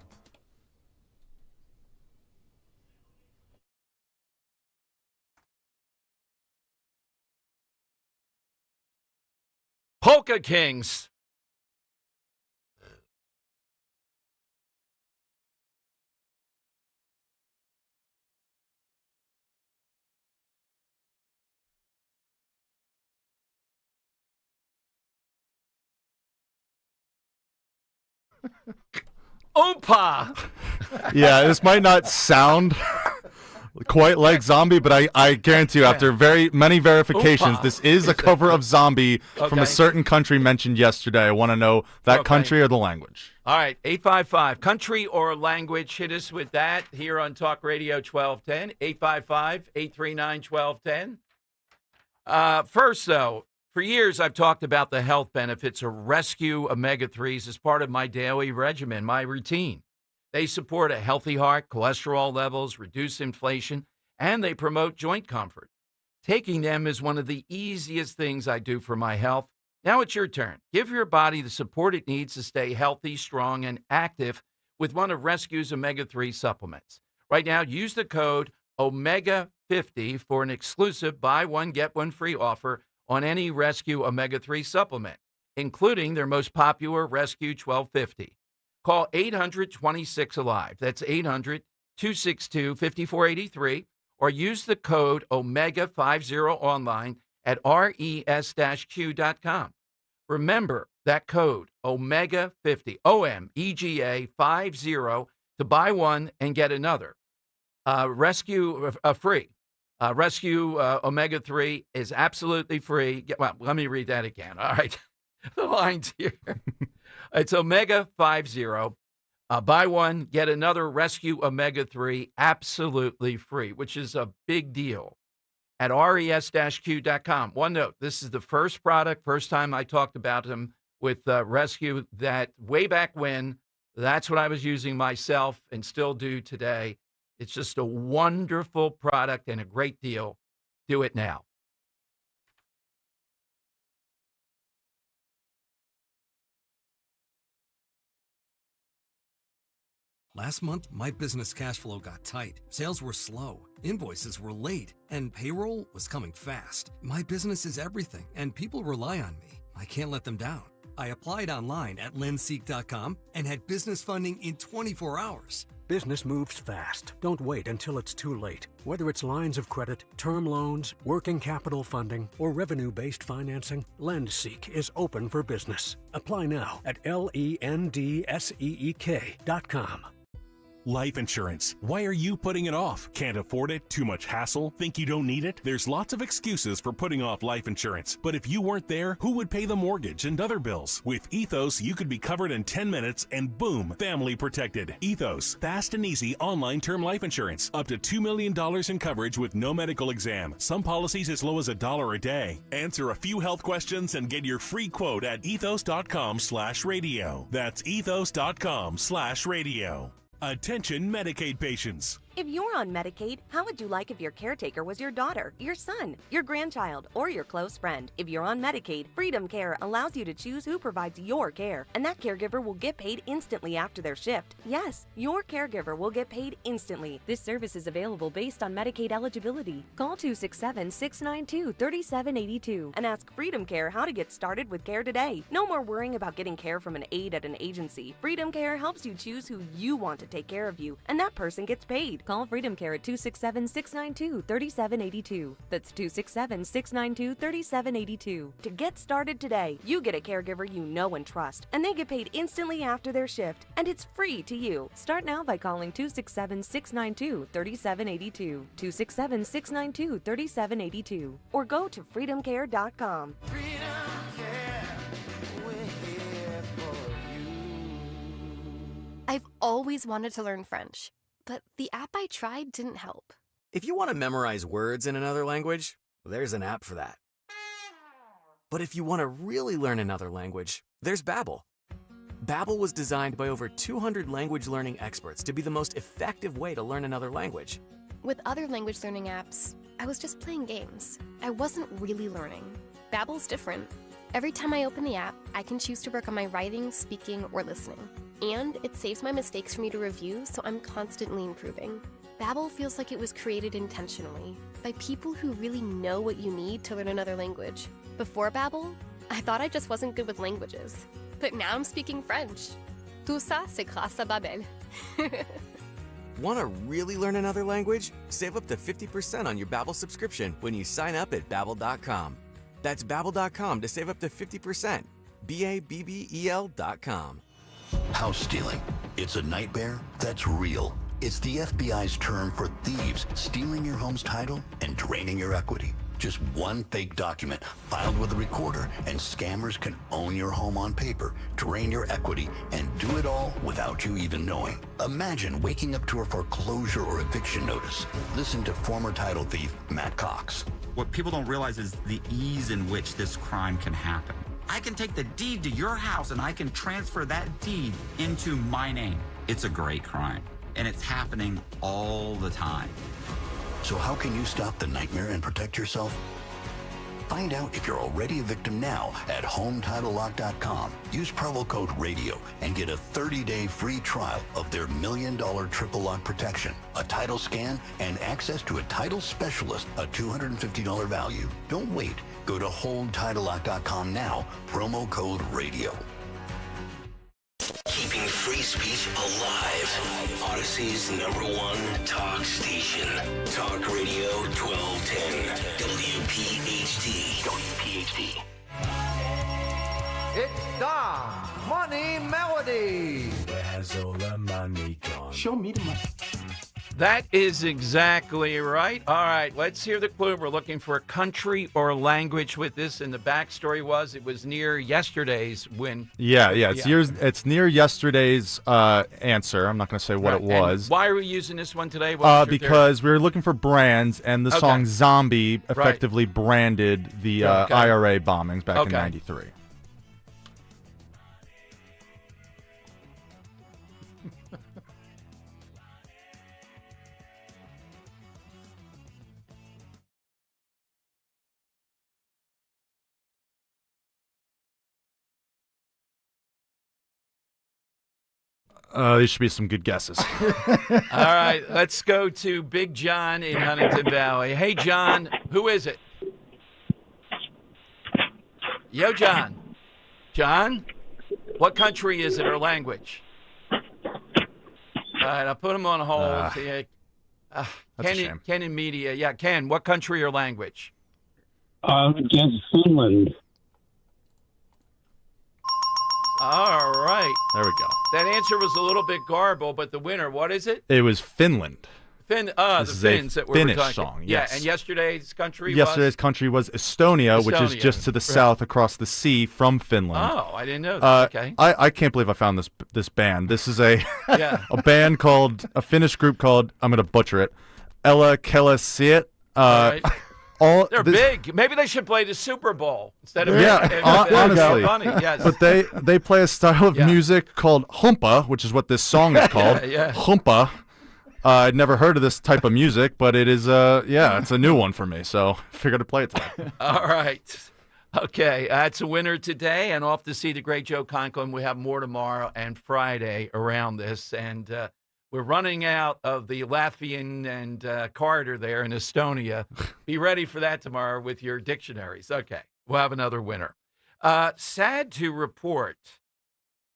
Polka Kings. Opa. Yeah, this might not sound quite like Zombie, but I guarantee you, after very many verifications, this is a cover of Zombie from a certain country mentioned yesterday. I want to know that country or the language. All right, 855, country or language. Hit us with that here on Talk Radio 1210, 855-839-1210. First, though, for years I've talked about the health benefits of Rescue Omega-3s as part of my daily regimen, my routine. They support a healthy heart, cholesterol levels, reduce inflation, and they promote joint comfort. Taking them is one of the easiest things I do for my health. Now it's your turn. Give your body the support it needs to stay healthy, strong, and active with one of Rescue's Omega-3 supplements. Right now, use the code OMEGA50 for an exclusive buy one, get one free offer on any Rescue Omega-3 supplement, including their most popular Rescue 1250. Call 800-26-ALIVE. That's 800-262-5483. Or use the code OMEGA50 online at res-q.com. Remember that code OMEGA50, OMEGA50, to buy one and get another. Rescue free. Rescue Omega-3 is absolutely free. Well, let me read that again. All right. The line's here. It's Omega-50. Buy one, get another Rescue Omega-3 absolutely free, which is a big deal at res-q.com. One note, this is the first time I talked about them with Rescue, that way back when, that's what I was using myself and still do today. It's just a wonderful product and a great deal. Do it now. Last month, my business cash flow got tight. Sales were slow, invoices were late, and payroll was coming fast. My business is everything, and people rely on me. I can't let them down. I applied online at lenseek.com and had business funding in 24 hours. Business moves fast. Don't wait until it's too late. Whether it's lines of credit, term loans, working capital funding, or revenue-based financing, LendSeek is open for business. Apply now at LENDSEEK.com. Life insurance. Why are you putting it off? Can't afford it? Too much hassle? Think you don't need it? There's lots of excuses for putting off life insurance. But if you weren't there, who would pay the mortgage and other bills? With Ethos, you could be covered in 10 minutes and boom, family protected. Ethos, fast and easy online term life insurance. Up to $2 million in coverage with no medical exam. Some policies as low as $1 a day. Answer a few health questions and get your free quote at ethos.com/radio. That's ethos.com/radio. Attention Medicaid patients. If you're on Medicaid, how would you like if your caretaker was your daughter, your son, your grandchild, or your close friend? If you're on Medicaid, Freedom Care allows you to choose who provides your care, and that caregiver will get paid instantly after their shift. Yes, your caregiver will get paid instantly. This service is available based on Medicaid eligibility. Call 267-692-3782 and ask Freedom Care how to get started with care today. No more worrying about getting care from an aide at an agency. Freedom Care helps you choose who you want to take care of you, and that person gets paid. Call Freedom Care at 267-692-3782. That's 267-692-3782. To get started today, you get a caregiver you know and trust, and they get paid instantly after their shift, and it's free to you. Start now by calling 267-692-3782, 267-692-3782, or go to freedomcare.com. I've always wanted to learn French, but the app I tried didn't help. If you want to memorize words in another language, there's an app for that. But if you want to really learn another language, there's Babbel. Babbel was designed by over 200 language learning experts to be the most effective way to learn another language. With other language learning apps, I was just playing games. I wasn't really learning. Babbel's different. Every time I open the app, I can choose to work on my writing, speaking, or listening. And it saves my mistakes for me to review, so I'm constantly improving. Babbel feels like it was created intentionally by people who really know what you need to learn another language. Before Babbel, I thought I just wasn't good with languages. But now I'm speaking French. Tout ça, c'est grâce à Babbel. Want to really learn another language? Save up to 50% on your Babbel subscription when you sign up at Babbel.com. That's Babbel.com to save up to 50%. BABBEL.com. House stealing. It's a nightmare that's real. It's the FBI's term for thieves stealing your home's title and draining your equity. Just one fake document filed with a recorder, and scammers can own your home on paper, drain your equity, and do it all without you even knowing. Imagine waking up to a foreclosure or eviction notice. Listen to former title thief Matt Cox. What people don't realize is the ease in which this crime can happen. I can take the deed to your house and I can transfer that deed into my name. It's a great crime, and it's happening all the time. So how can you stop the nightmare and protect yourself? Find out if you're already a victim now at HomeTitleLock.com. Use promo code RADIO and get a 30-day free trial of their $1 million triple lock protection, a title scan, and access to a title specialist, a $250 value. Don't wait. Go to HoldTitleLock.com now, promo code RADIO. Keeping free speech alive. Odyssey's #1 talk station. Talk Radio 1210. WPHT. WPHT. It's Don Money Melody. Where's all the money gone? Show me the money. That is exactly right. All right, let's hear the clue. We're looking for a country or language with this, and the backstory was it was near yesterday's win. Yeah. It's near yesterday's answer. I'm not going to say what it was. And why are we using this one today? Because we were looking for brands, and the song Zombie effectively branded the IRA bombings back in '93. These should be some good guesses. All right, let's go to Big John in Huntington Valley. Hey, John, who is it? Yo, John. John? What country is it or language? All right, I'll put him on hold. Ken in media. Yeah, Ken, what country or language? Guess Finland. All right. There we go. That answer was a little bit garbled, but the winner, what is it? It was Finland. The Finns that we were talking. Song, yes. Yeah, and yesterday's country was Estonia, which is just to the south across the sea from Finland. Oh, I didn't know that. Okay. I can't believe I found this band. This is a band called, a Finnish group called, I'm going to butcher it, Ella Kelasiet. Right. They're big. Maybe they should play the Super Bowl instead of honestly. Funny. Yes. But they play a style of music called humpa, which is what this song is called. Humpa. I'd never heard of this type of music, but it is it's a new one for me. So I figured to play it today. All right. Okay, that's a winner today, and off to see the great Joe Conklin. We have more tomorrow and Friday around this, and we're running out of the Latvian and corridor there in Estonia. Be ready for that tomorrow with your dictionaries. Okay, we'll have another winner. Sad to report,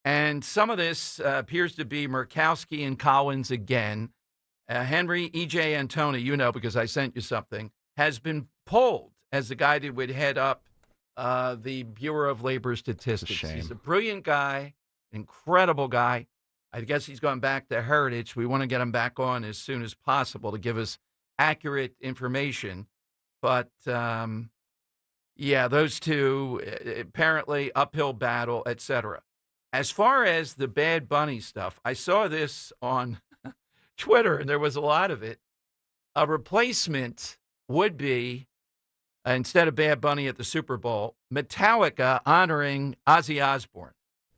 and some of this appears to be Murkowski and Collins again. Henry E.J. Antoni, you know because I sent you something, has been polled as the guy that would head up the Bureau of Labor Statistics. He's a brilliant guy, incredible guy. I guess he's gone back to Heritage. We want to get him back on as soon as possible to give us accurate information. But, those two, apparently uphill battle, etc. As far as the Bad Bunny stuff, I saw this on Twitter, and there was a lot of it. A replacement would be, instead of Bad Bunny at the Super Bowl, Metallica honoring Ozzy Osbourne.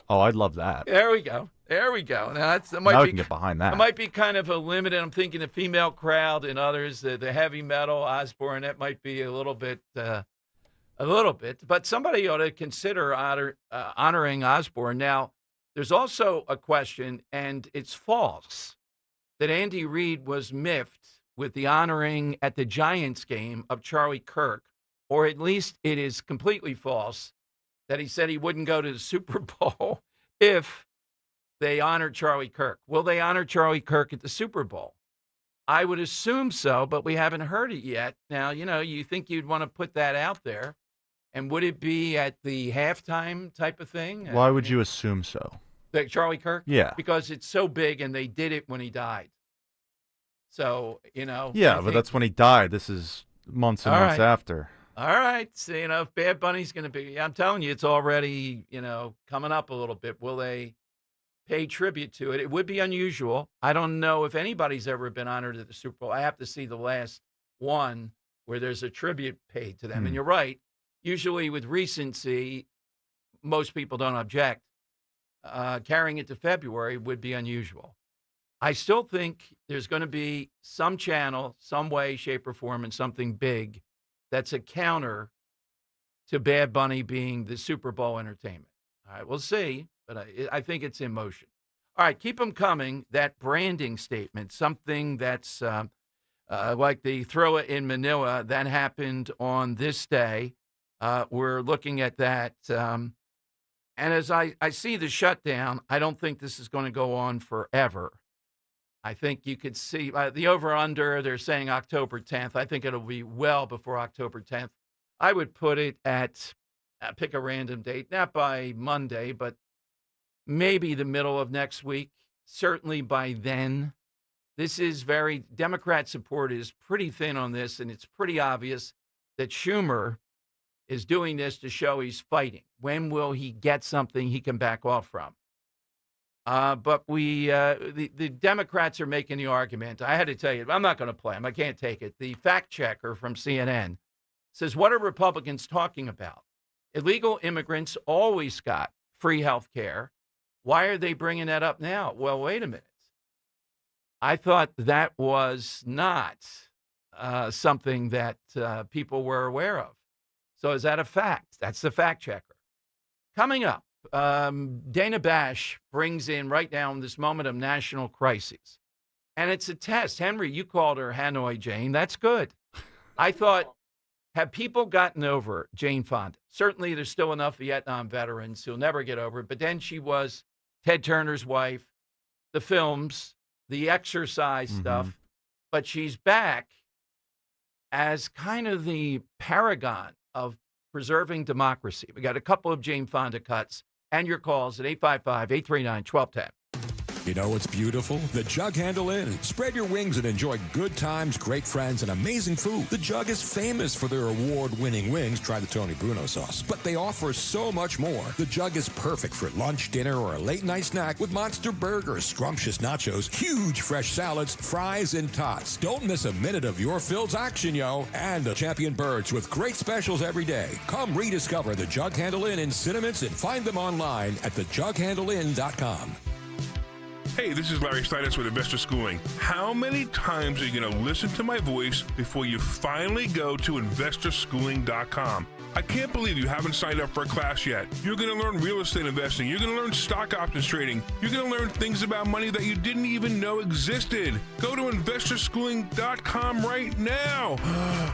Oh, I'd love that. There we go. Now, we can get behind that. It might be kind of a limited. I'm thinking the female crowd and others, the heavy metal Osbourne. That might be a little bit. But somebody ought to consider honoring Osbourne. Now, there's also a question, and it's false, that Andy Reid was miffed with the honoring at the Giants game of Charlie Kirk, or at least it is completely false that he said he wouldn't go to the Super Bowl if they honored Charlie Kirk. Will they honor Charlie Kirk at the Super Bowl? I would assume so, but we haven't heard it yet. Now, you think you'd want to put that out there. And would it be at the halftime type of thing? Why would you assume so? Like Charlie Kirk? Yeah. Because it's so big and they did it when he died. So, Yeah, but that's when he died. This is months and months after. All right. So, if Bad Bunny's going to be, I'm telling you, it's already, coming up a little bit. Will they pay tribute to it? It would be unusual. I don't know if anybody's ever been honored at the Super Bowl. I have to see the last one where there's a tribute paid to them. And you're right. Usually with recency, most people don't object. Carrying it to February would be unusual. I still think there's going to be some channel, some way, shape, or form, and something big that's a counter to Bad Bunny being the Super Bowl entertainment. All right, we'll see, but I think it's in motion. All right, keep them coming. That branding statement, something that's like the Thriller in Manila, that happened on this day. We're looking at that. And as I see the shutdown, I don't think this is going to go on forever. I think you could see the over-under, they're saying October 10th. I think it'll be well before October 10th. I would put it at, pick a random date, not by Monday, but maybe the middle of next week. Certainly by then. This is Democrat support is pretty thin on this, and it's pretty obvious that Schumer is doing this to show he's fighting. When will he get something he can back off from? But the Democrats are making the argument. I had to tell you, I'm not going to play him. I can't take it. The fact checker from CNN says, what are Republicans talking about? Illegal immigrants always got free health care. Why are they bringing that up now? Well, wait a minute. I thought that was not something that people were aware of. So is that a fact? That's the fact checker. Coming up, Dana Bash brings in right now in this moment of national crisis. And it's a test. Henry, you called her Hanoi Jane. That's good. I thought, have people gotten over Jane Fonda? Certainly there's still enough Vietnam veterans who'll never get over it. But then she was Ted Turner's wife, the films, the exercise stuff. But she's back as kind of the paragon of preserving democracy. We got a couple of Jane Fonda cuts. And your calls at 855-839-1210. You know what's beautiful? The Jug Handle Inn. Spread your wings and enjoy good times, great friends, and amazing food. The Jug is famous for their award-winning wings. Try the Tony Bruno sauce. But they offer so much more. The Jug is perfect for lunch, dinner, or a late-night snack with monster burgers, scrumptious nachos, huge fresh salads, fries, and tots. Don't miss a minute of your Phil's action, yo. And the Champion Birds with great specials every day. Come rediscover the Jug Handle Inn in Cinnamons and find them online at thejughandleinn.com. Hey, this is Larry Steinitz with Investor Schooling. How many times are you going to listen to my voice before you finally go to investorschooling.com? I can't believe you haven't signed up for a class yet. You're going to learn real estate investing. You're going to learn stock options trading. You're going to learn things about money that you didn't even know existed. Go to investorschooling.com right now.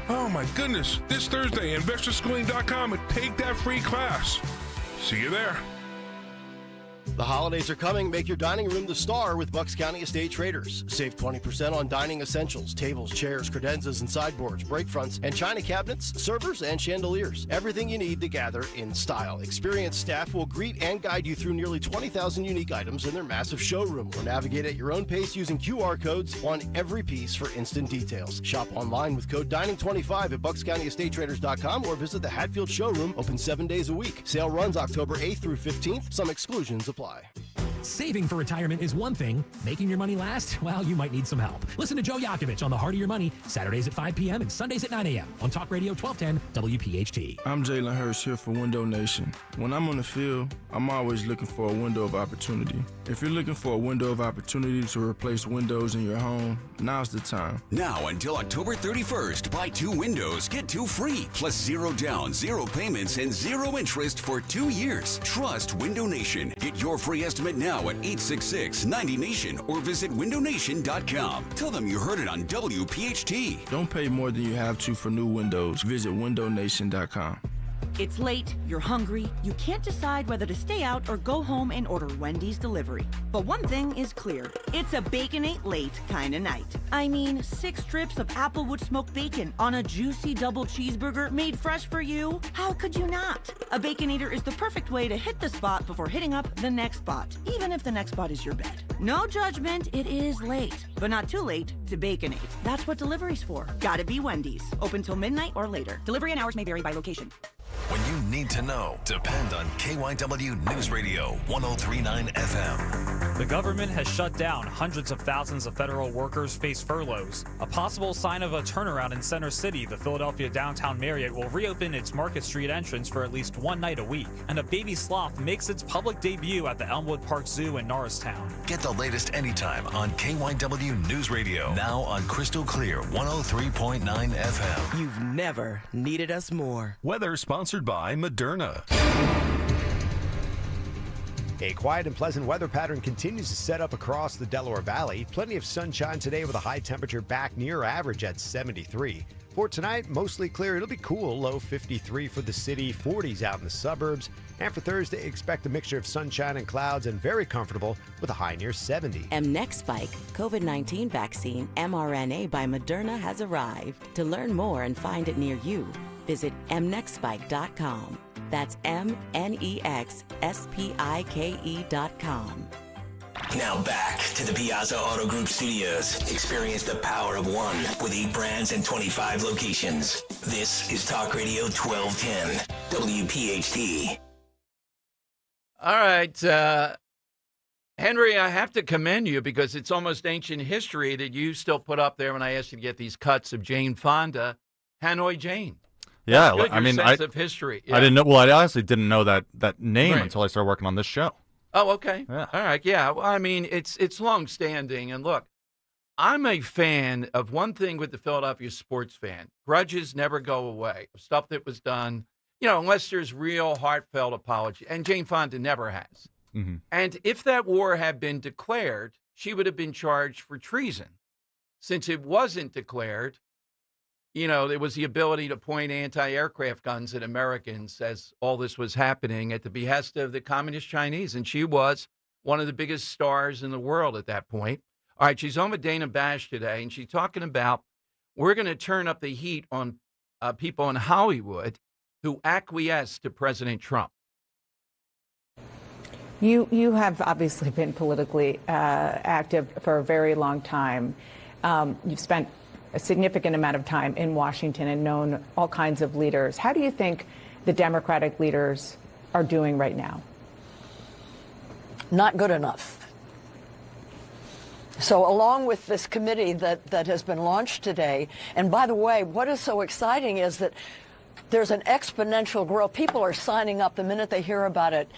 Oh my goodness. This Thursday, investorschooling.com, and take that free class. See you there. The holidays are coming. Make your dining room the star with Bucks County Estate Traders. Save 20% on dining essentials, tables, chairs, credenzas, and sideboards, break fronts, and china cabinets, servers, and chandeliers. Everything you need to gather in style. Experienced staff will greet and guide you through nearly 20,000 unique items in their massive showroom, or navigate at your own pace using QR codes on every piece for instant details. Shop online with code DINING25 at BucksCountyEstateTraders.com or visit the Hatfield showroom, open 7 days a week. Sale runs October 8th through 15th. Some exclusions apply. Saving for retirement is one thing. Making your money last? Well, you might need some help. Listen to Joe Yakovich on The Heart of Your Money, Saturdays at 5 p.m. and Sundays at 9 a.m. on Talk Radio 1210 WPHT. I'm Jalen Hurst here for Window Nation. When I'm on the field, I'm always looking for a window of opportunity. If you're looking for a window of opportunity to replace windows in your home, now's the time. Now until October 31st, buy 2 windows, get 2 free, plus 0 down, 0 payments, and 0 interest for 2 years. Trust Window Nation. Get your free estimate now at 866-90-NATION or visit windownation.com. Tell them you heard it on WPHT. Don't pay more than you have to for new windows. Visit windownation.com. It's late, you're hungry, you can't decide whether to stay out or go home and order Wendy's delivery. But one thing is clear, it's a Baconate late kind of night. I mean, 6 strips of Applewood smoked bacon on a juicy double cheeseburger made fresh for you? How could you not? A Baconator is the perfect way to hit the spot before hitting up the next spot, even if the next spot is your bed. No judgment, it is late, but not too late to Baconate. That's what delivery's for. Gotta be Wendy's. Open till midnight or later. Delivery and hours may vary by location. When you need to know, depend on KYW News Radio 1039 FM. The government has shut down. Hundreds of thousands of federal workers face furloughs. A possible sign of a turnaround in Center City, the Philadelphia downtown Marriott will reopen its Market Street entrance for at least one night a week. And a baby sloth makes its public debut at the Elmwood Park Zoo in Norristown. Get the latest anytime on KYW News Radio. Now on Crystal Clear 103.9 FM. You've never needed us more. Weather sponsored by Moderna. A quiet and pleasant weather pattern continues to set up across the Delaware Valley. Plenty of sunshine today with a high temperature back near average at 73. For tonight, mostly clear. It'll be cool, low 53 for the city, 40s out in the suburbs. And for Thursday, expect a mixture of sunshine and clouds and very comfortable with a high near 70. Mnexspike, COVID-19 vaccine mRNA by Moderna has arrived. To learn more and find it near you, visit mnexspike.com. That's MNEXSPIKE.com. Now back to the Piazza Auto Group Studios. Experience the power of one with 8 brands and 25 locations. This is Talk Radio 1210, WPHT. All right, Henry, I have to commend you because it's almost ancient history that you still put up there when I asked you to get these cuts of Jane Fonda, Hanoi Jane. Yeah, Good, I mean, sense of history. Yeah. I didn't know. Well, I honestly didn't know that name Right. until I started working on this show. Oh, okay. Yeah. All right. Yeah. Well, I mean, it's long-standing. And look, I'm a fan of one thing with the Philadelphia sports fan. Grudges never go away. Stuff that was done, unless there's real heartfelt apology. And Jane Fonda never has. Mm-hmm. And if that war had been declared, she would have been charged for treason. Since it wasn't declared, there was the ability to point anti-aircraft guns at Americans as all this was happening at the behest of the communist Chinese. And she was one of the biggest stars in the world at that point. All right, she's on with Dana Bash today, and she's talking about we're going to turn up the heat on people in Hollywood who acquiesce to President Trump. You have obviously been politically active for a very long time. You've spent a significant amount of time in Washington and known all kinds of leaders. How do you think the Democratic leaders are doing right now? Not good enough. So along with this committee that has been launched today, and by the way, what is so exciting is that there's an exponential growth. People are signing up the minute they hear about it.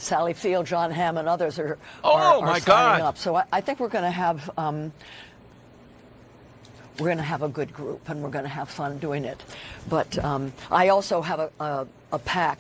Sally Field, John Hamm, and others are signing up. So I think we're going to have a good group, and we're going to have fun doing it. But I also have a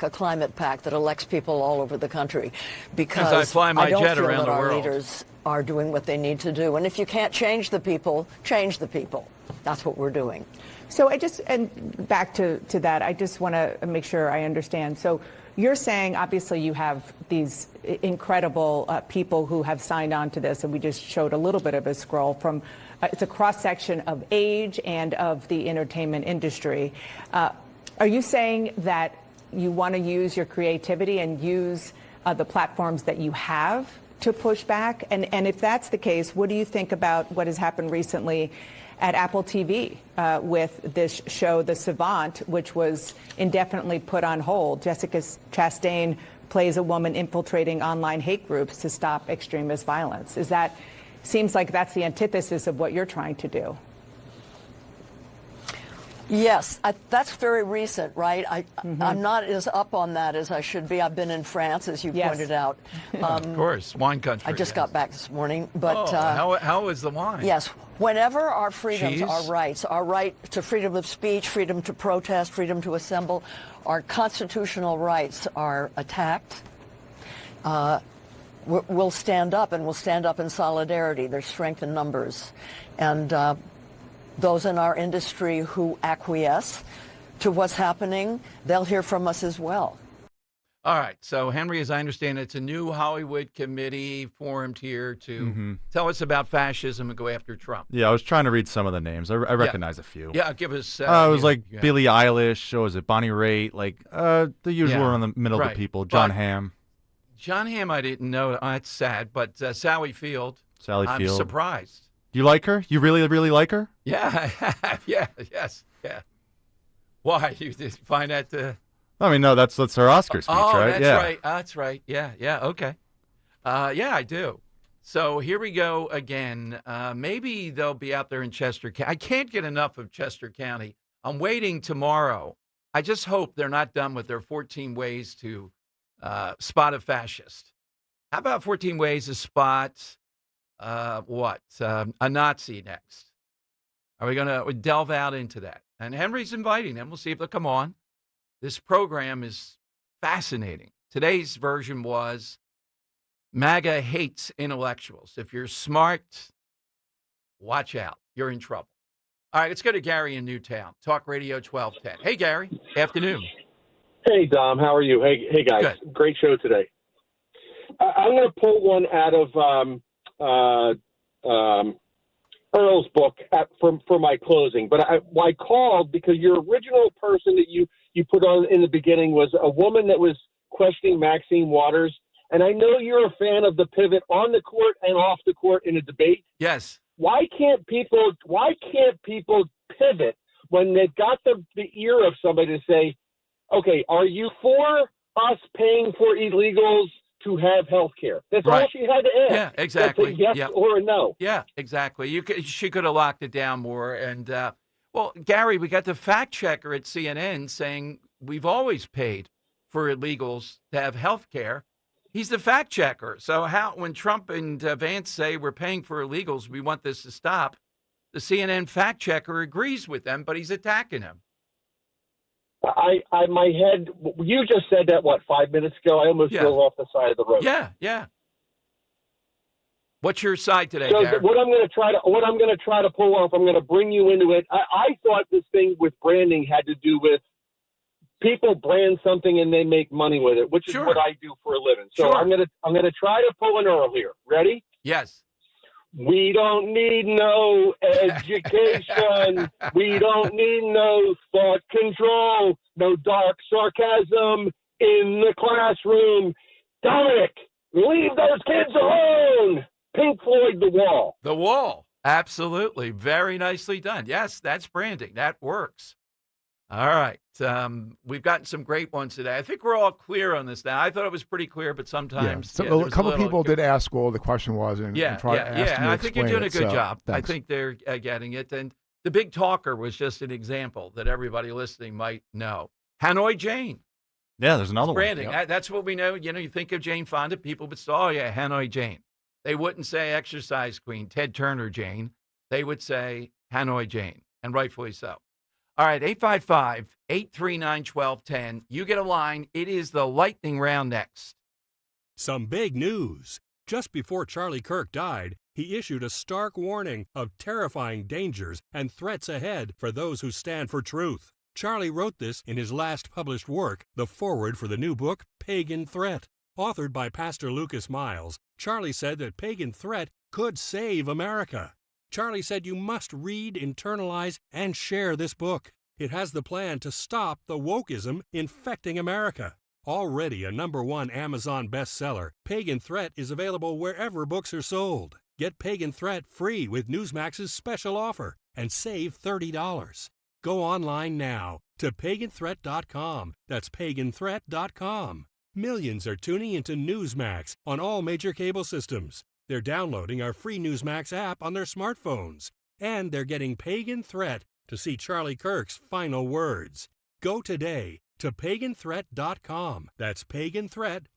climate PAC that elects people all over the country because I fly my don't jet feel around that the our world. leaders are doing what they need to do. And if you can't change the people, change the people. That's what we're doing. So and back to that, I just want to make sure I understand. So you're saying, obviously, you have these incredible people who have signed on to this, and we just showed a little bit of a scroll from, it's a cross-section of age and of the entertainment industry. Are you saying that you want to use your creativity and use the platforms that you have to push back? And if that's the case, what do you think about what has happened recently at Apple TV with this show, The Savant, which was indefinitely put on hold? Jessica Chastain plays a woman infiltrating online hate groups to stop extremist violence. Seems like that's the antithesis of what you're trying to do. Yes, that's very recent, right? I'm not as up on that as I should be. I've been in France, as you pointed out. Of course, wine country. I just got back this morning. But how is the wine? Yes, whenever our freedoms, Cheese? our right to freedom of speech, freedom to protest, freedom to assemble, our constitutional rights are attacked, we'll stand up, and we'll stand up in solidarity. There's strength in numbers. And those in our industry who acquiesce to what's happening, they'll hear from us as well. All right. So, Henry, as I understand it, it's a new Hollywood committee formed here to tell us about fascism and go after Trump. Yeah, I was trying to read some of the names. I recognize a few. Yeah, give us. It was Billie Eilish. What was it? Bonnie Raitt. The usual in the middle of the people. John Hamm. John Hamm, I didn't know. That's sad. But Sally Field. I'm surprised. You like her? You really, really like her? Yeah, I have. Yeah, yes, yeah. Why? You just find that... I mean, no, that's her Oscar speech, right? That's right. That's right. Yeah, okay. Yeah, I do. So here we go again. Maybe they'll be out there in Chester County. I can't get enough of Chester County. I'm waiting tomorrow. I just hope they're not done with their 14 ways to spot a fascist. How about 14 ways to spot a Nazi next? Are we going to delve out into that? And Henry's inviting them. We'll see if they'll come on. This program is fascinating. Today's version was MAGA hates intellectuals. If you're smart, watch out. You're in trouble. All right, let's go to Gary in Newtown. Talk Radio 1210. Hey, Gary. Afternoon. Hey, Dom. How are you? Hey, guys. Good. Great show today. I'm going to pull one out of Earl's book for my closing. But I called because your original person that you put on in the beginning was a woman that was questioning Maxine Waters. And I know you're a fan of the pivot on the court and off the court in a debate. Yes. Why can't people pivot when they've got the ear of somebody to say, okay, are you for us paying for illegals to have health care? That's all she had to ask. Yeah, exactly. That's a yes or a no. Yeah, exactly. She could have locked it down more. And, well, Gary, we got the fact checker at CNN saying we've always paid for illegals to have health care. He's the fact checker. So when Trump and Vance say we're paying for illegals, we want this to stop, the CNN fact checker agrees with them, but he's attacking him. My head, you just said that, 5 minutes ago? I almost drove off the side of the road. Yeah. What's your side today, so Gary? What I'm going to try to pull off, I'm going to bring you into it. I thought this thing with branding had to do with people brand something and they make money with it, which is what I do for a living. So I'm going to try to pull an Earl here. Ready? Yes. We don't need no education. We don't need no thought control. No dark sarcasm in the classroom. Dominic, leave those kids alone. Pink Floyd, The Wall. The Wall. Absolutely. Very nicely done. Yes, that's branding. That works. All right. We've gotten some great ones today. I think we're all clear on this now. I thought it was pretty clear, but sometimes a couple people did ask what the question was and try to ask I think you're doing a good job. Thanks. I think they're getting it. And the big talker was just an example that everybody listening might know. Hanoi Jane. Yeah, there's another branding. one. Yep. That's what we know. You think of Jane Fonda, people would say, oh, yeah, Hanoi Jane. They wouldn't say exercise queen, Ted Turner Jane. They would say Hanoi Jane, and rightfully so. All right, 855-839-1210. You get a line. It is the lightning round next. Some big news. Just before Charlie Kirk died, he issued a stark warning of terrifying dangers and threats ahead for those who stand for truth. Charlie wrote this in his last published work, the foreword for the new book, Pagan Threat. Authored by Pastor Lucas Miles, Charlie said that Pagan Threat could save America. Charlie said you must read, internalize, and share this book. It has the plan to stop the wokeism infecting America. Already a #1 Amazon bestseller, Pagan Threat is available wherever books are sold. Get Pagan Threat free with Newsmax's special offer and save $30. Go online now to paganthreat.com. That's paganthreat.com. Millions are tuning into Newsmax on all major cable systems. They're downloading our free Newsmax app on their smartphones. And they're getting Pagan Threat to see Charlie Kirk's final words. Go today to paganthreat.com. That's paganthreat.com.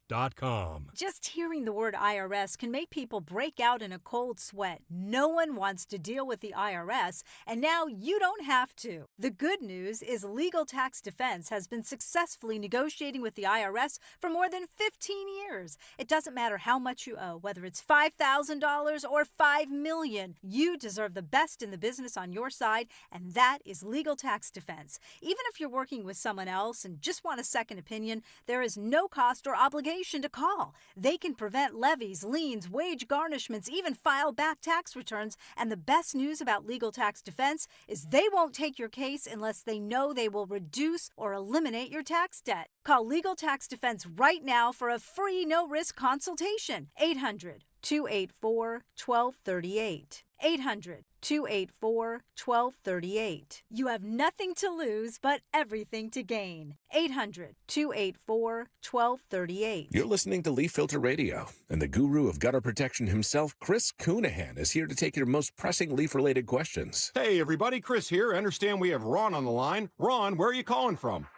Just hearing the word IRS can make people break out in a cold sweat. No one wants to deal with the IRS, and now you don't have to. The good news is Legal Tax Defense has been successfully negotiating with the IRS for more than 15 years. It doesn't matter how much you owe, whether it's $5,000 or $5 million. You deserve the best in the business on your side, and that is Legal Tax Defense. Even if you're working with someone else and just want a second opinion, there is no cost or obligation to call. They can prevent levies, liens, wage garnishments, even file back tax returns. And the best news about Legal Tax Defense is they won't take your case unless they know they will reduce or eliminate your tax debt. Call Legal Tax Defense right now for a free no-risk consultation. 800-284-1238. 800-284-1238. You have nothing to lose, but everything to gain. 800-284-1238. You're listening to Leaf Filter Radio, and the guru of gutter protection himself, Chris Coonahan, is here to take your most pressing leaf-related questions. Hey, everybody, Chris here. I understand we have Ron on the line. Ron, where are you calling from?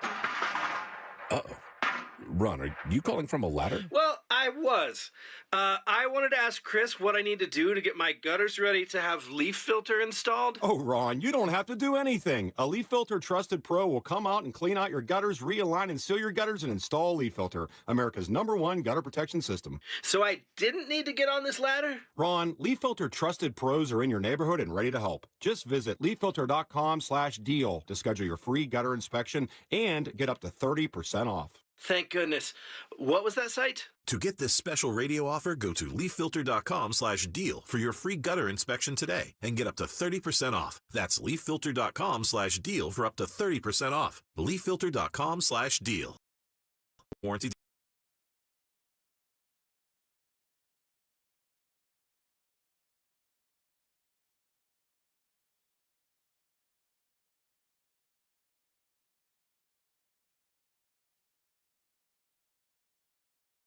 Uh-oh. Ron, are you calling from a ladder? Well, I was. I wanted to ask Chris what I need to do to get my gutters ready to have leaf filter installed. Oh, Ron, you don't have to do anything. A Leaf Filter Trusted Pro will come out and clean out your gutters, realign and seal your gutters, and install Leaf Filter, America's #1 gutter protection system. So I didn't need to get on this ladder? Ron, Leaf Filter Trusted Pros are in your neighborhood and ready to help. Just visit leaffilter.com/deal to schedule your free gutter inspection and get up to 30% off. Thank goodness. What was that site? To get this special radio offer, go to leaffilter.com/deal for your free gutter inspection today and get up to 30% off. That's leaffilter.com/deal for up to 30% off. leaffilter.com/deal. Warranty